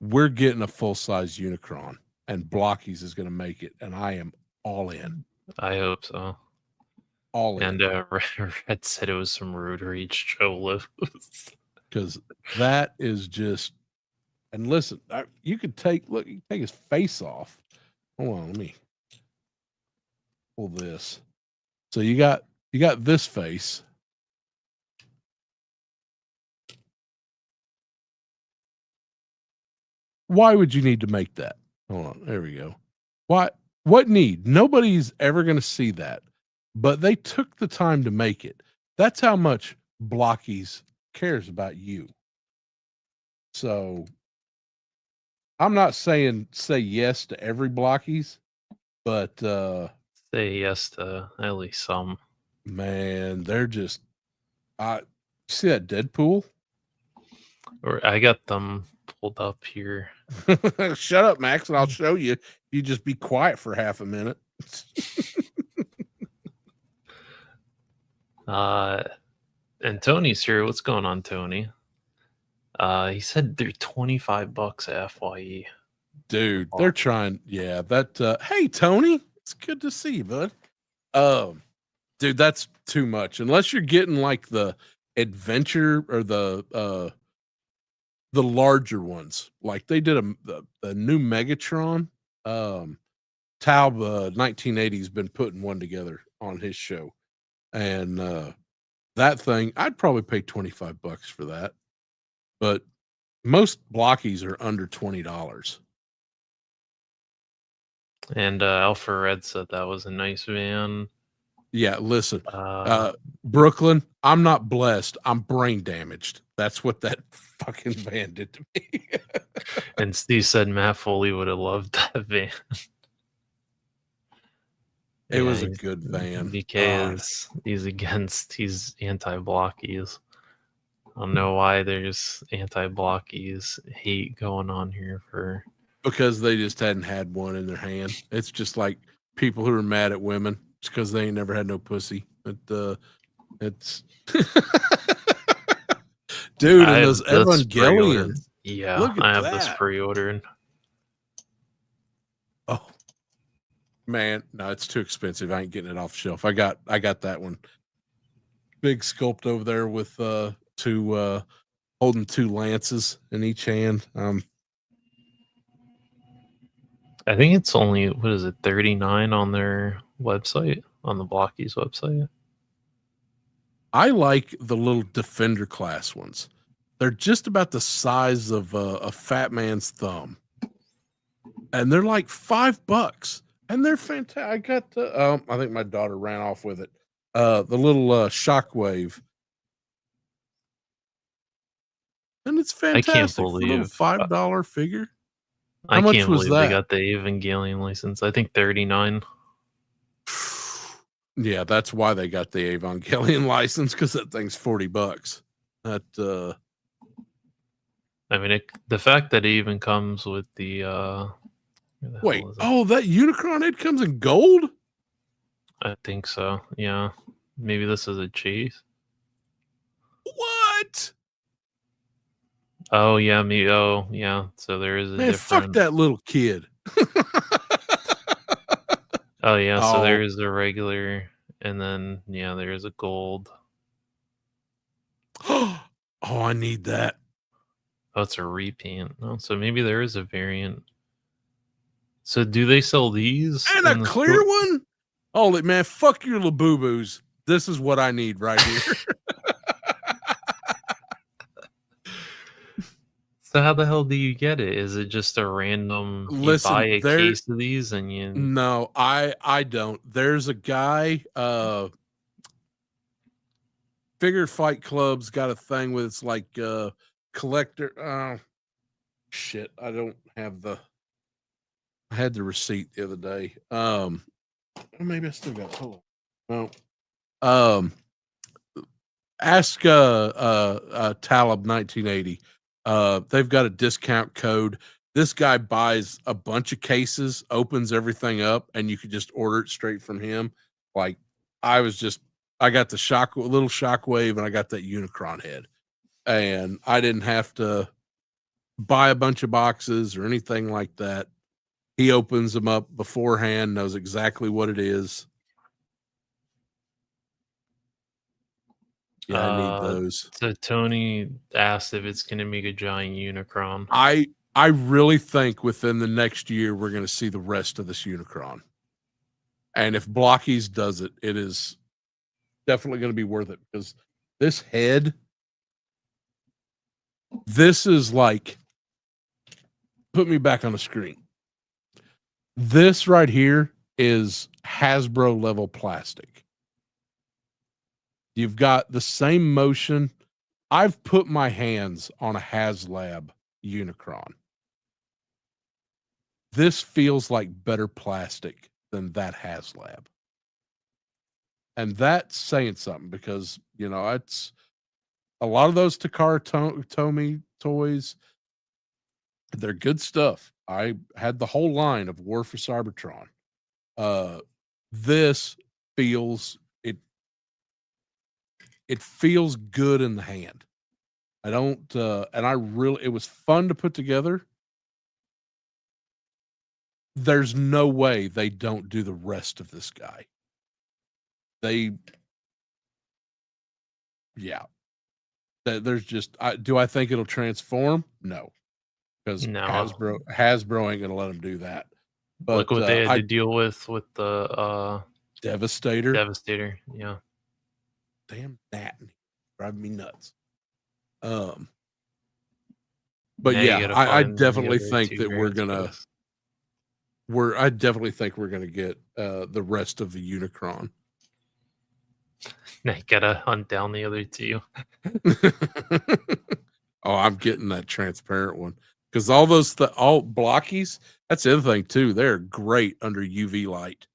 we're getting a full size Unicron, and blockies is going to make it, and I am all in. I hope so. All in. And Red said it was some rude reach Joe because that is just. And listen, you could take his face off. Hold on, let me pull this. So you got this face. Why would you need to make that? Hold on, there we go. Why? What need? Nobody's ever going to see that, but they took the time to make it. That's how much Blockies cares about you. So I'm not saying say yes to every Blockies, but say yes to at least some. Man, they're just see that Deadpool? Or I got them pulled up here. Shut up, Max, and I'll show you. You just be quiet for half a minute. And Tony's here. What's going on, Tony? He said they're $25 at FYE. Dude, they're trying. Yeah, that hey Tony, it's good to see you, bud. Dude, that's too much. Unless you're getting like the adventure or the larger ones. Like they did a new Megatron. Taub 1980's been putting one together on his show. And that thing, I'd probably pay $25 for that. But most blockies are under $20. And Alpha Red said that was a nice van. Yeah, listen, Brooklyn, I'm not blessed. I'm brain damaged. That's what that fucking van did to me. And Steve said Matt Foley would have loved that van. It was a good van. Because he's anti-blockies. I don't know why there's anti-blockies hate going on here for. Because they just hadn't had one in their hand. It's just like people who are mad at women just because they ain't never had no pussy. It's dude, and those Evangelions. Yeah, I have this pre-ordered. Oh man, no, it's too expensive. I ain't getting it off the shelf. I got that one. Big sculpt over there with two holding two lances in each hand. I think it's only, what is it, 39 on their website, on the Blockies website. I like the little Defender class ones. They're just about the size of a fat man's thumb. And they're like $5. And they're fantastic. I got the, I think my daughter ran off with it. The little Shockwave. And it's fantastic. I can't believe $5 figure. How much was that? They got the Evangelion license. I think 39. Yeah, that's why they got the Evangelion license, because that thing's $40. That I mean, the fact that it even comes with the wait, that Unicron head comes in gold? I think so. Yeah, maybe this is a chase. What? Oh yeah, me. Oh yeah. So there is a different. Fuck that little kid. Oh yeah. So there is a regular, and then yeah, there is a gold. Oh, I need that. Oh, it's a repaint. Oh, so maybe there is a variant. So do they sell these? And a clear one? Holy man, fuck your little boo-boos. This is what I need right here. So how the hell do you get it? Is it just a random? You buy Listen, a there. case of these and you? No, I don't. There's a guy. Figure Fight Club's got a thing with it's like collector. Shit, I don't have the. I had the receipt the other day. Maybe I still got it. Hold on. No. Ask Talib 1980. They've got a discount code. This guy buys a bunch of cases, opens everything up, and you could just order it straight from him. Like I got the little shockwave, and I got that Unicron head, and I didn't have to buy a bunch of boxes or anything like that. He opens them up beforehand, knows exactly what it is. Yeah, I need those. So Tony asked if it's going to make a giant Unicron. I really think within the next year we're going to see the rest of this Unicron. And if Blockies does it, it is definitely going to be worth it because this head, this is like, put me back on the screen. This right here is Hasbro level plastic. You've got the same motion. I've put my hands on a HasLab Unicron. This feels like better plastic than that HasLab. And that's saying something because, it's a lot of those Takara Tomy toys. They're good stuff. I had the whole line of War for Cybertron. This feels it feels good in the hand. I don't and it was fun to put together. There's no way they don't do the rest of this guy. There's just do I think it'll transform? No. Because No. Hasbro ain't gonna let them do that. But look what they had to deal with the Devastator. Yeah. Damn that driving me nuts. But Now yeah, I definitely think that I definitely think we're gonna get the rest of the Unicron. Now you gotta hunt down the other two. Oh, I'm getting that transparent one. Because all blockies, that's the other thing too. They're great under UV light.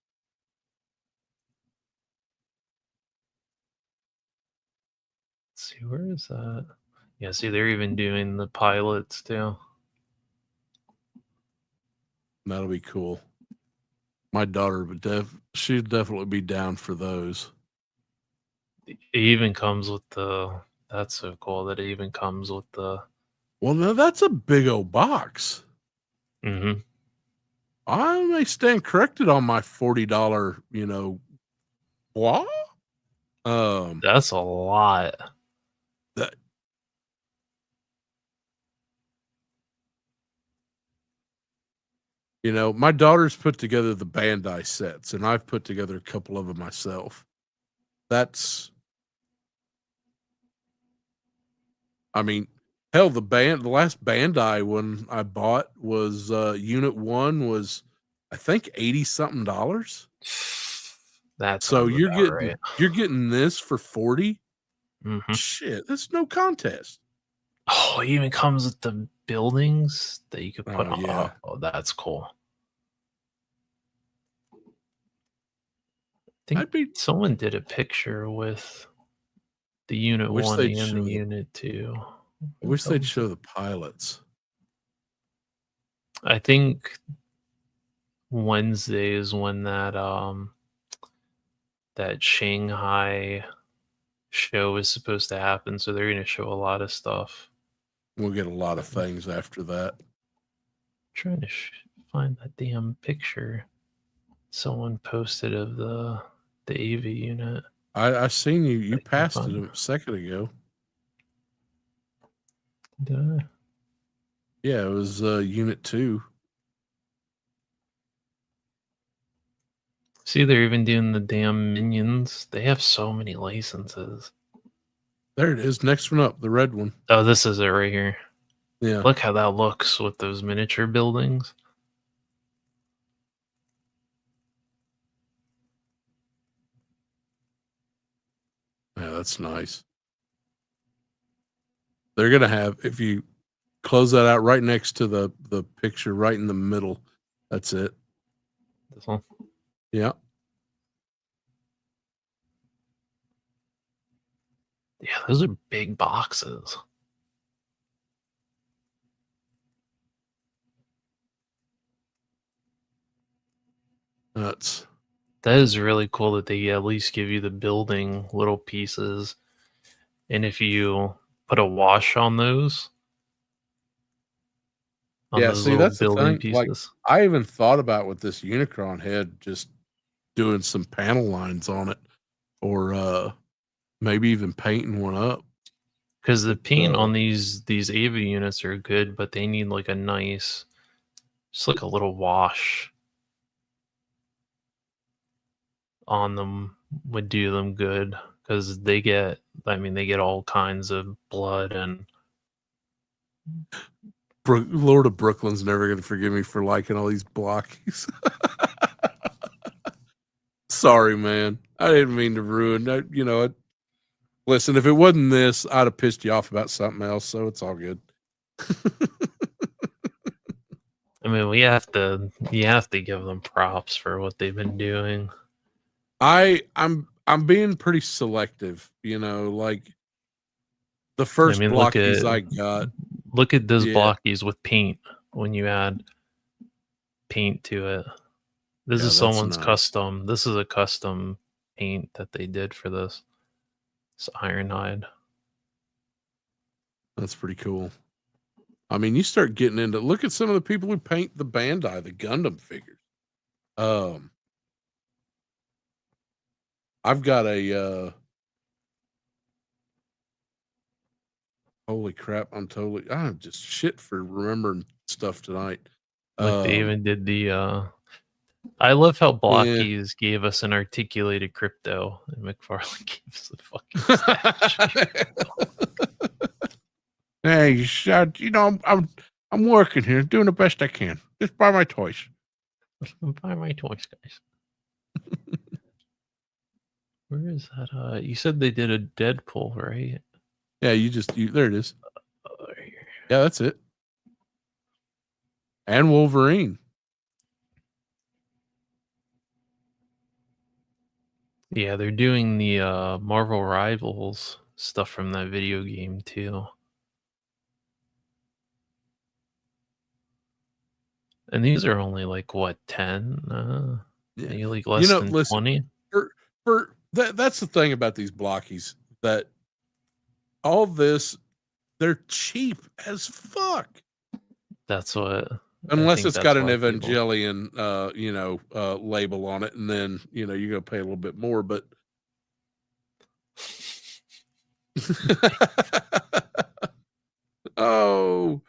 Let's see, where is that? Yeah, see, they're even doing the pilots too. That'll be cool. My daughter she'd definitely be down for those. It even comes with that's so cool that it even comes with the. Well, now that's a big old box. Mm-hmm. I may stand corrected on my $40, what? That's a lot. My daughter's put together the Bandai sets, and I've put together a couple of them myself. Hell, the last Bandai one I bought was Unit 1 was, I think, $80-something. That's so you're getting this for $40. Mm-hmm. Shit, that's no contest. Oh, it even comes with the buildings that you could put on. Yeah. Oh, that's cool. I think someone did a picture with the Unit 1 and the Unit 2. I wish they'd show the pilots. I think Wednesday is when that Shanghai show is supposed to happen, so they're going to show a lot of stuff. We'll get a lot of things after that. I'm trying to find that damn picture someone posted of the AV unit. I seen you passed it a second ago. Did I? Yeah, it was Unit 2. See, they're even doing the damn Minions. They have so many licenses. There it is. Next one up, the red one. Oh, this is it right here. Yeah. Look how that looks with those miniature buildings. Yeah, that's nice. They're gonna have, if you close that out right next to the picture, right in the middle. That's it. This one. Yeah. Yeah, those are big boxes. That's That is really cool that they at least give you the building little pieces. And if you put a wash on those yeah. See, little that's the building thing. Like, pieces. I even thought about with this Unicron head, just doing some panel lines on it, or maybe even painting one up. Because the But, paint on these Ava units are good, but they need like a nice, just like a little wash on them would do them good. Because they get, I mean, they get all kinds of blood and Lord of Brooklyn's never going to forgive me for liking all these blockies. Sorry, man. I didn't mean to ruin that. Listen, if it wasn't this, I'd have pissed you off about something else. So it's all good. I mean, you have to give them props for what they've been doing. I'm being pretty selective. Like the first blockies I got. Look at those Yeah. blockies with paint when you add paint to it. This Yeah, is that's someone's nice. custom. This is a custom paint that they did for this. It's Ironhide. That's pretty cool. I mean, you start getting into, look at some of the people who paint the Bandai, the Gundam figures. I've got a holy crap, I'm just shit for remembering stuff tonight. Like they even did the I love how Blockies gave us an articulated crypto and McFarlane gave us a fucking statue. Hey, I'm working here, doing the best I can. Just buy my toys. Buy my toys, guys. Where is that? You said they did a Deadpool, right? Yeah, there it is. Right here. Yeah, that's it. And Wolverine. Yeah, they're doing the Marvel Rivals stuff from that video game too. And these are only like what, 10? Maybe like less than 20. That's the thing about these blockies, that all this, they're cheap as fuck. That's what. Unless it's got an Evangelion label on it, and then you're gonna pay a little bit more, but oh,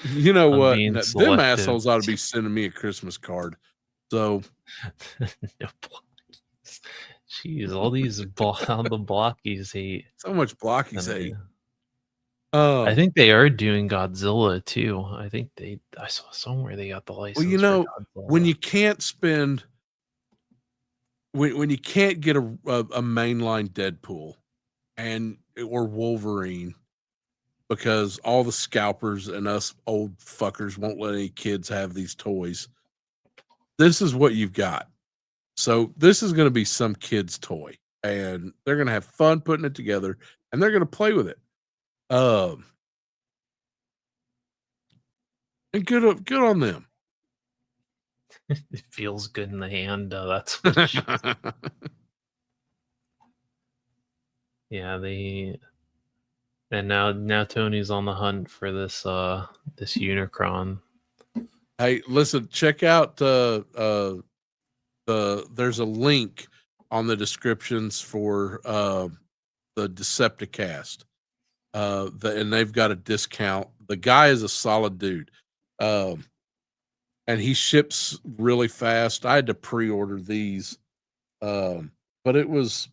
you know what? Them assholes ought to be sending me a Christmas card. So, jeez, all these the blockies hate. So much blockies hate. I think they are doing Godzilla too. I saw somewhere they got the license. Well, when you can't spend, when you can't get a mainline Deadpool or Wolverine, because all the scalpers and us old fuckers won't let any kids have these toys, this is what you've got. So this is going to be some kid's toy, and they're going to have fun putting it together, and they're going to play with it. And good on them. It feels good in the hand. That's yeah. And now Tony's on the hunt for this Unicron. Hey, listen, check out there's a link on the descriptions for the Decepticast. And they've got a discount. The guy is a solid dude. And he ships really fast. I had to pre-order these. But it was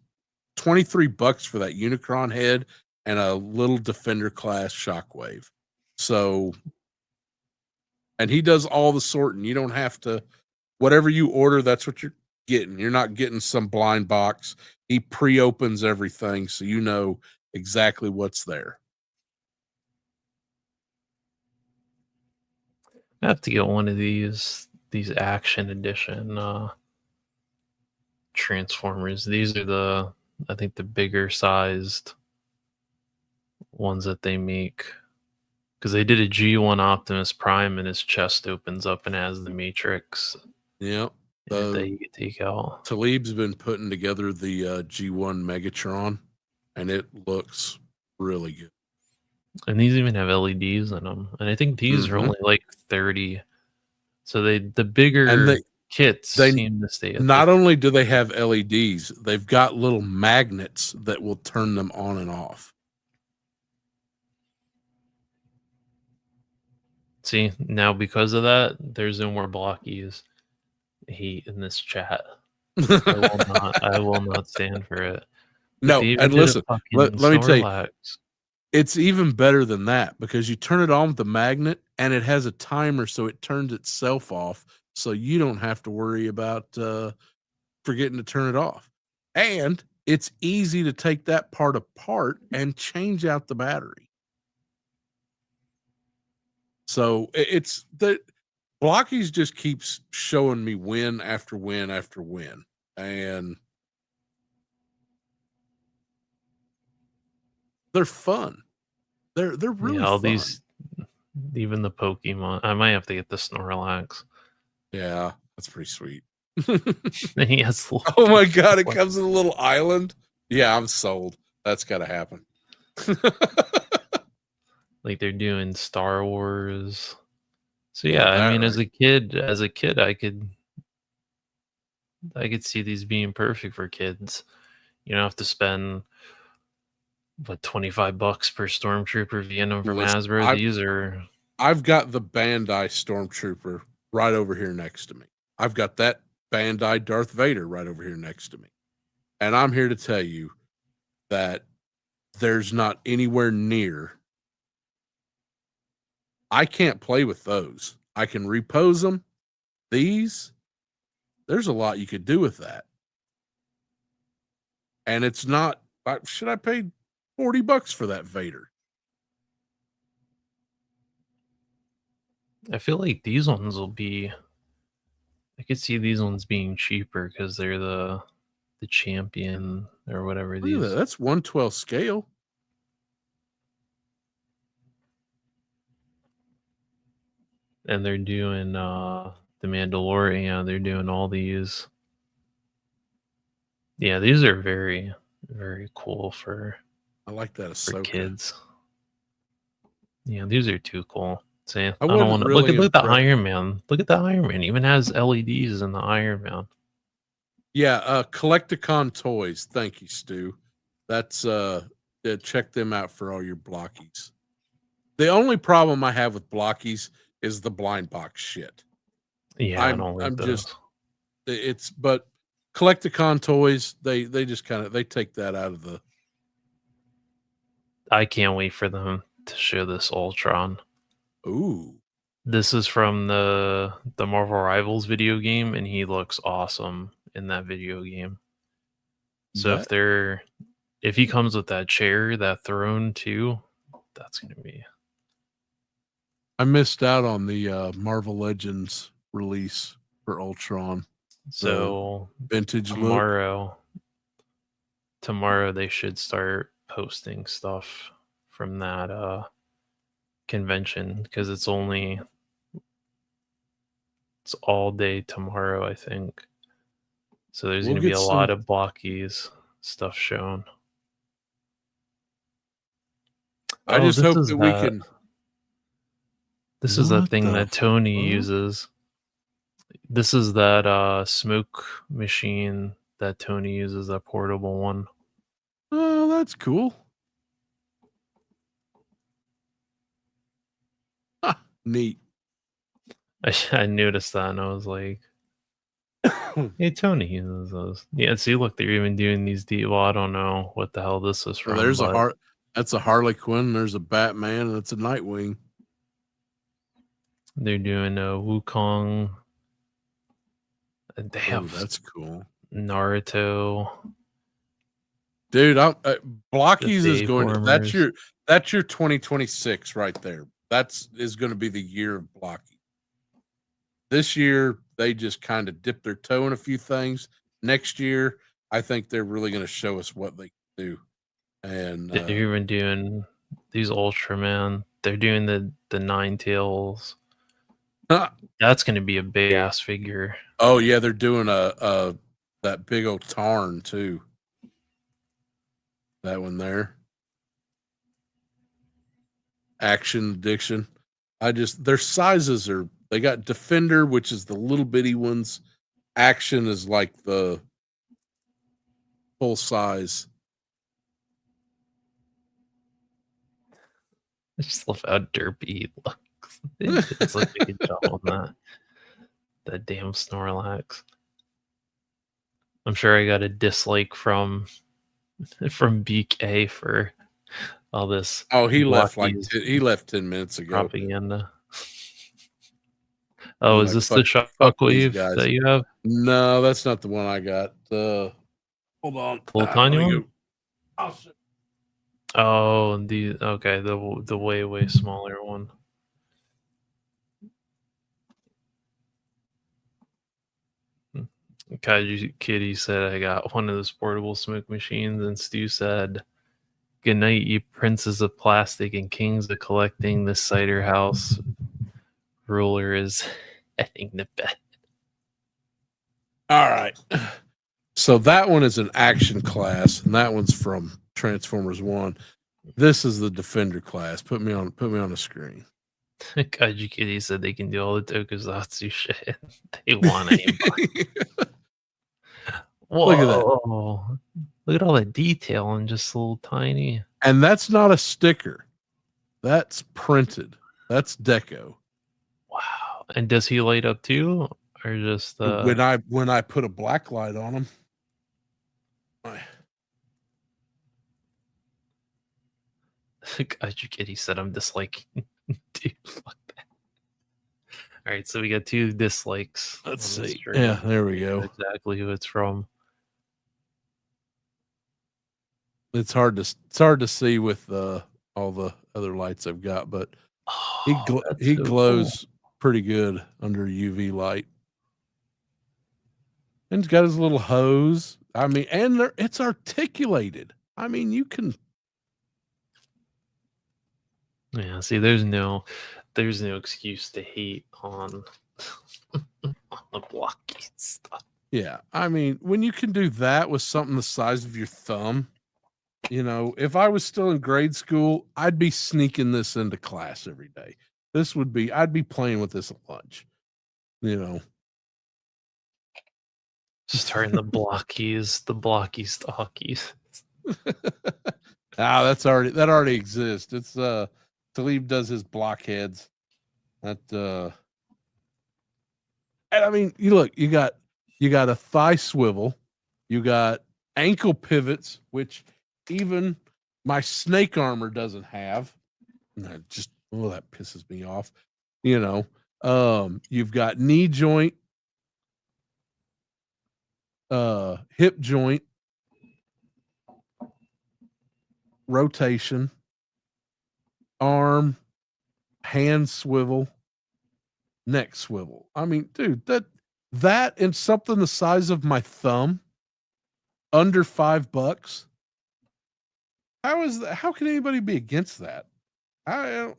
$23 for that Unicron head and a little Defender class Shockwave. So, and he does all the sorting. You don't have to, whatever you order, that's what you're getting. You're not getting some blind box. He pre-opens everything so you know exactly what's there. I have to get one of these action edition Transformers. These are I think the bigger sized ones that they make, because they did a G1 Optimus Prime and his chest opens up and has the Matrix Yep. that you can take out. Talib's been putting together the G1 Megatron, and it looks really good. And these even have LEDs in them, and I think these are only like 30. So the bigger kits seem to stay. Not only do they have LEDs, they've got little magnets that will turn them on and off. See, now because of that, there's no more blockies hate in this chat. I will not stand for it. No, and listen, let me tell you, it's even better than that, because you turn it on with the magnet and it has a timer, so it turns itself off, so you don't have to worry about forgetting to turn it off. And it's easy to take that part apart and change out the battery. So it's the Blockies just keeps showing me win after win after win. And they're fun. They're really all fun. These, even the Pokemon. I might have to get the Snorlax. Yeah, that's pretty sweet. He has oh my god, it comes in a little island. Yeah, I'm sold. That's gotta happen. Like they're doing Star Wars. So yeah, I mean, as a kid, I could see these being perfect for kids. You don't have to spend $25 per Stormtrooper Venom from Hasbro. I've got the Bandai Stormtrooper right over here next to me. I've got that Bandai Darth Vader right over here next to me. And I'm here to tell you that there's not anywhere near. I can't play with those. I can repose them. There's a lot you could do with that. And it's not, should I pay $40 for that Vader? I feel like these ones will be, I could see these ones being cheaper because they're the champion or whatever. Look at that. That's 1/12 scale. And they're doing the Mandalorian. They're doing all these. Yeah, these are very, very cool for. I like that for kids. Yeah, these are too cool. See, I don't want to look at the Iron Man. Look at the Iron Man. It even has LEDs in the Iron Man. Yeah, Collecticon Toys. Thank you, Stu. That's check them out for all your blockies. The only problem I have with blockies is the blind box shit. Yeah, I'm just but Collecticon Toys, they just they take that out of the. I can't wait for them to show this Ultron. Ooh. This is from the Marvel Rivals video game, and he looks awesome in that video game. So if he comes with that chair, that throne too, that's gonna be. I missed out on the Marvel Legends release for Ultron. So vintage tomorrow they should start posting stuff from that convention, because it's all day tomorrow, I think. So there's going to be a lot of blockies stuff shown. I just hope that we can. This is the thing that Tony uses. This is that smoke machine that Tony uses, that portable one. Oh, that's cool. Neat. I noticed that and I was like, hey, Tony uses those. Yeah, see, look, they're even doing these deep. Well, I don't know what the hell this is from. That's a Harley Quinn, there's a Batman, and it's a Nightwing. They're doing a Wukong. They Oh, have that's cool. Naruto. Dude, The Blockies is going. That's Bayformers. your 2026 right there. Is going to be the year of Blocky. This year they just kind of dipped their toe in a few things. Next year, I think they're really going to show us what they can do. And They're even doing these Ultraman. They're doing the Nine Tails. That's going to be a big ass figure. oh yeah, they're doing that big old Tarn too. That one there. Action Addiction. Their sizes are, they got Defender, which is the little bitty ones. Action is like the full size. I just love how derpy he looks. They did such a good job on that. That damn Snorlax. I'm sure I got a dislike from BK for all this. Oh, he left Blockies he left 10 minutes ago. propaganda. Oh, is Like, this the fuck these shockwave guys. that you have? No, that's not the one I got. Hold on. Little tiny let me one? go. I'll show- Oh, the way smaller one. Kaiju Kitty said I got one of those portable smoke machines, and Stu said, "Good night, you princes of plastic and kings of collecting. This cider house ruler is heading to bed." All right. So that one is an action class, and that one's from Transformers 1. This is the Defender class. Put me on the screen. Kaiju Kitty said they can do all the tokusatsu shit they want anybody. Whoa, Look at that. Look at all that detail on just a little tiny. And that's not a sticker. That's printed. That's deco. Wow. And does he light up too? Or just when I put a black light on him. Kaiju Kitty said I'm disliking. Dude, fuck that. All right, so we got 2 dislikes. Let's on the see. stream. Yeah, there we go. Exactly who it's from. It's hard to see with all the other lights I've got, but he glows pretty good under UV light. And he's got his little hose. I mean, and it's articulated. I mean, you can. Yeah, see, there's no excuse to hate on the blocky stuff. Yeah, I mean, when you can do that with something the size of your thumb, you know, if I was still in grade school, I'd be sneaking this into class every day. I'd be playing with this at lunch, you know. Starting the blockies, the blocky stockies. that already exists. It's Talib does his blockheads. That and I mean, you got a thigh swivel, you got ankle pivots, which even my snake armor doesn't have. That pisses me off. You know, you've got knee joint, hip joint, rotation, arm, hand swivel, neck swivel. I mean, dude, that and something the size of my thumb, under $5. How is that? How can anybody be against that? I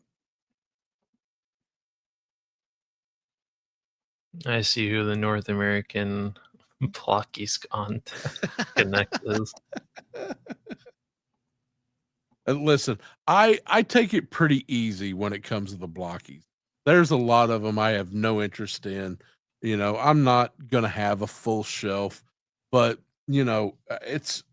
see who the North American blockies connect is. Listen, I take it pretty easy when it comes to the blockies. There's a lot of them I have no interest in. You know, I'm not gonna have a full shelf, but you know, it's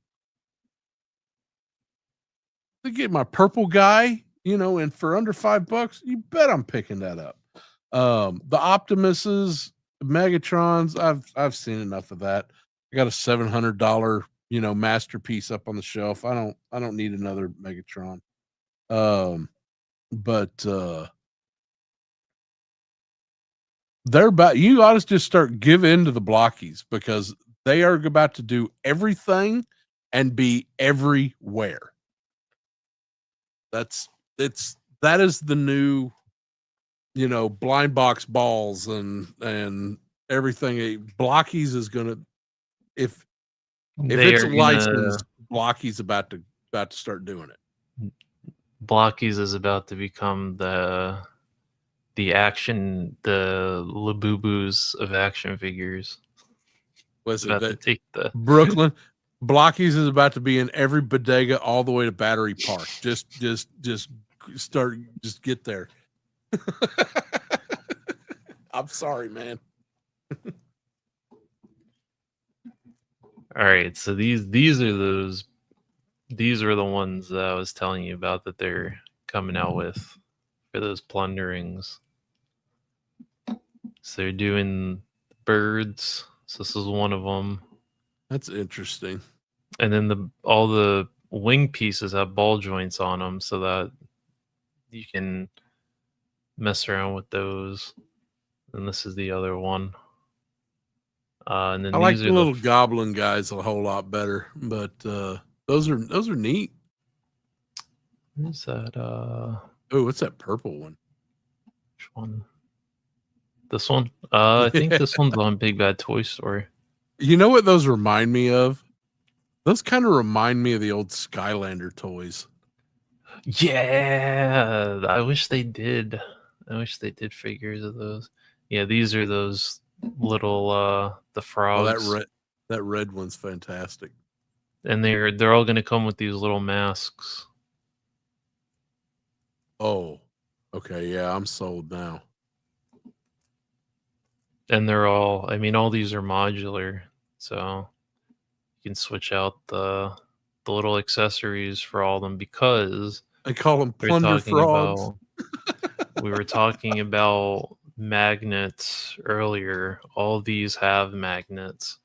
to get my purple guy, you know, and for under $5, you bet I'm picking that up. The Optimuses, Megatrons, I've seen enough of that. I got a $700, you know, masterpiece up on the shelf. I don't need another Megatron. But You ought to just start give in to the blockies because they are about to do everything and be everywhere. That is the new, blind box balls and everything. Blockies is gonna if They it's are licensed, Blockies about to start doing it. Blockies is about to become the Labubu's of action figures. Listen, About to take the Brooklyn Blockies is about to be in every bodega all the way to Battery Park. Just get there. I'm sorry, man. All right, so these are the ones that I was telling you about that they're coming out with for those plunderings. So they're doing birds. So this is one of them. That's interesting. And then all the wing pieces have ball joints on them, so that you can mess around with those. And this is the other one. And then I like these the are little goblin guys a whole lot better, but those are neat. Where's that? Oh, what's that purple one? Which one? This one? I think this one's on Big Bad Toy Story. You know what those remind me of? Those kind of remind me of the old Skylander toys. Yeah, I wish they did. I wish they did figures of those. Yeah, these are those little the frogs. Oh, that red one's fantastic. And they're all gonna come with these little masks. Oh, okay, yeah, I'm sold now. And they're all these are modular, so you can switch out the little accessories for all of them because I call them plunder frogs. We were talking about magnets earlier. All these have magnets.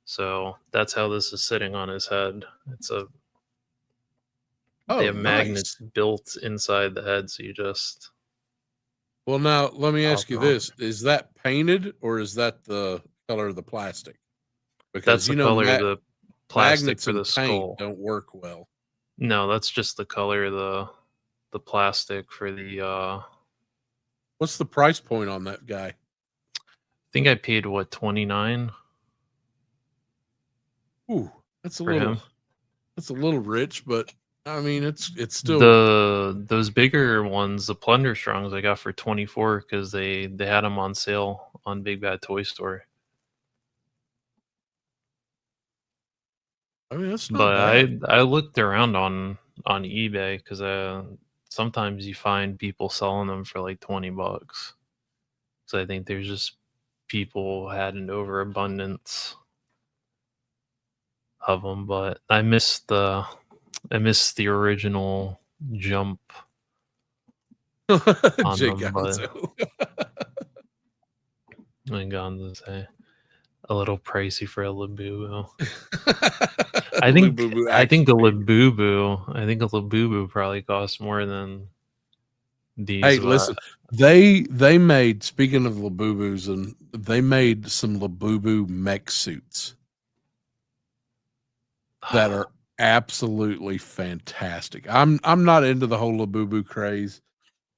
So that's how this is sitting on his head. They have magnets built inside the head, so you just... Well, now, let me ask you this. Is that painted or is that the color of the plastic? Because, that's the color of the plastic for the skull. Don't work well. No, that's just the color of the plastic for the... What's the price point on that guy? I think I paid, what, $29? Ooh, that's a little rich, but I mean, it's still those bigger ones, the Plunder Strongs, I got for $24 because they had them on sale on Big Bad Toy Store. I mean, that's not bad. I looked around on eBay because sometimes you find people selling them for like $20. So I think there's just people had an overabundance of them, but I missed the original Jump on Jake them, but I'm going to say a little pricey for a Labubu. I think a Labubu probably costs more than these. Hey, listen, they made, speaking of Labubus, and they made some Labubu mech suits that are absolutely fantastic. I'm not into the whole Labubu craze,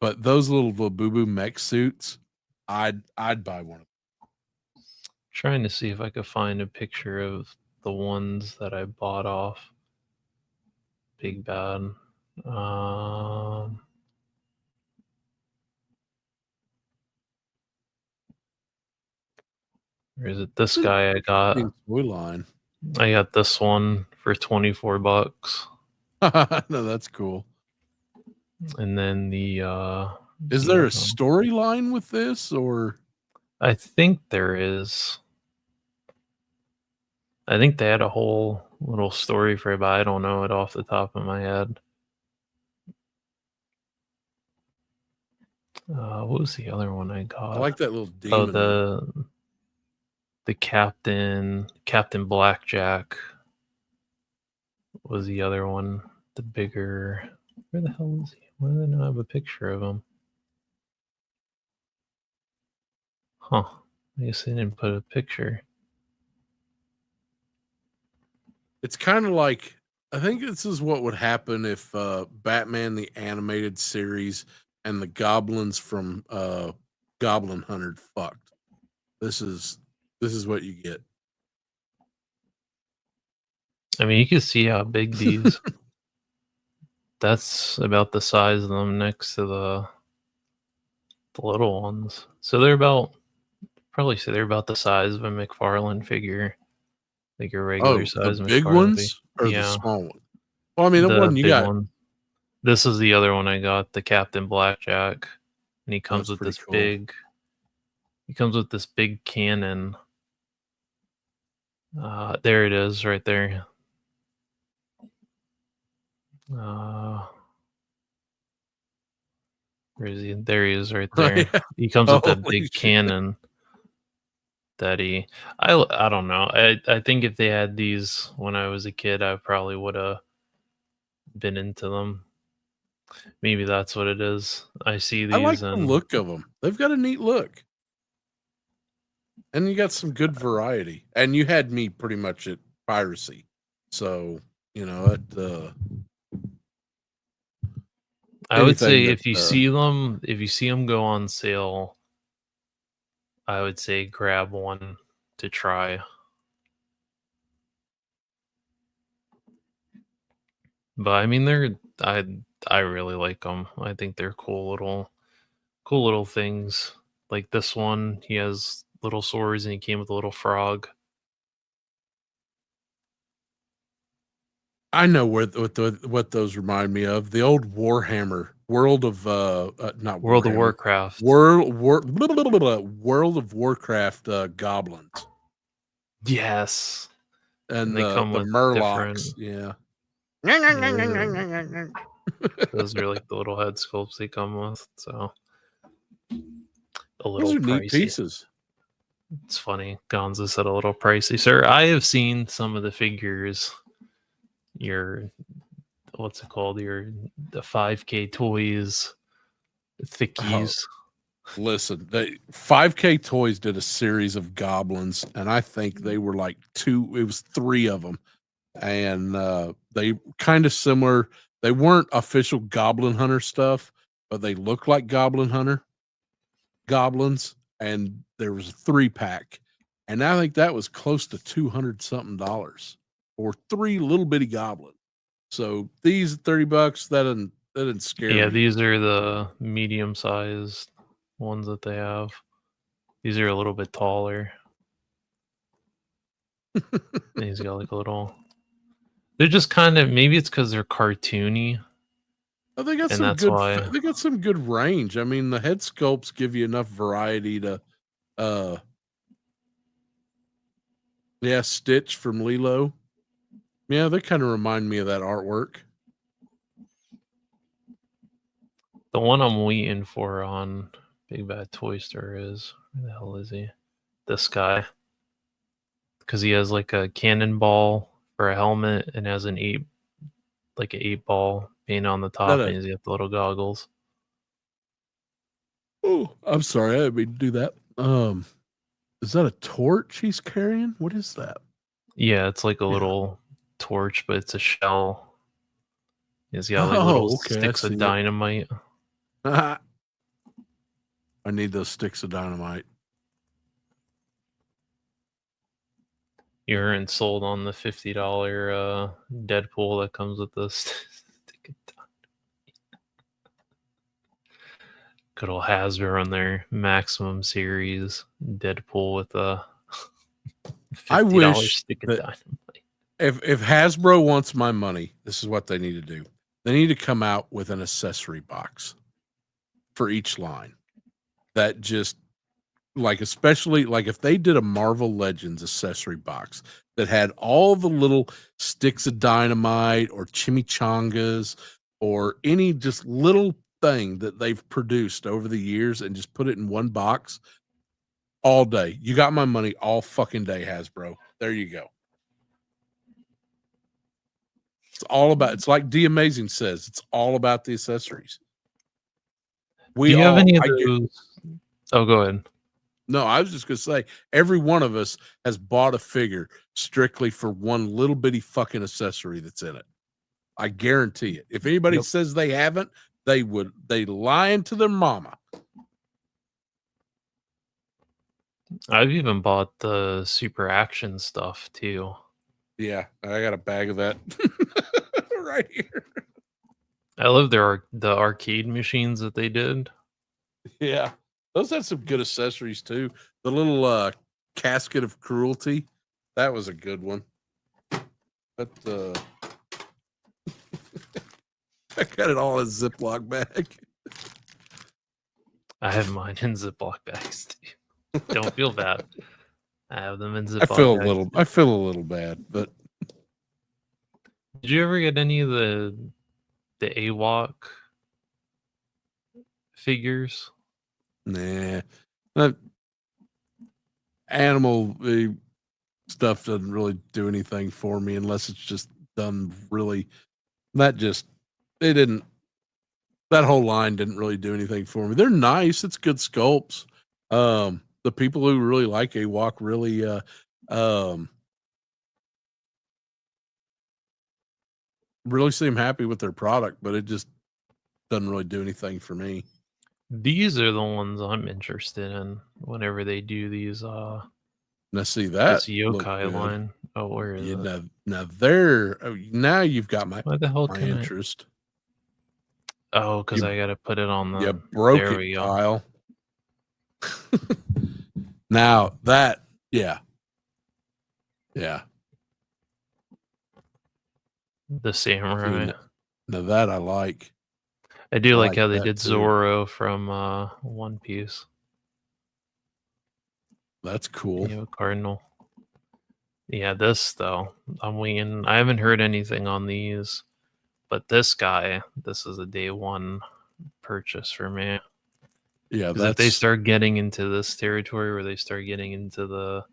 but those little Labubu mech suits, I'd buy one of them. Trying to see if I could find a picture of the ones that I bought off Big Bad. Or is it this guy I got? Toy line. I got this one for $24. No, that's cool. And then is there a storyline with this, or? I think there is. I think they had a whole little story for it, but I don't know it off the top of my head. What was the other one I got? I like that little demon. Oh, the Captain Blackjack was the other one. The bigger... Where the hell is he? Why do I not have a picture of him? Huh. I guess they didn't put a picture. It's kind of like, I think this is what would happen if Batman the Animated Series and the goblins from Goblin Hunter fucked. This is what you get. I mean, you can see how big these. That's about the size of them next to the little ones. So they're probably say they're about the size of a McFarlane figure, like your regular Oh, the size big McFarlane figure. ones or the Yeah, small one? Well, I mean, the the one you big got. one. This is the other one I got, the Captain Blackjack, and he comes That's with pretty this cool. big. He comes with this big cannon. There it is, right there. Where is he? There he is, right there. He comes with that Holy big shit. cannon. That I don't know. I think if they had these when I was a kid, I probably would have been into them. Maybe that's what it is. I see I like these the and look of them. They've got a neat look. And you got some good variety. And you had me pretty much at piracy. So, you know, I would anything say that, if you see them go on sale, I would say grab one to try. But I mean, I really like them. I think they're cool little things. Like this one, he has little swords and he came with a little frog. I know what those remind me of. The old Warhammer World of not World of Warhammer, Warcraft. World of Warcraft goblins. Yes. And they the come with Murlocs. different. Yeah. Those are like the little head sculpts they come with. So a little Those are neat pricey. pieces. It's funny. Gonza said a little pricey. Sir, I have seen some of the figures. What's it called? The 5K toys, thickies. Listen, 5K Toys did a series of goblins, and I think they were like three of them. And they kind of similar. They weren't official Goblin Hunter stuff, but they looked like Goblin Hunter goblins. And there was a 3-pack. And I think that was close to $200 something for 3 little bitty goblins. So these $30, that didn't scare me. Yeah, these are the medium sized ones that they have. These are a little bit taller. He's got like a little. They're just kind of, maybe it's because they're cartoony. Oh, they got And some that's good. why. They got some good range. I mean, the head sculpts give you enough variety to, Stitch from Lilo. Yeah, they kind of remind me of that artwork. The one I'm waiting for on Big Bad Toy Store is, where the hell is he? This guy. Because he has like a cannonball for a helmet and has an 8-ball paint on the top, and he's got the little goggles. Oh, I'm sorry, I didn't mean to do that. Is that a torch he's carrying? What is that? Yeah, it's like a little torch, but it's a shell. He's got like little sticks of dynamite. I need those sticks of dynamite. You weren't sold on the $50 Deadpool that comes with this stick of dynamite. Good old Hasbro on their Maximum Series Deadpool with a $50 stick of dynamite. If Hasbro wants my money, this is what they need to do. They need to come out with an accessory box for each line. That just like, especially like if they did a Marvel Legends accessory box that had all the little sticks of dynamite or chimichangas or any just little thing that they've produced over the years and just put it in one box all day. You got my money all fucking day, Hasbro. There you go. It's all about, it's like D Amazing says, it's all about the accessories. Do you have any of those? Oh, go ahead. No, I was just gonna say every one of us has bought a figure strictly for one little bitty fucking accessory that's in it. I guarantee it. If anybody Yep. says they haven't, they lying to their mama. I've even bought the super action stuff too. Yeah, I got a bag of that right here. I love the arcade machines that they did. Yeah, those had some good accessories too. The little casket of cruelty, that was a good one. But I got it all in a Ziploc bag. I have mine in Ziploc bags too. Don't feel bad. I have them in Ziploc I feel bags. I feel a little bad, but Did you ever get any of the AWOC figures? nah. That animal stuff doesn't really do anything for me unless it's just done really. That whole line didn't really do anything for me. They're nice. It's good sculpts. The people who really like AWOC really really seem happy with their product, but it just doesn't really do anything for me. These are the ones I'm interested in whenever they do these Now see this that look yokai good. line. Oh, where is Yeah, it? now you've got my Why the hell can I? interest. Oh, because You- I gotta put it on the. You broke there we it, go. Kyle. Now that, yeah. The samurai. Now that I like. I do I like like how they that did too. Zoro from One Piece. That's cool. Neo Cardinal. Yeah, this though, I'm waiting. I haven't heard anything on these, but this guy, this is a day one purchase for me. Yeah, Because if they start getting into this territory where they start getting into the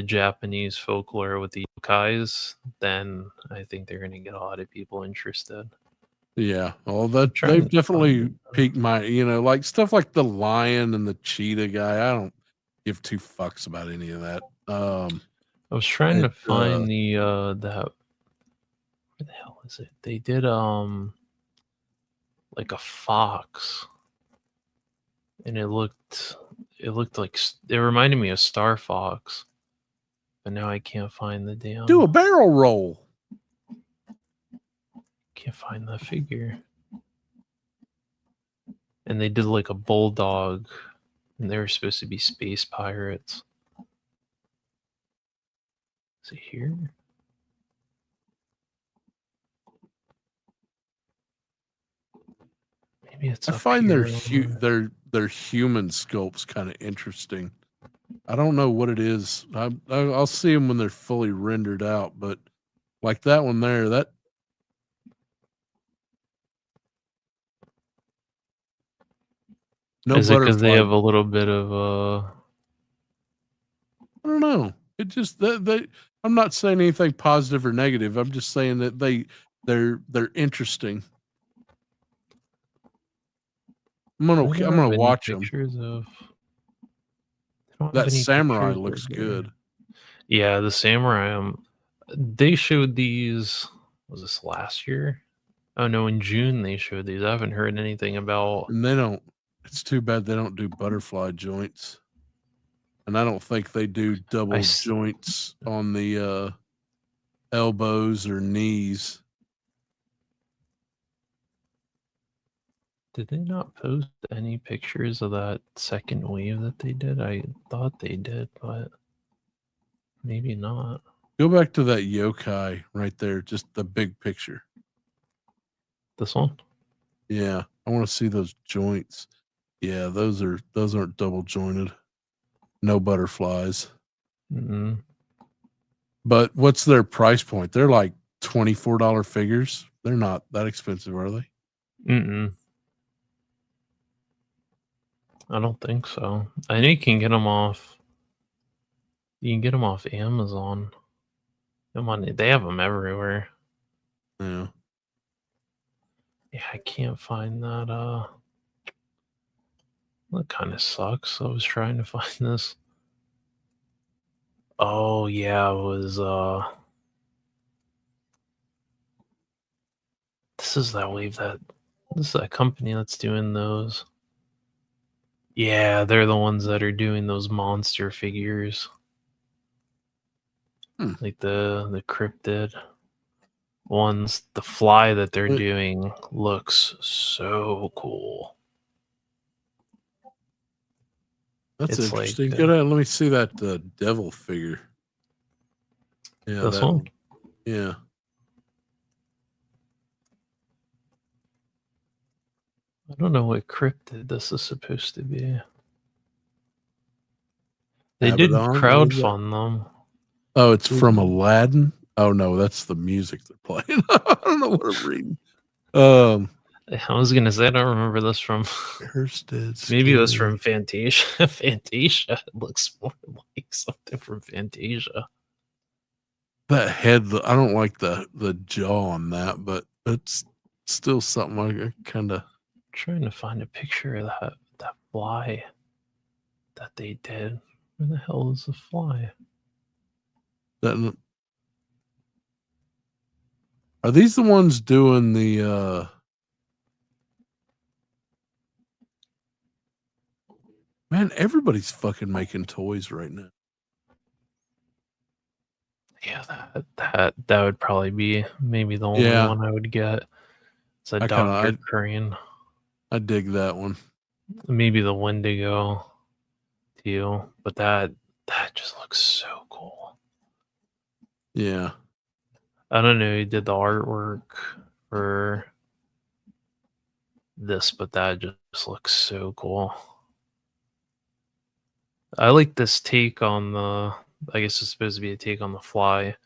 Japanese folklore with the yokais, then I think they're going to get a lot of people interested. yeah. Well, that trying they've to definitely find, piqued my, like stuff like the lion and the cheetah guy. I don't give two fucks about any of that. I was trying to it, find the that where the hell is it? They did like a fox, and it looked like it reminded me of Star Fox, but now I can't find the damn. do a barrel roll. Can't find the figure. And they did like a bulldog, and they were supposed to be space pirates. Is it here? Maybe it's. I up find here. their human sculpts kind of interesting. I don't know what it is. I'll see them when they're fully rendered out, but like that one there, that no Is it because butterfly. they have a little bit of I don't know. It just they. I'm not saying anything positive or negative. I'm just saying that they're interesting. I'm gonna watch them. pictures of. They don't have That any samurai pictures looks of good. Yeah, the samurai. They showed these. Was this last year? Oh no, in June they showed these. I haven't heard anything about. And they don't. It's too bad they don't do butterfly joints. And I don't think they do double joints on the elbows or knees. Did they not post any pictures of that second wave that they did? I thought they did, but maybe not. Go back to that yokai right there, just the big picture. This one? Yeah, I want to see those joints. Yeah, those aren't double jointed. No butterflies. Mm-hmm. But what's their price point? They're like $24 figures. They're not that expensive, are they? Mm-mm. I don't think so. I know you can get them off. You can get them off Amazon. They have them everywhere. Yeah. Yeah, I can't find that. That kind of sucks. I was trying to find this. Oh yeah, it was this is that company that's doing those. Yeah, they're the ones that are doing those monster figures. Like the cryptid ones. The fly that they're doing looks so cool. That's It's interesting. like, Let me see that devil figure. Yeah, this one? Yeah. I don't know what cryptid this is supposed to be. They did crowdfund them. Oh, it's from Aladdin. Oh no, that's the music they're playing. I don't know what I'm reading. I was gonna say I don't remember this from. Maybe it was from Fantasia. Fantasia. It looks more like something from Fantasia. That head, I don't like the jaw on that, but it's still something I kind of trying to find a picture of that fly that they did. Where the hell is the fly? Are these the ones doing the man, everybody's fucking making toys right now. Yeah, that would probably be maybe the only one I would get. It's a Dr. Crane. I dig that one. Maybe the Wendigo too, but that just looks so cool. Yeah. I don't know who did the artwork for this, but that just looks so cool. I like this take on the, I guess it's supposed to be a take on the fly,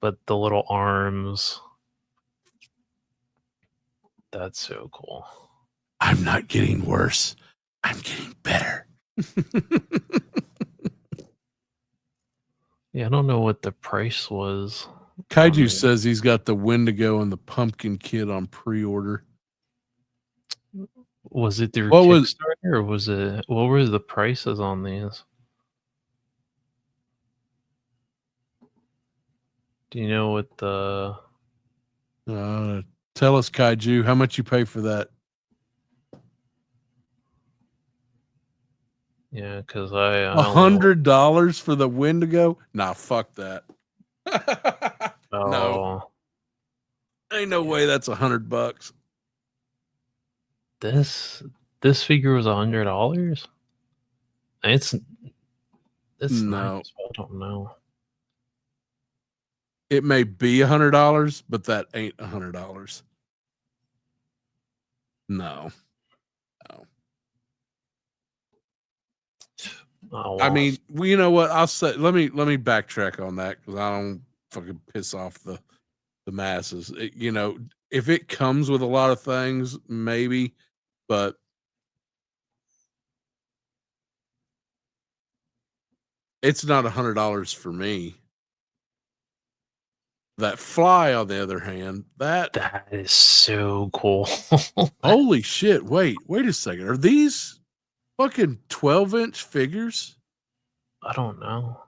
but the little arms. That's so cool. I'm not getting worse. I'm getting better. Yeah, I don't know what the price was. Kaiju says he's got the Wendigo and the Pumpkin Kid on pre-order. Was it through Kickstarter or was it? What were the prices on these? Do you know what the? Tell us, Kaiju, how much you pay for that? Yeah, because $100 for the Wendigo? Nah, fuck that. No, ain't no way that's $100. This figure was $100. It's no. Nice, I don't know. It may be $100, but that ain't $100. No. Oh, I mean, well, you know what? I'll say. Let me backtrack on that because I don't fucking piss off the masses. You know, if it comes with a lot of things, maybe, but it's not $100 for me. That fly, on the other hand, that is so cool. Holy shit! Wait a second. Are these fucking 12-inch figures? I don't know.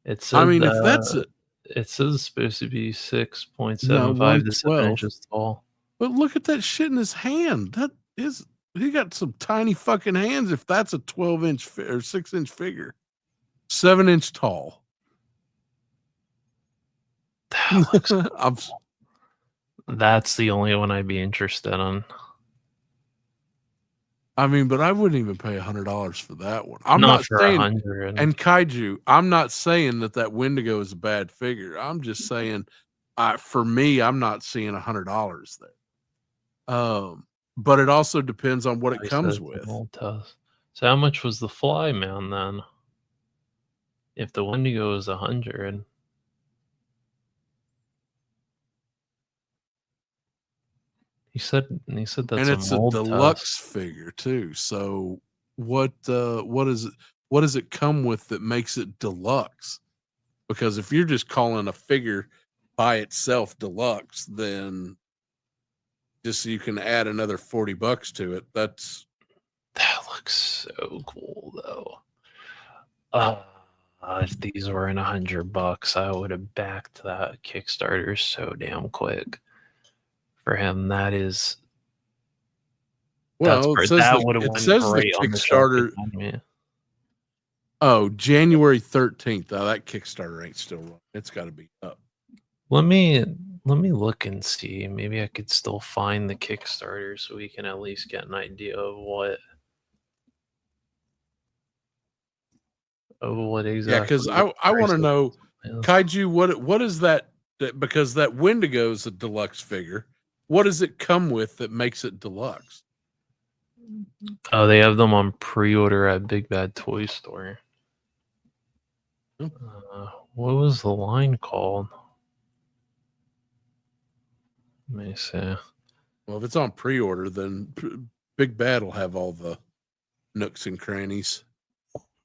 It says, I mean, if that's it, it says it's supposed to be 6.75 to 7 inches tall. But look at that shit in his hand. That is, he got some tiny fucking hands. If that's a 12-inch or 6-inch figure, 7-inch tall. That looks cool. That's the only one I'd be interested in. I mean, but I wouldn't even pay $100 for that one. I'm not saying, 100. And Kaiju, I'm not saying that Wendigo is a bad figure. I'm just saying, for me, I'm not seeing $100 there. But it also depends on what it comes with. So how much was the fly man then? If the Wendigo is 100. He said that's and it's a deluxe figure too. So what does it come with that makes it deluxe? Because if you're just calling a figure by itself deluxe, then just so you can add another $40 to it, that's That looks so cool, though. If these were in $100, I would have backed that Kickstarter so damn quick. For him, that's Well, that would have it went says the right on the shelf Kickstarter. behind me. Oh, January 13th. Oh, that Kickstarter ain't still running. It's got to be up. Let me look and see. Maybe I could still find the Kickstarter so we can at least get an idea of what exactly. Yeah, because I want to know, Kaiju, what is that? Because that Wendigo is a deluxe figure. What does it come with that makes it deluxe? Oh, they have them on pre-order at Big Bad Toy Store. Hmm. What was the line called? Let me see. Well, if it's on pre-order, then Big Bad will have all the nooks and crannies.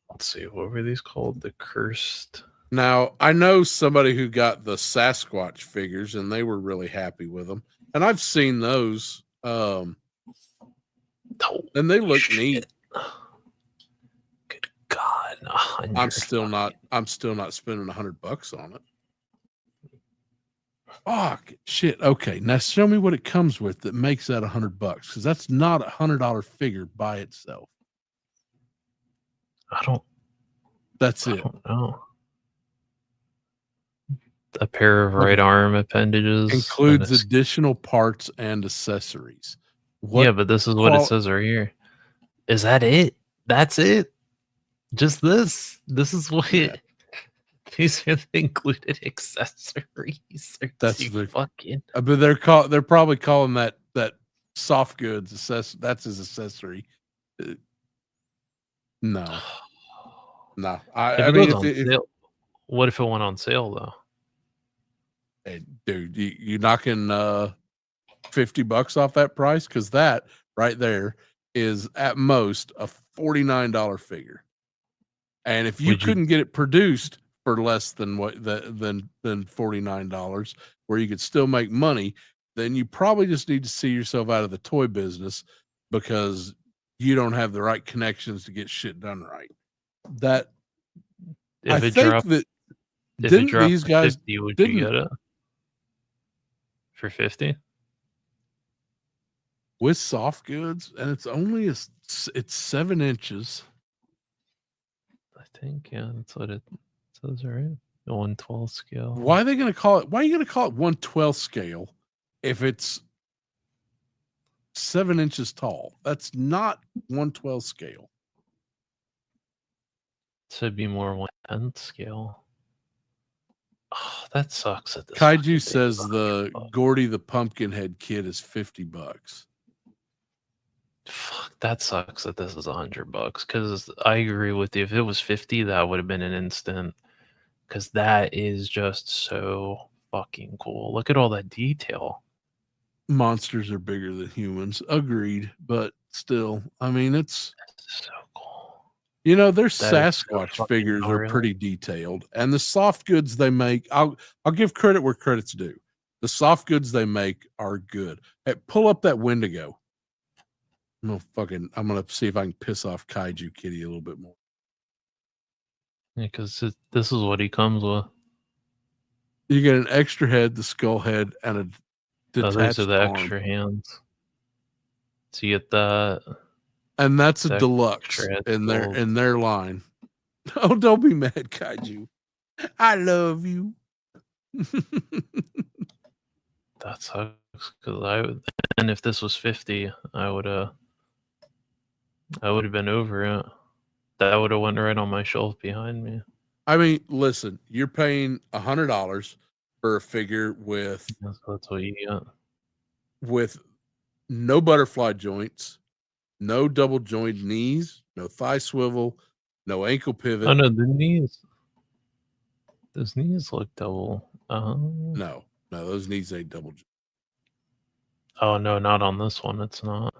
Let's see. What were these called? The Cursed. Now, I know somebody who got the Sasquatch figures, and they were really happy with them. And I've seen those, and they look neat. Good God, I'm still not spending $100 on it. Fuck shit. Okay, now show me what it comes with that makes that $100, because that's not $100 figure by itself. That's it. I don't know. A pair of right arm appendages Includes additional parts and accessories. Yeah, but this is what it says right here. Is that it? That's it? Just this? This is what it... These are the included accessories. That's the fucking... But they're probably calling that soft goods that's his accessory. No. I mean, what if it went on sale though? Hey, dude, you knocking $50 off that price? Because that right there is at most a $49 figure. And if you couldn't get it produced for less than than $49, where you could still make money, then you probably just need to see yourself out of the toy business because you don't have the right connections to get shit done right. That if it dropped these guys 50, would you get it for 50 with soft goods? And it's only it's 7 inches. I think, yeah, that's what it says, right? The 1/12 scale. Why are you going to call it 1/12 scale if it's 7 inches tall? That's not 1/12 scale. It should be more 1/10 scale. Oh, that sucks. At this Kaiju says the Gordy the Pumpkinhead kid is $50. Fuck, that sucks that this is $100. Because I agree with you. If it was 50, that would have been an instant. Because that is just so fucking cool. Look at all that detail. Monsters are bigger than humans. Agreed, but still, I mean, it's so cool. You know, their Sasquatch figures are pretty detailed, and the soft goods they make, I'll give credit where credit's due. The soft goods they make are good. Hey, pull up that Wendigo. I'm gonna see if I can piss off Kaiju Kitty a little bit more. Yeah, because this is what he comes with. You get an extra head, the skull head, and a detached those are the arm. extra hands. So you get that. And that's a deluxe in their line. Oh, don't be mad, Kaiju. I love you. That sucks because and if this was 50, I would have been over it. That would have went right on my shelf behind me. I mean, listen, you're paying $100 for a figure with that's what you get. With no butterfly joints, no double joint knees, no thigh swivel, no ankle pivot. Oh no, the knees. Those knees look double. No, those knees ain't double. Oh no, not on this one. It's not.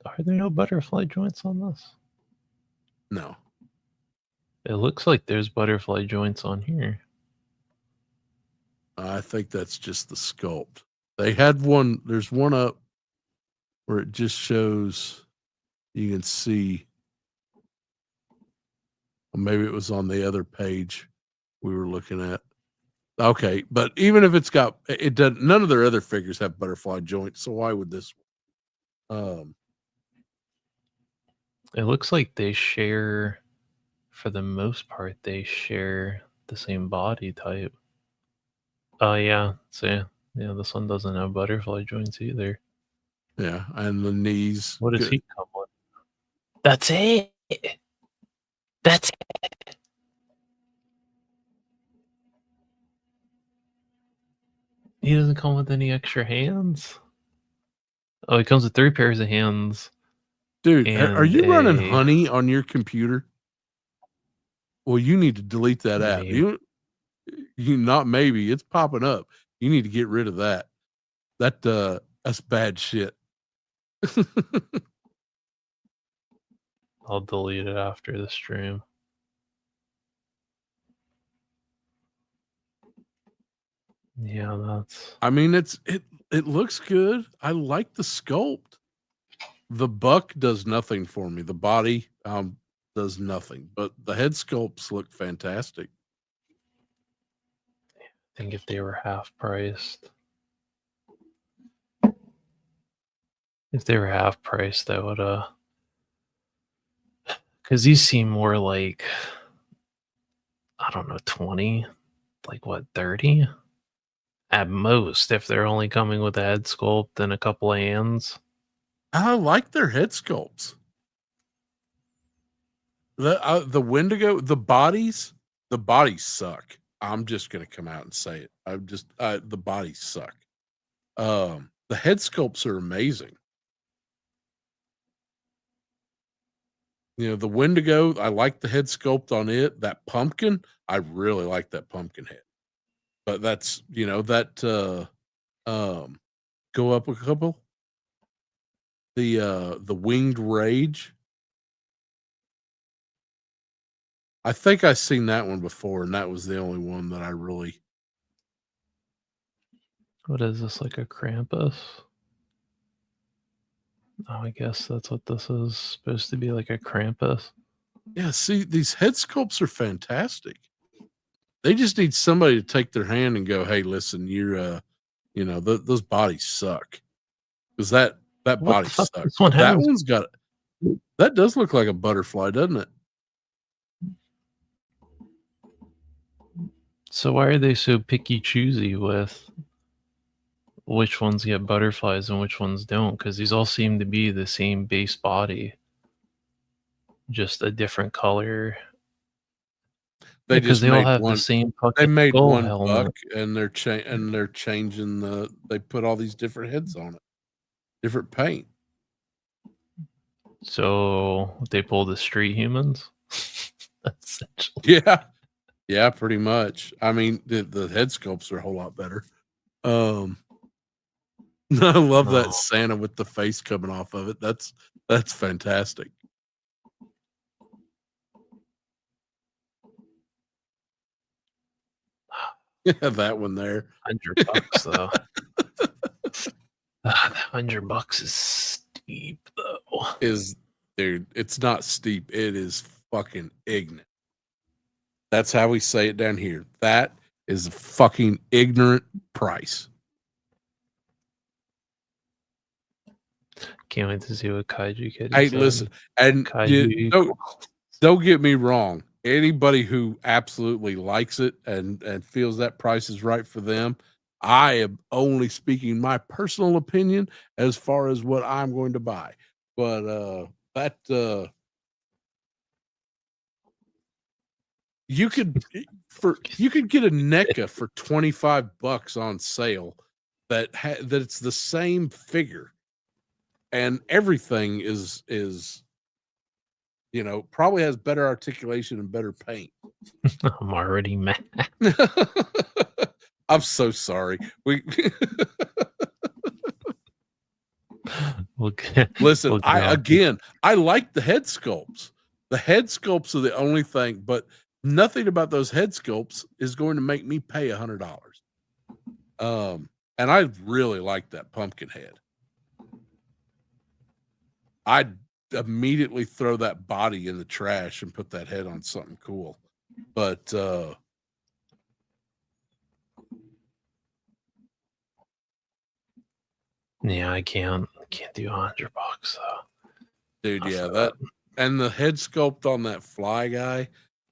Are there no butterfly joints on this? No. It looks like there's butterfly joints on here. I think that's just the sculpt. They had one. There's one up where it just shows, you can see, well, maybe it was on the other page we were looking at. Okay, but even if it's got, it doesn't, none of their other figures have butterfly joints, so why would this one? It looks like they share, for the most part, they share the same body type. Oh, yeah. See, yeah, this one doesn't have butterfly joints either. Yeah, and the knees. What does he come with? That's it. That's it. He doesn't come with any extra hands. Oh, he comes with 3 pairs of hands. Dude, are and you running a- Honey on your computer? Well, you need to delete that app. Maybe. You not maybe, it's popping up. You need to get rid of that. That's bad shit. I'll delete it after the stream. Yeah, that's. I mean, it looks good. I like the sculpt. The buck does nothing for me. The body does nothing, but the head sculpts look fantastic. I think if they were half priced. If they were half priced, I would because these seem more like, I don't know, 20, like what, 30 at most, if they're only coming with a head sculpt and a couple of hands. I like their head sculpts. The Wendigo, the bodies suck. I'm just gonna come out and say it. The bodies suck. The head sculpts are amazing. You know, the Wendigo, I like the head sculpt on it. That pumpkin, I really like that pumpkin head. But that's, you know, that go up a couple. The Winged Rage. I think I've seen that one before, and that was the only one that I really. What is this, like a Krampus? Oh, I guess that's what this is supposed to be, like a Krampus. Yeah, see, these head sculpts are fantastic. They just need somebody to take their hand and go, "Hey, listen, you're, you know, those bodies suck." Because that body sucks. This one That has. one's got. That does look like a butterfly, doesn't it? So why are they so picky choosy with which ones get butterflies and which ones don't? Because these all seem to be the same base body, just a different color. They Because just they all made have one. the same They fucking made skull one helmet. buck, and they're changing the. They put all these different heads on it, different paint. So they pull the street humans. Essentially. Yeah, pretty much. I mean, the head sculpts are a whole lot better. I love that Santa with the face coming off of it. That's fantastic. Yeah, that one there. $100 though. $100 is steep though. Dude, it's not steep. It is fucking ignorant. That's how we say it down here. That is a fucking ignorant price. Can't wait to see what Kaiju Kid. Hey, listen, and don't get me wrong. Anybody who absolutely likes it and feels that price is right for them, I am only speaking my personal opinion as far as what I'm going to buy. But you could get a NECA for $25 on sale that it's the same figure, and everything is you know, probably has better articulation and better paint. I'm already mad. I'm so sorry. Listen, I like the head sculpts. The head sculpts are the only thing, but nothing about those head sculpts is going to make me pay $100. And I really like that pumpkin head. I'd immediately throw that body in the trash and put that head on something cool. But Yeah, I can't do $100 though. dude, Not yeah, for that and the head sculpt on that fly guy,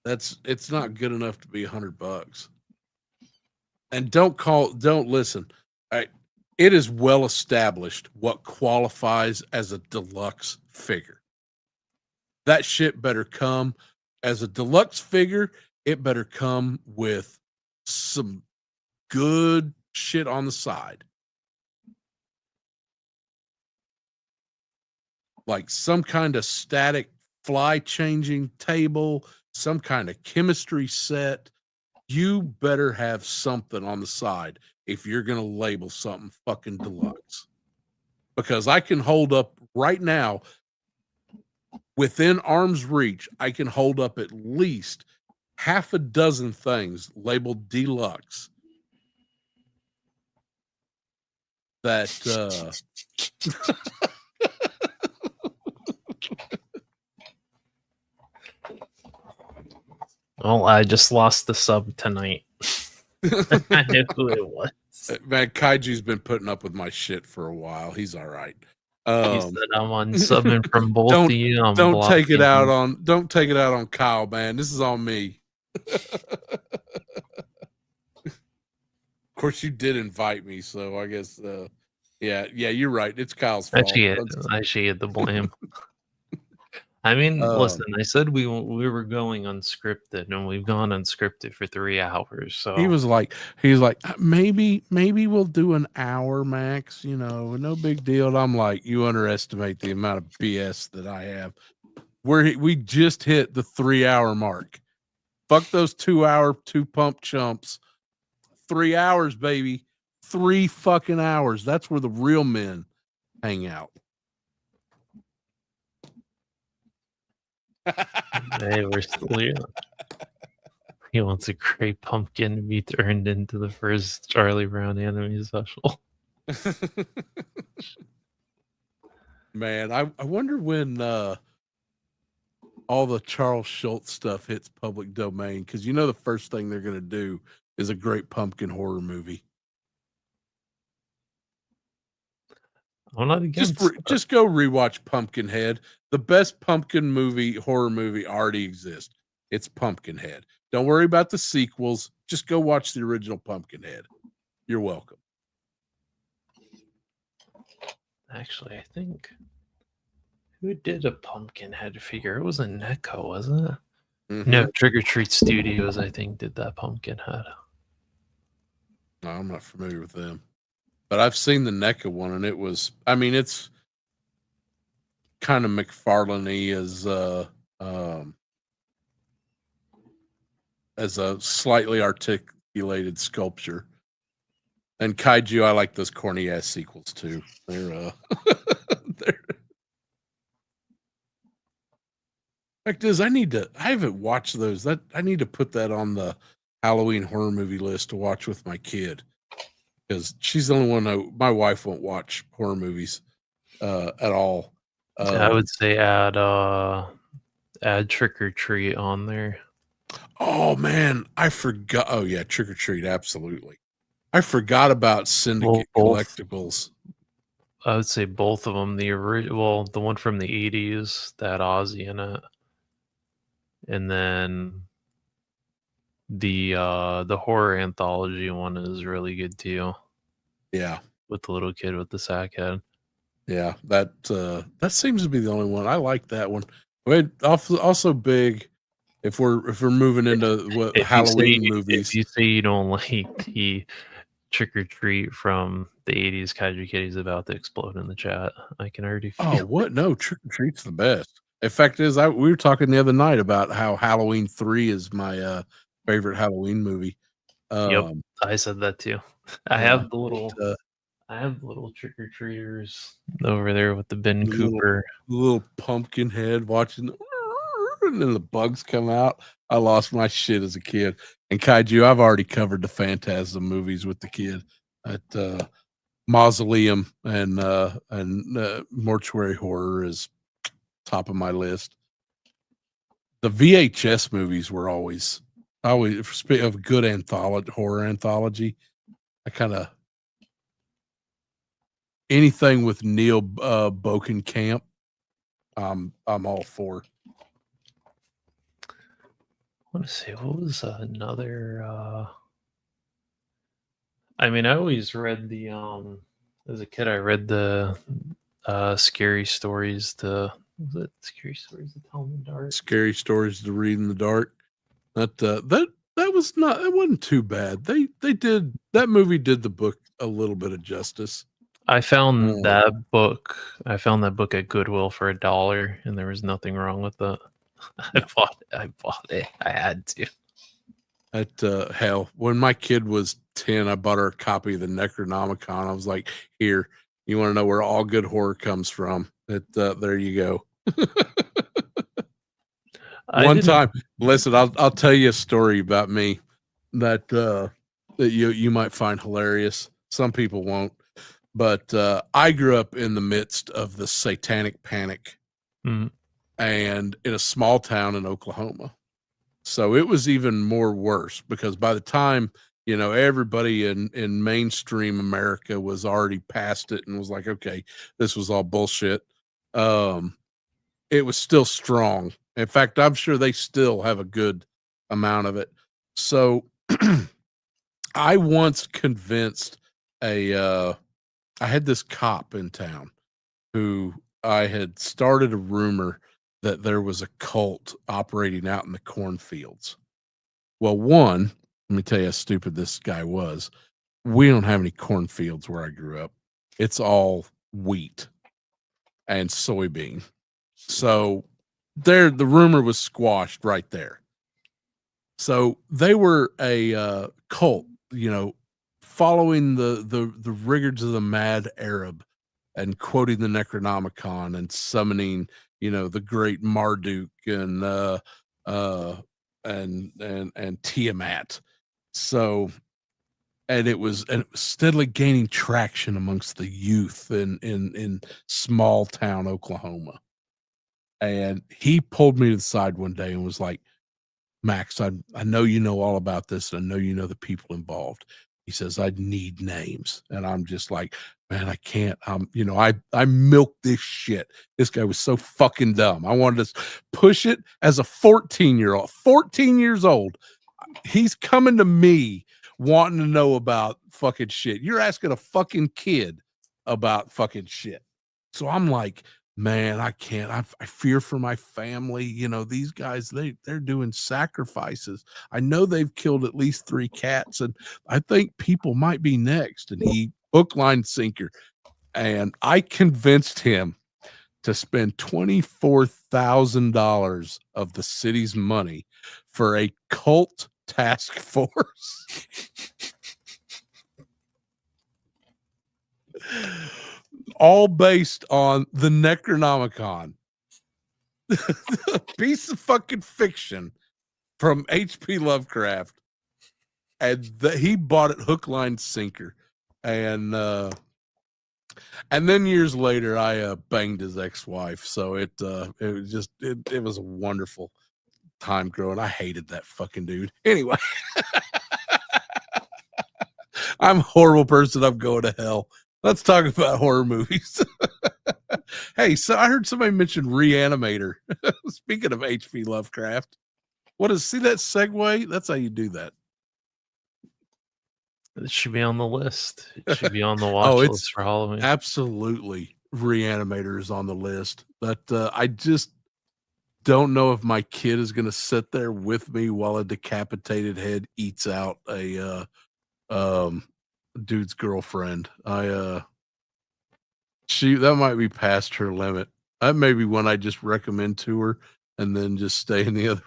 it's not good enough to be $100. And don't listen. It is well established what qualifies as a deluxe figure. That shit better come as a deluxe figure. It better come with some good shit on the side. Like some kind of static fly changing table, some kind of chemistry set. You better have something on the side if you're going to label something fucking deluxe. Because I can hold up right now, within arm's reach, I can hold up at least half a dozen things labeled deluxe that Well, I just lost the sub tonight. I knew who it was. man, Kaiju's been putting up with my shit for a while. He's all right. He said I'm unsubbing from both of you. Don't take it out on Kyle, man. This is on me. Of course, you did invite me, so I guess yeah, you're right. It's Kyle's fault. I should get the blame. I mean, listen, I said we were going unscripted, and we've gone unscripted for 3 hours. So he was like, maybe we'll do an hour max, no big deal. And I'm like, you underestimate the amount of BS that I have. We just hit the 3 hour mark. Fuck those 2 hour 2 pump chumps. 3 hours, baby. 3 fucking hours. That's where the real men hang out. Hey, we're still here. He wants a great pumpkin to be turned into the first Charlie Brown anime special. Man, I wonder when all the Charles Schultz stuff hits public domain, because the first thing they're going to do is a great pumpkin horror movie. I'm not against just go rewatch Pumpkinhead. The best pumpkin horror movie already exists. It's Pumpkinhead. Don't worry about the sequels. Just go watch the original Pumpkinhead. You're welcome. Actually, I think who did a Pumpkinhead figure? It wasn't Neko, was it? Mm-hmm. No, Trick or Treat Studios, I think, did that Pumpkinhead. No, I'm not familiar with them. But I've seen the NECA one, and it's kind of McFarlane-y as a slightly articulated sculpture. And Kaiju, I like those corny ass sequels too. They're fact is, I haven't watched those. I need to put that on the Halloween horror movie list to watch with my kid. Because she's the only one my wife won't watch horror movies at all. I would say add Trick or Treat on there. Oh man, I forgot. Oh yeah, Trick or Treat, absolutely. I forgot about Syndicate Collectibles. I would say both of them. The one from the 80s that Ozzy in it, and then the horror anthology one is really good too. Yeah, with the little kid with the sack head. Yeah, that seems to be the only one. I like that one. But also big if we're moving into Halloween movies. If you say you don't like the Trick or Treat from the 80s, Kaiju Kitty's about to explode in the chat. I can already feel. Oh, what? No, Trick or Treat's the best. In fact, we were talking the other night about how Halloween 3 is my favorite Halloween movie. Yep, I said that too. I have the little trick or treaters over there with the Ben Cooper, little pumpkin head watching, and then the bugs come out. I lost my shit as a kid. And Kaiju, I've already covered the Phantasm movies with the kid at Mausoleum and Mortuary Horror is top of my list. The VHS movies were always of good anthology, horror anthology. I kind of anything with Neil Bokenkamp, I'm all for. I want to say, what was another? I mean, I always read the as a kid. I read the scary stories. Was it scary stories to tell in the dark? Scary stories to read in the dark. That was not. It wasn't too bad. They did that movie did the book a little bit of justice. I found that book. I found that book at Goodwill for $1, and there was nothing wrong with that. I bought it. I had to. At hell, when my kid was 10, I bought her a copy of the Necronomicon. I was like, "Here, you want to know where all good horror comes from? There you go." One time, listen, I'll tell you a story about me that that you might find hilarious. Some people won't, but I grew up in the midst of the Satanic Panic, and in a small town in Oklahoma. So it was even more worse because by the time, everybody in mainstream America was already past it and was like, okay, this was all bullshit. It was still strong. In fact, I'm sure they still have a good amount of it. So I once convinced I had this cop in town who I had started a rumor that there was a cult operating out in the cornfields. Well, one, let me tell you how stupid this guy was. We don't have any cornfields where I grew up. It's all wheat and soybean. So the rumor was squashed right there. So they were a cult, following the rigors of the mad Arab and quoting the Necronomicon and summoning, the great Marduk and Tiamat. So, and it was steadily gaining traction amongst the youth in small town Oklahoma. And he pulled me to the side one day and was like, "Max, I know you know all about this. And I know you know the people involved." He says, "I need names." And I'm just like, "Man, I can't. I milked this shit." This guy was so fucking dumb. I wanted to push it as a 14-year-old. 14 years old. He's coming to me wanting to know about fucking shit. You're asking a fucking kid about fucking shit. So I'm like, "Man, I can't. I fear for my family. These guys, they're doing sacrifices. I know they've killed at least 3 cats, and I think people might be next." And he hook, line, sinker. And I convinced him to spend $24,000 of the city's money for a cult task force. All based on the Necronomicon. A piece of fucking fiction from H.P. Lovecraft. And he bought it hook, line, sinker. And then years later, I banged his ex-wife. So it was just it was a wonderful time growing. I hated that fucking dude. Anyway, I'm a horrible person. I'm going to hell. Let's talk about horror movies. Hey, so I heard somebody mention Reanimator. Speaking of H.P. Lovecraft, see that segue? That's how you do that. It should be on the list. It should be on the watch list for Halloween. Absolutely. Reanimator is on the list. But I just don't know if my kid is going to sit there with me while a decapitated head eats out a dude's girlfriend. That might be past her limit. That may be one I just recommend to her and then just stay in the other.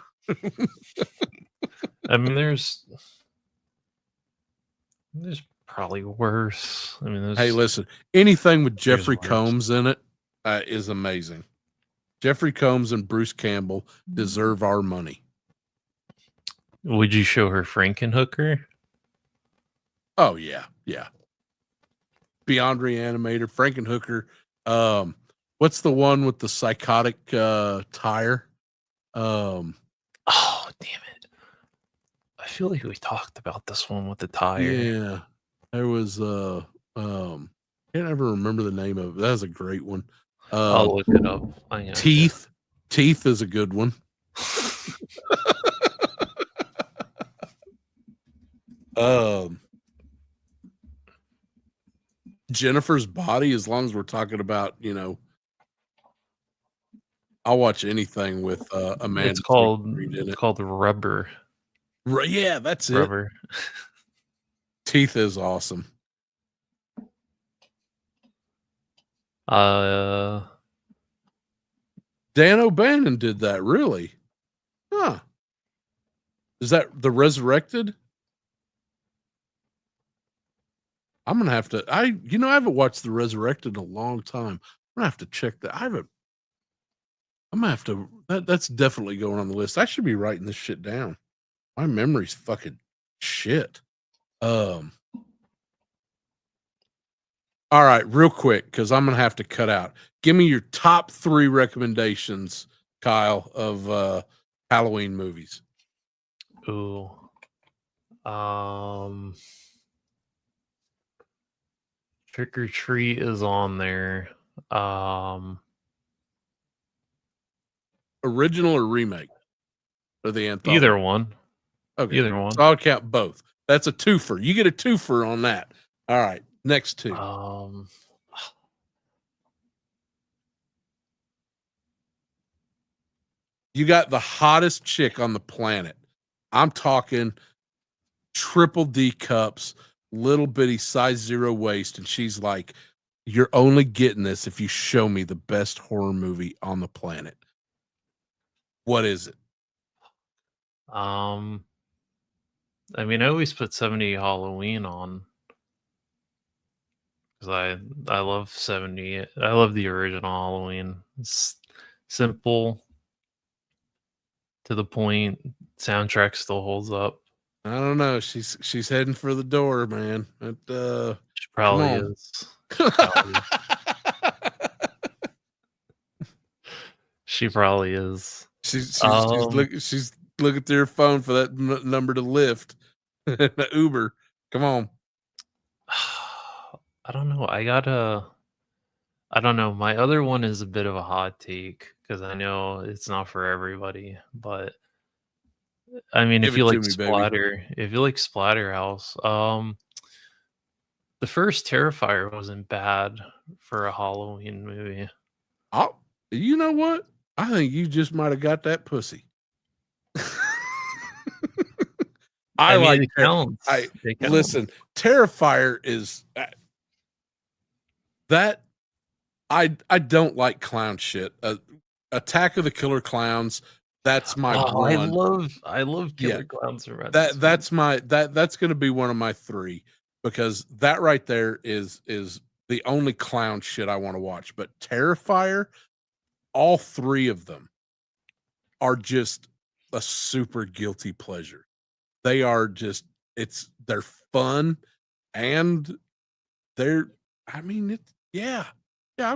I mean, there's probably worse. I mean, hey, listen, anything with Jeffrey Combs in it is amazing. Jeffrey Combs and Bruce Campbell deserve our money. Would you show her Frankenhooker? Oh yeah. Beyond Reanimator, Frankenhooker. what's the one with the psychotic tire? Oh, damn it. I feel like we talked about this one with the tire. Yeah. There was can't ever remember the name of it. That was a great one. I'll look it up. I got Teeth. Teeth is a good one. Jennifer's Body, as long as we're talking about, I'll watch anything with Amanda. It's called Seyfried in it. Rubber. Yeah, that's it. Rubber. Teeth is awesome. Uh, Dan O'Bannon did that, really? Huh. Is that The Resurrected? I'm gonna have to. I haven't watched The Resurrected in a long time. I'm gonna have to check that. I'm gonna have to. That's definitely going on the list. I should be writing this shit down. My memory's fucking shit. All right, real quick, because I'm gonna have to cut out. Give me your top 3 recommendations, Kyle, of Halloween movies. ooh. Trick or Treat is on there. Original or remake? Or the anthology? Either one. Okay. Either one. So I'll count both. That's a twofer. You get a twofer on that. All right. Next 2. You got the hottest chick on the planet. I'm talking triple D cups, little bitty size 0 waist, and she's like, "You're only getting this if you show me the best horror movie on the planet." What is it? I mean, I always put 70 Halloween on because I love 70. I love the original Halloween. It's simple, to the point. Soundtrack still holds up. I don't know. She's heading for the door, man. She probably on. is. She probably is. She's looking through her phone for that number to lift. The Uber. Come on. I don't know. I don't know. My other one is a bit of a hot take because I know it's not for everybody, but I mean, Give if you it to like me, baby. splatter, if you like Splatterhouse, the first Terrifier wasn't bad for a Halloween movie. Oh, you know what? I think you just might have got that pussy. I mean, like it counts. It counts. Listen, Terrifier is that I don't like clown shit. Attack of the Killer Clowns. That's my one. I love Killer Clowns from that's going to be one of my 3 because that right there is the only clown shit I want to watch. But Terrifier, all 3 of them are just a super guilty pleasure. They are just they're fun and they're I'll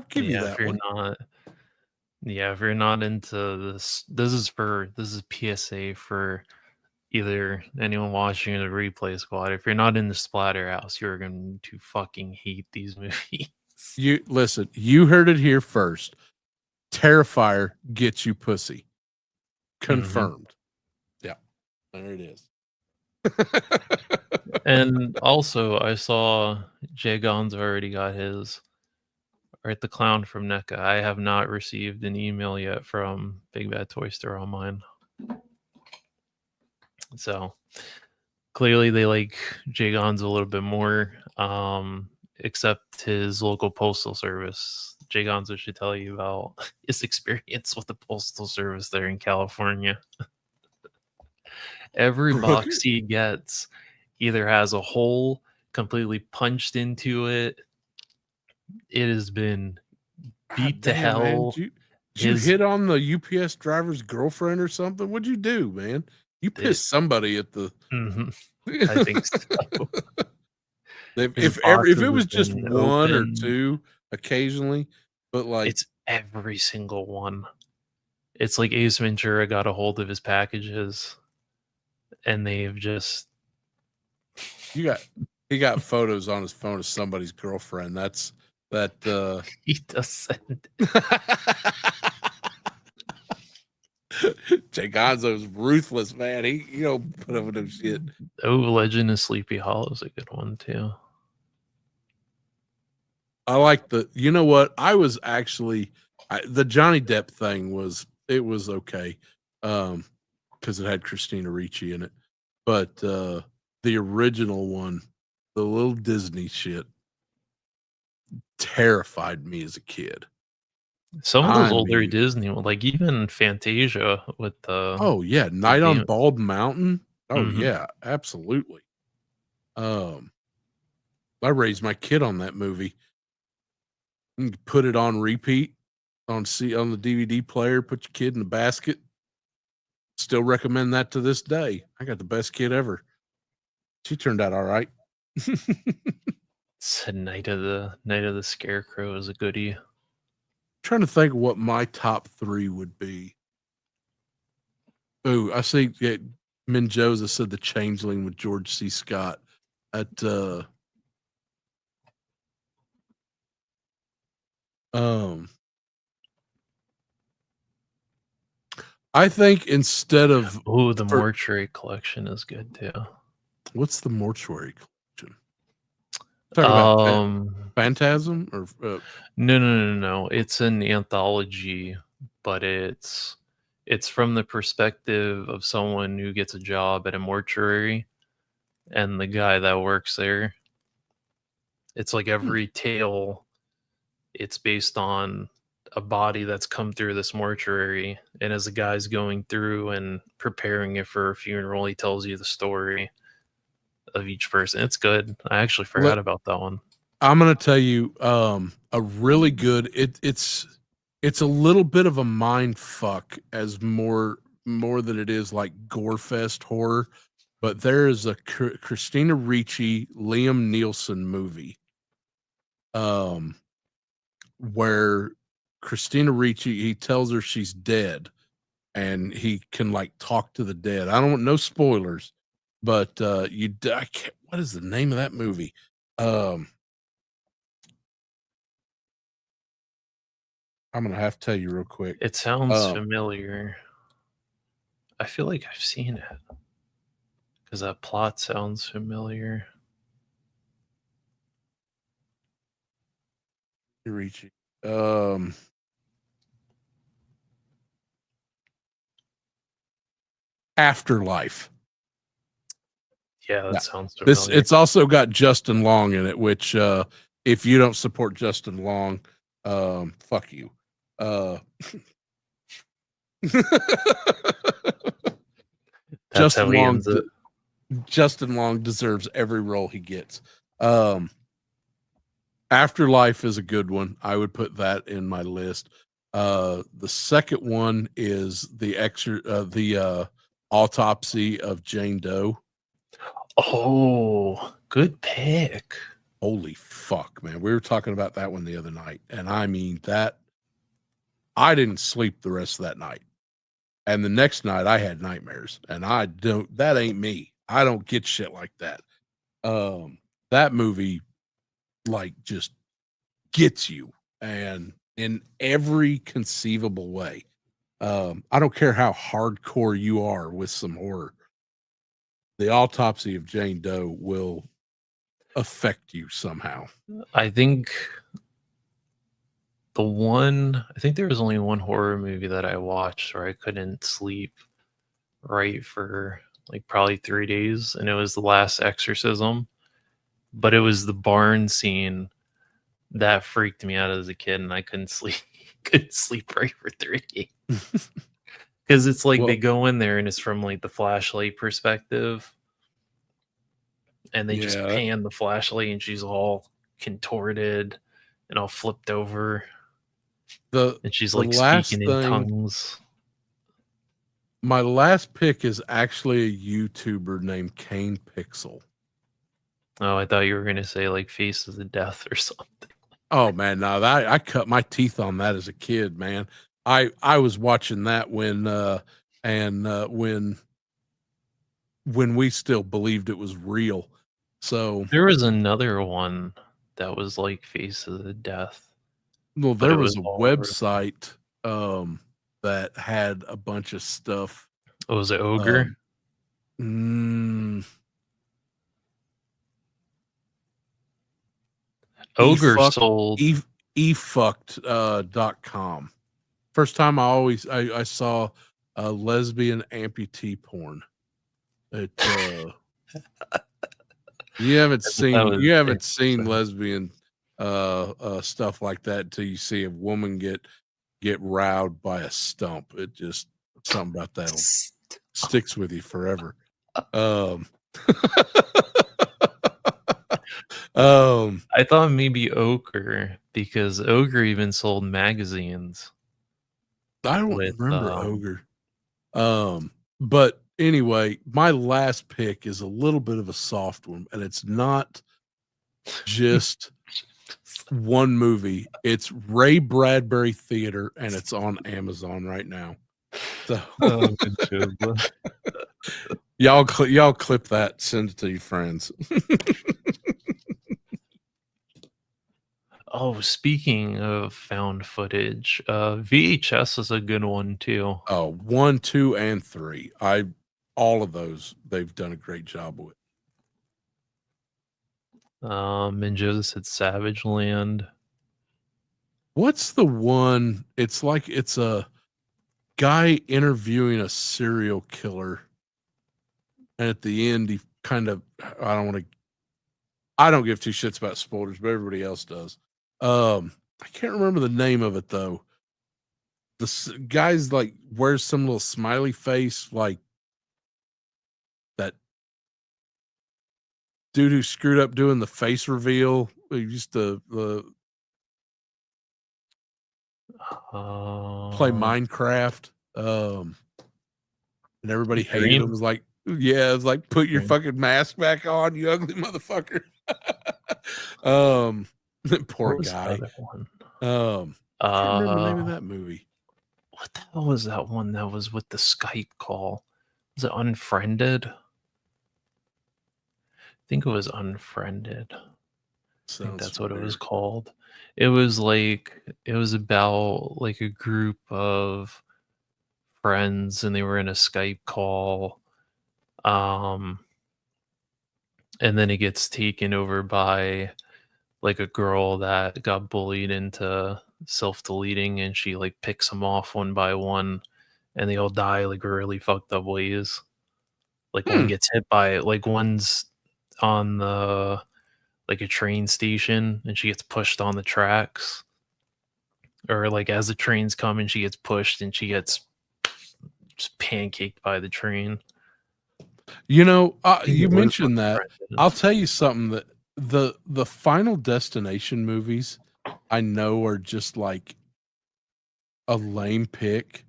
give you that one. If you're not into this is PSA for either anyone watching the replay squad. If you're not in the Splatterhouse, you're going to fucking hate these movies. You listen, you heard it here first. Terrifier gets you pussy. Confirmed. Yeah. There it is. And also, I saw Jay Gon's already got his. Right, the clown from NECA. I have not received an email yet from Big Bad Toy Store on mine. So clearly they like Jay Gon's a little bit more, except his local postal service. Jay Gonzo should tell you about his experience with the postal service there in California. Every box he gets either has a hole completely punched into it. It has been beat to hell. Man. Did you hit on the UPS driver's girlfriend or something? What'd you do, man? You pissed somebody at the. I think so. if it was just one or 2 occasionally, but like Every single one. It's like Ace Ventura got a hold of his packages, and they've just He got photos on his phone of somebody's girlfriend. That's that. he doesn't. Jay Gonzo's ruthless, man. He don't put up with no shit. Oh, Legend of Sleepy Hollow is a good one too. I like you know what? I was actually the Johnny Depp thing was okay. Because it had Christina Ricci in it. But the original one, the little Disney shit, terrified me as a kid. Some of those I older mean- Disney, like even Fantasia with the Oh yeah, Night on game- Bald Mountain. Oh Mhm. yeah, absolutely. I raised my kid on that movie. You can put it on repeat on the DVD player. Put your kid in the basket. Still recommend that to this day. I got the best kid ever. She turned out all right. it's Night of the Scarecrow is a goodie. Trying to think what my top 3 would be. Oh, I see. Yeah, Menjoza said The Changeling with George C. Scott. At I think instead of Oh, the Mortuary Collection is good too. what's the Mortuary Collection? Talking about Phantasm or No. It's an anthology, but it's from the perspective of someone who gets a job at a mortuary and the guy that works there. It's like every tale, it's based on a body that's come through this mortuary, and as the guy's going through and preparing it for a funeral, he tells you the story of each person. It's good. I actually forgot about that one. I'm gonna tell you a really good it's a little bit of a mind fuck as more than it is like gore fest horror, but there is a Christina Ricci Liam Neeson movie where Christina Ricci, he tells her she's dead and he can like talk to the dead. I don't want no spoilers, but what is the name of that movie? I'm gonna have to tell you real quick. It sounds familiar. I feel like I've seen it because that plot sounds familiar. Ricci. Afterlife. Yeah, that sounds familiar. It's also got Justin Long in it, which if you don't support Justin Long, fuck you. That's how he ends it. Justin Long deserves every role he gets. Afterlife is a good one. I would put that in my list. The second one is the autopsy of Jane Doe. Oh, good pick. Holy fuck, man. We were talking about that one the other night. And I mean that I didn't sleep the rest of that night. And the next night I had nightmares. And that ain't me. I don't get shit like that. That movie like just gets you and in every conceivable way. I don't care how hardcore you are with some horror. The autopsy of Jane Doe will affect you somehow. I think there was only one horror movie that I watched where I couldn't sleep right for like probably 3 days, and it was The Last Exorcism. But it was the barn scene that freaked me out as a kid, and I couldn't sleep right for 3 days. Because it's like they go in there and it's from like the flashlight perspective, and they just pan the flashlight and she's all contorted and all flipped over. And she's like speaking in tongues. My last pick is actually a YouTuber named Kane Pixel. Oh, I thought you were going to say like Faces of Death or something. Oh man, no, that I cut my teeth on that as a kid, man. I was watching that when we still believed it was real. So, There was another one that was like Faces of Death, well, but there it was was a all over. website that had a bunch of stuff. Oh, was it Ogre? Mm, Ogre efuck, sold. efucked.com. First time I saw lesbian amputee porn. It you haven't That was seen interesting. lesbian stuff like that until you see a woman get rowed by a stump. It just something about that sticks with you forever. Um, I thought maybe Ogre because Ogre even sold magazines I don't with remember Ogre. But anyway, my last pick is a little bit of a soft one, and it's not just one movie. It's Ray Bradbury Theater, and it's on Amazon right now. So good job. y'all clip that, send it to your friends. Oh, speaking of found footage, VHS is a good one too. Oh, 1, 2, and 3. All of those they've done a great job with. And Joe said Savage Land. What's the one? It's like it's a guy interviewing a serial killer, and at the end he kind of I don't give two shits about spoilers, but everybody else does. I can't remember the name of it though. The guy's like wears some little smiley face, like that dude who screwed up doing the face reveal. He used to play Minecraft. And everybody hated him. It was like, yeah, it was like, put your fucking mask back on, you ugly motherfucker. Poor guy. I can't remember the name of that movie. What the hell was that one that was with the Skype call? Was it Unfriended? I think it was Unfriended. I think that's what it was called. It was about like a group of friends and they were in a Skype call. And then it gets taken over by like a girl that got bullied into self-deleting and she like picks them off one by one and they all die like really fucked up ways. Like one gets hit by like one's on the like a train station and she gets pushed on the tracks. Or like as the train's coming, she gets pushed and she gets just pancaked by the train. You know, you mentioned that. I'll tell you something that the Final Destination movies I know are just like a lame pick,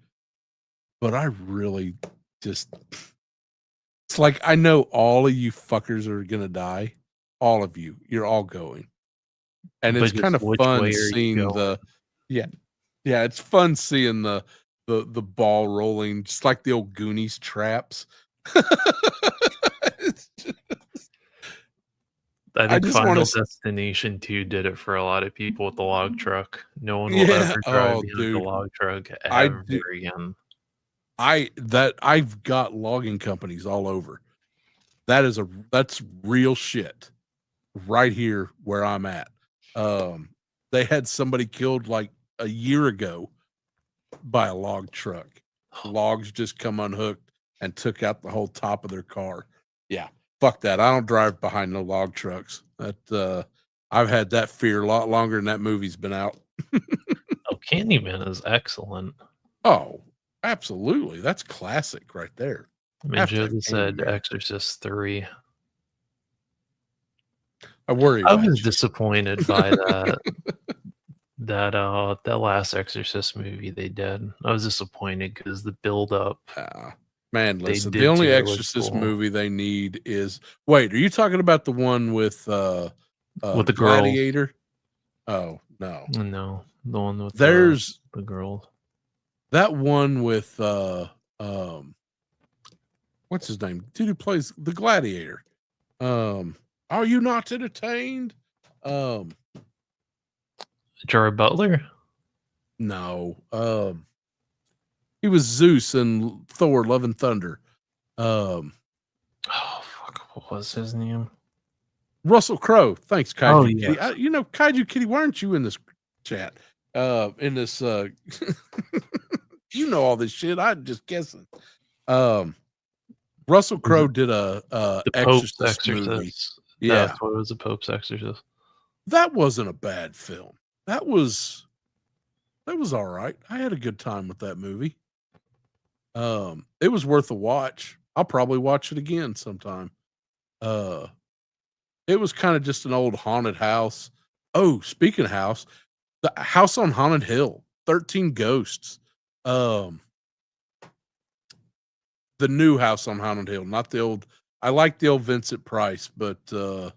but I really just it's like I know all of you fuckers are gonna die. All of you. You're all going. And it's kind of fun seeing it's fun seeing the ball rolling, just like the old Goonies traps. I think Final Destination 2 did it for a lot of people with the log truck. No one will ever drive behind the log truck ever again. I've got logging companies all over. That's real shit right here where I'm at. They had somebody killed like a year ago by a log truck. Logs just come unhooked and took out the whole top of their car. Yeah. Fuck that. I don't drive behind no log trucks. I've had that fear a lot longer than that movie's been out. Oh, Candyman is excellent. Oh, absolutely. That's classic right there. I mean, Joe said Exorcist 3. I was disappointed by that last Exorcist movie they did. I was disappointed because the build up. Man, listen, the only Exorcist movie they need is wait, are you talking about the one with the Gladiator? Oh, No. No, the one with There's the girl. that one with what's his name? Dude who plays the Gladiator. Are you not entertained? Gerard Butler. No. He was Zeus in Thor: Love and Thunder. Oh fuck! What was his name? Russell Crowe. Thanks, Kaiju Oh, Kitty. yes. Kaiju Kitty, why aren't you in this chat? In this you know all this shit. I'm just guessing. Russell Crowe did a The Pope's Exorcist movie. Exorcist. Yeah. That's what it was. The Pope's Exorcist. That wasn't a bad film. That was all right. I had a good time with that movie. It was worth a watch. I'll probably watch it again sometime. It was kind of just an old haunted house. Oh, speaking of house, the House on Haunted Hill, 13 Ghosts. The new House on Haunted Hill, not the old. I like the old Vincent Price, but the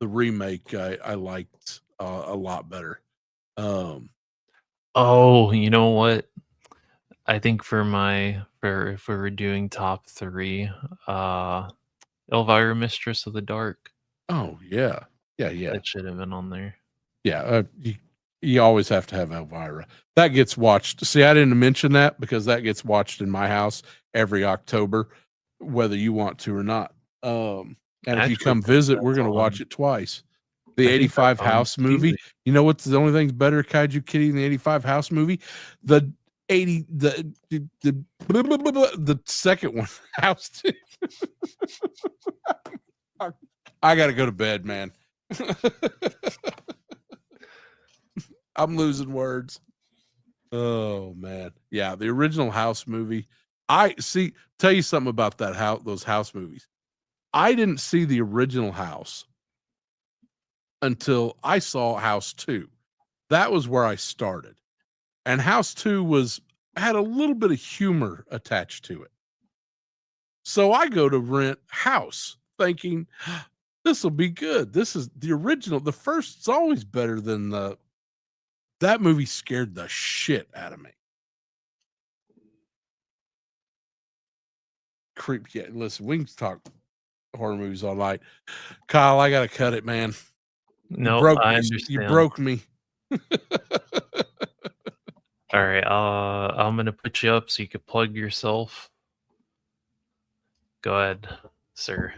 remake I liked a lot better. Oh, you know what? I think for if we were doing top 3, Elvira, Mistress of the Dark. Oh yeah. That should have been on there. Yeah, you always have to have Elvira. That gets watched. See, I didn't mention that because that gets watched in my house every October, whether you want to or not. And if you come visit, we're going to watch it twice. The 85 House movie. You know what's the only thing's better, Kaiju Kitty, than the 85 House movie? The second one, House 2. I got to go to bed, man. I'm losing words. Oh man. Yeah, the original House movie. Tell you something about those House movies. I didn't see the original House until I saw House 2. That was where I started. And House 2 had a little bit of humor attached to it. So I go to rent House thinking this will be good. This is the original. The first's always better than that movie scared the shit out of me. Creep. Yeah, listen, we can talk horror movies all night. Kyle, I gotta cut it, man. No, I understand. You broke me. All right, I'm gonna put you up so you can plug yourself. Go ahead, sir.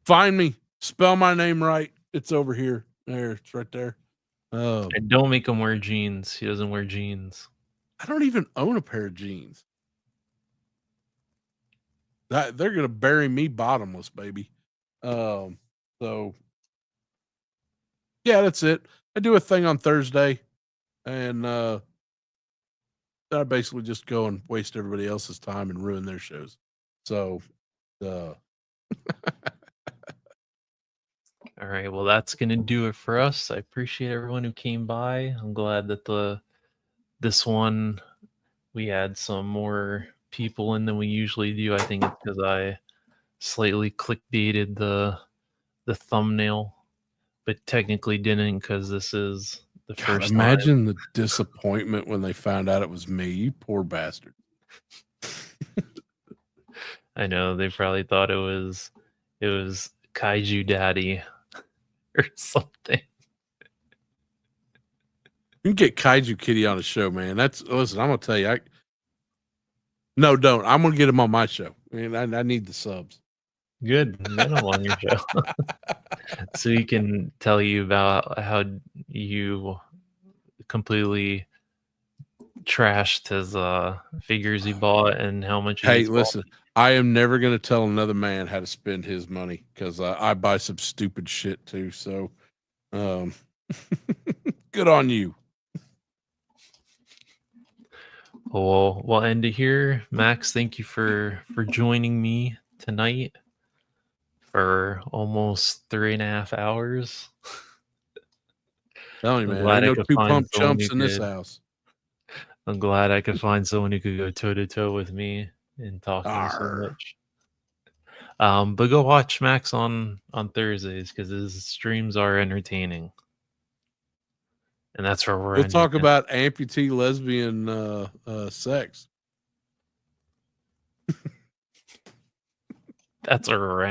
Find me. Spell my name right. It's over here. There, it's right there. And don't make him wear jeans. He doesn't wear jeans. I don't even own a pair of jeans. They're gonna bury me bottomless, baby. So yeah, that's it. I do a thing on Thursday, and I basically just go and waste everybody else's time and ruin their shows. So, all right. Well, that's gonna do it for us. I appreciate everyone who came by. I'm glad that this one we had some more people in than we usually do. I think it's because I slightly clickbaited the thumbnail, but technically didn't because this is the first. Imagine the disappointment when they found out it was me. You poor bastard. I know they probably thought it was Kaiju Daddy or something. You can get Kaiju Kitty on the show, man. Listen, I'm gonna tell you. No, don't. I'm gonna get him on my show. I mean, I need the subs. Good, get him on your show, so he can tell you about how you completely trashed his figures he bought and how much. Hey, listen, I am never gonna tell another man how to spend his money because I buy some stupid shit too. So, good on you. Well, we'll end it here. Max, thank you for joining me tonight for almost 3.5 hours. Telling you, man, I know 2 pump chumps in this house. I'm glad I could find someone who could go toe to toe with me and talk so much. But go watch Max on Thursdays because his streams are entertaining. And that's where we're We'll ending talk it. about amputee lesbian sex. That's where we're ending.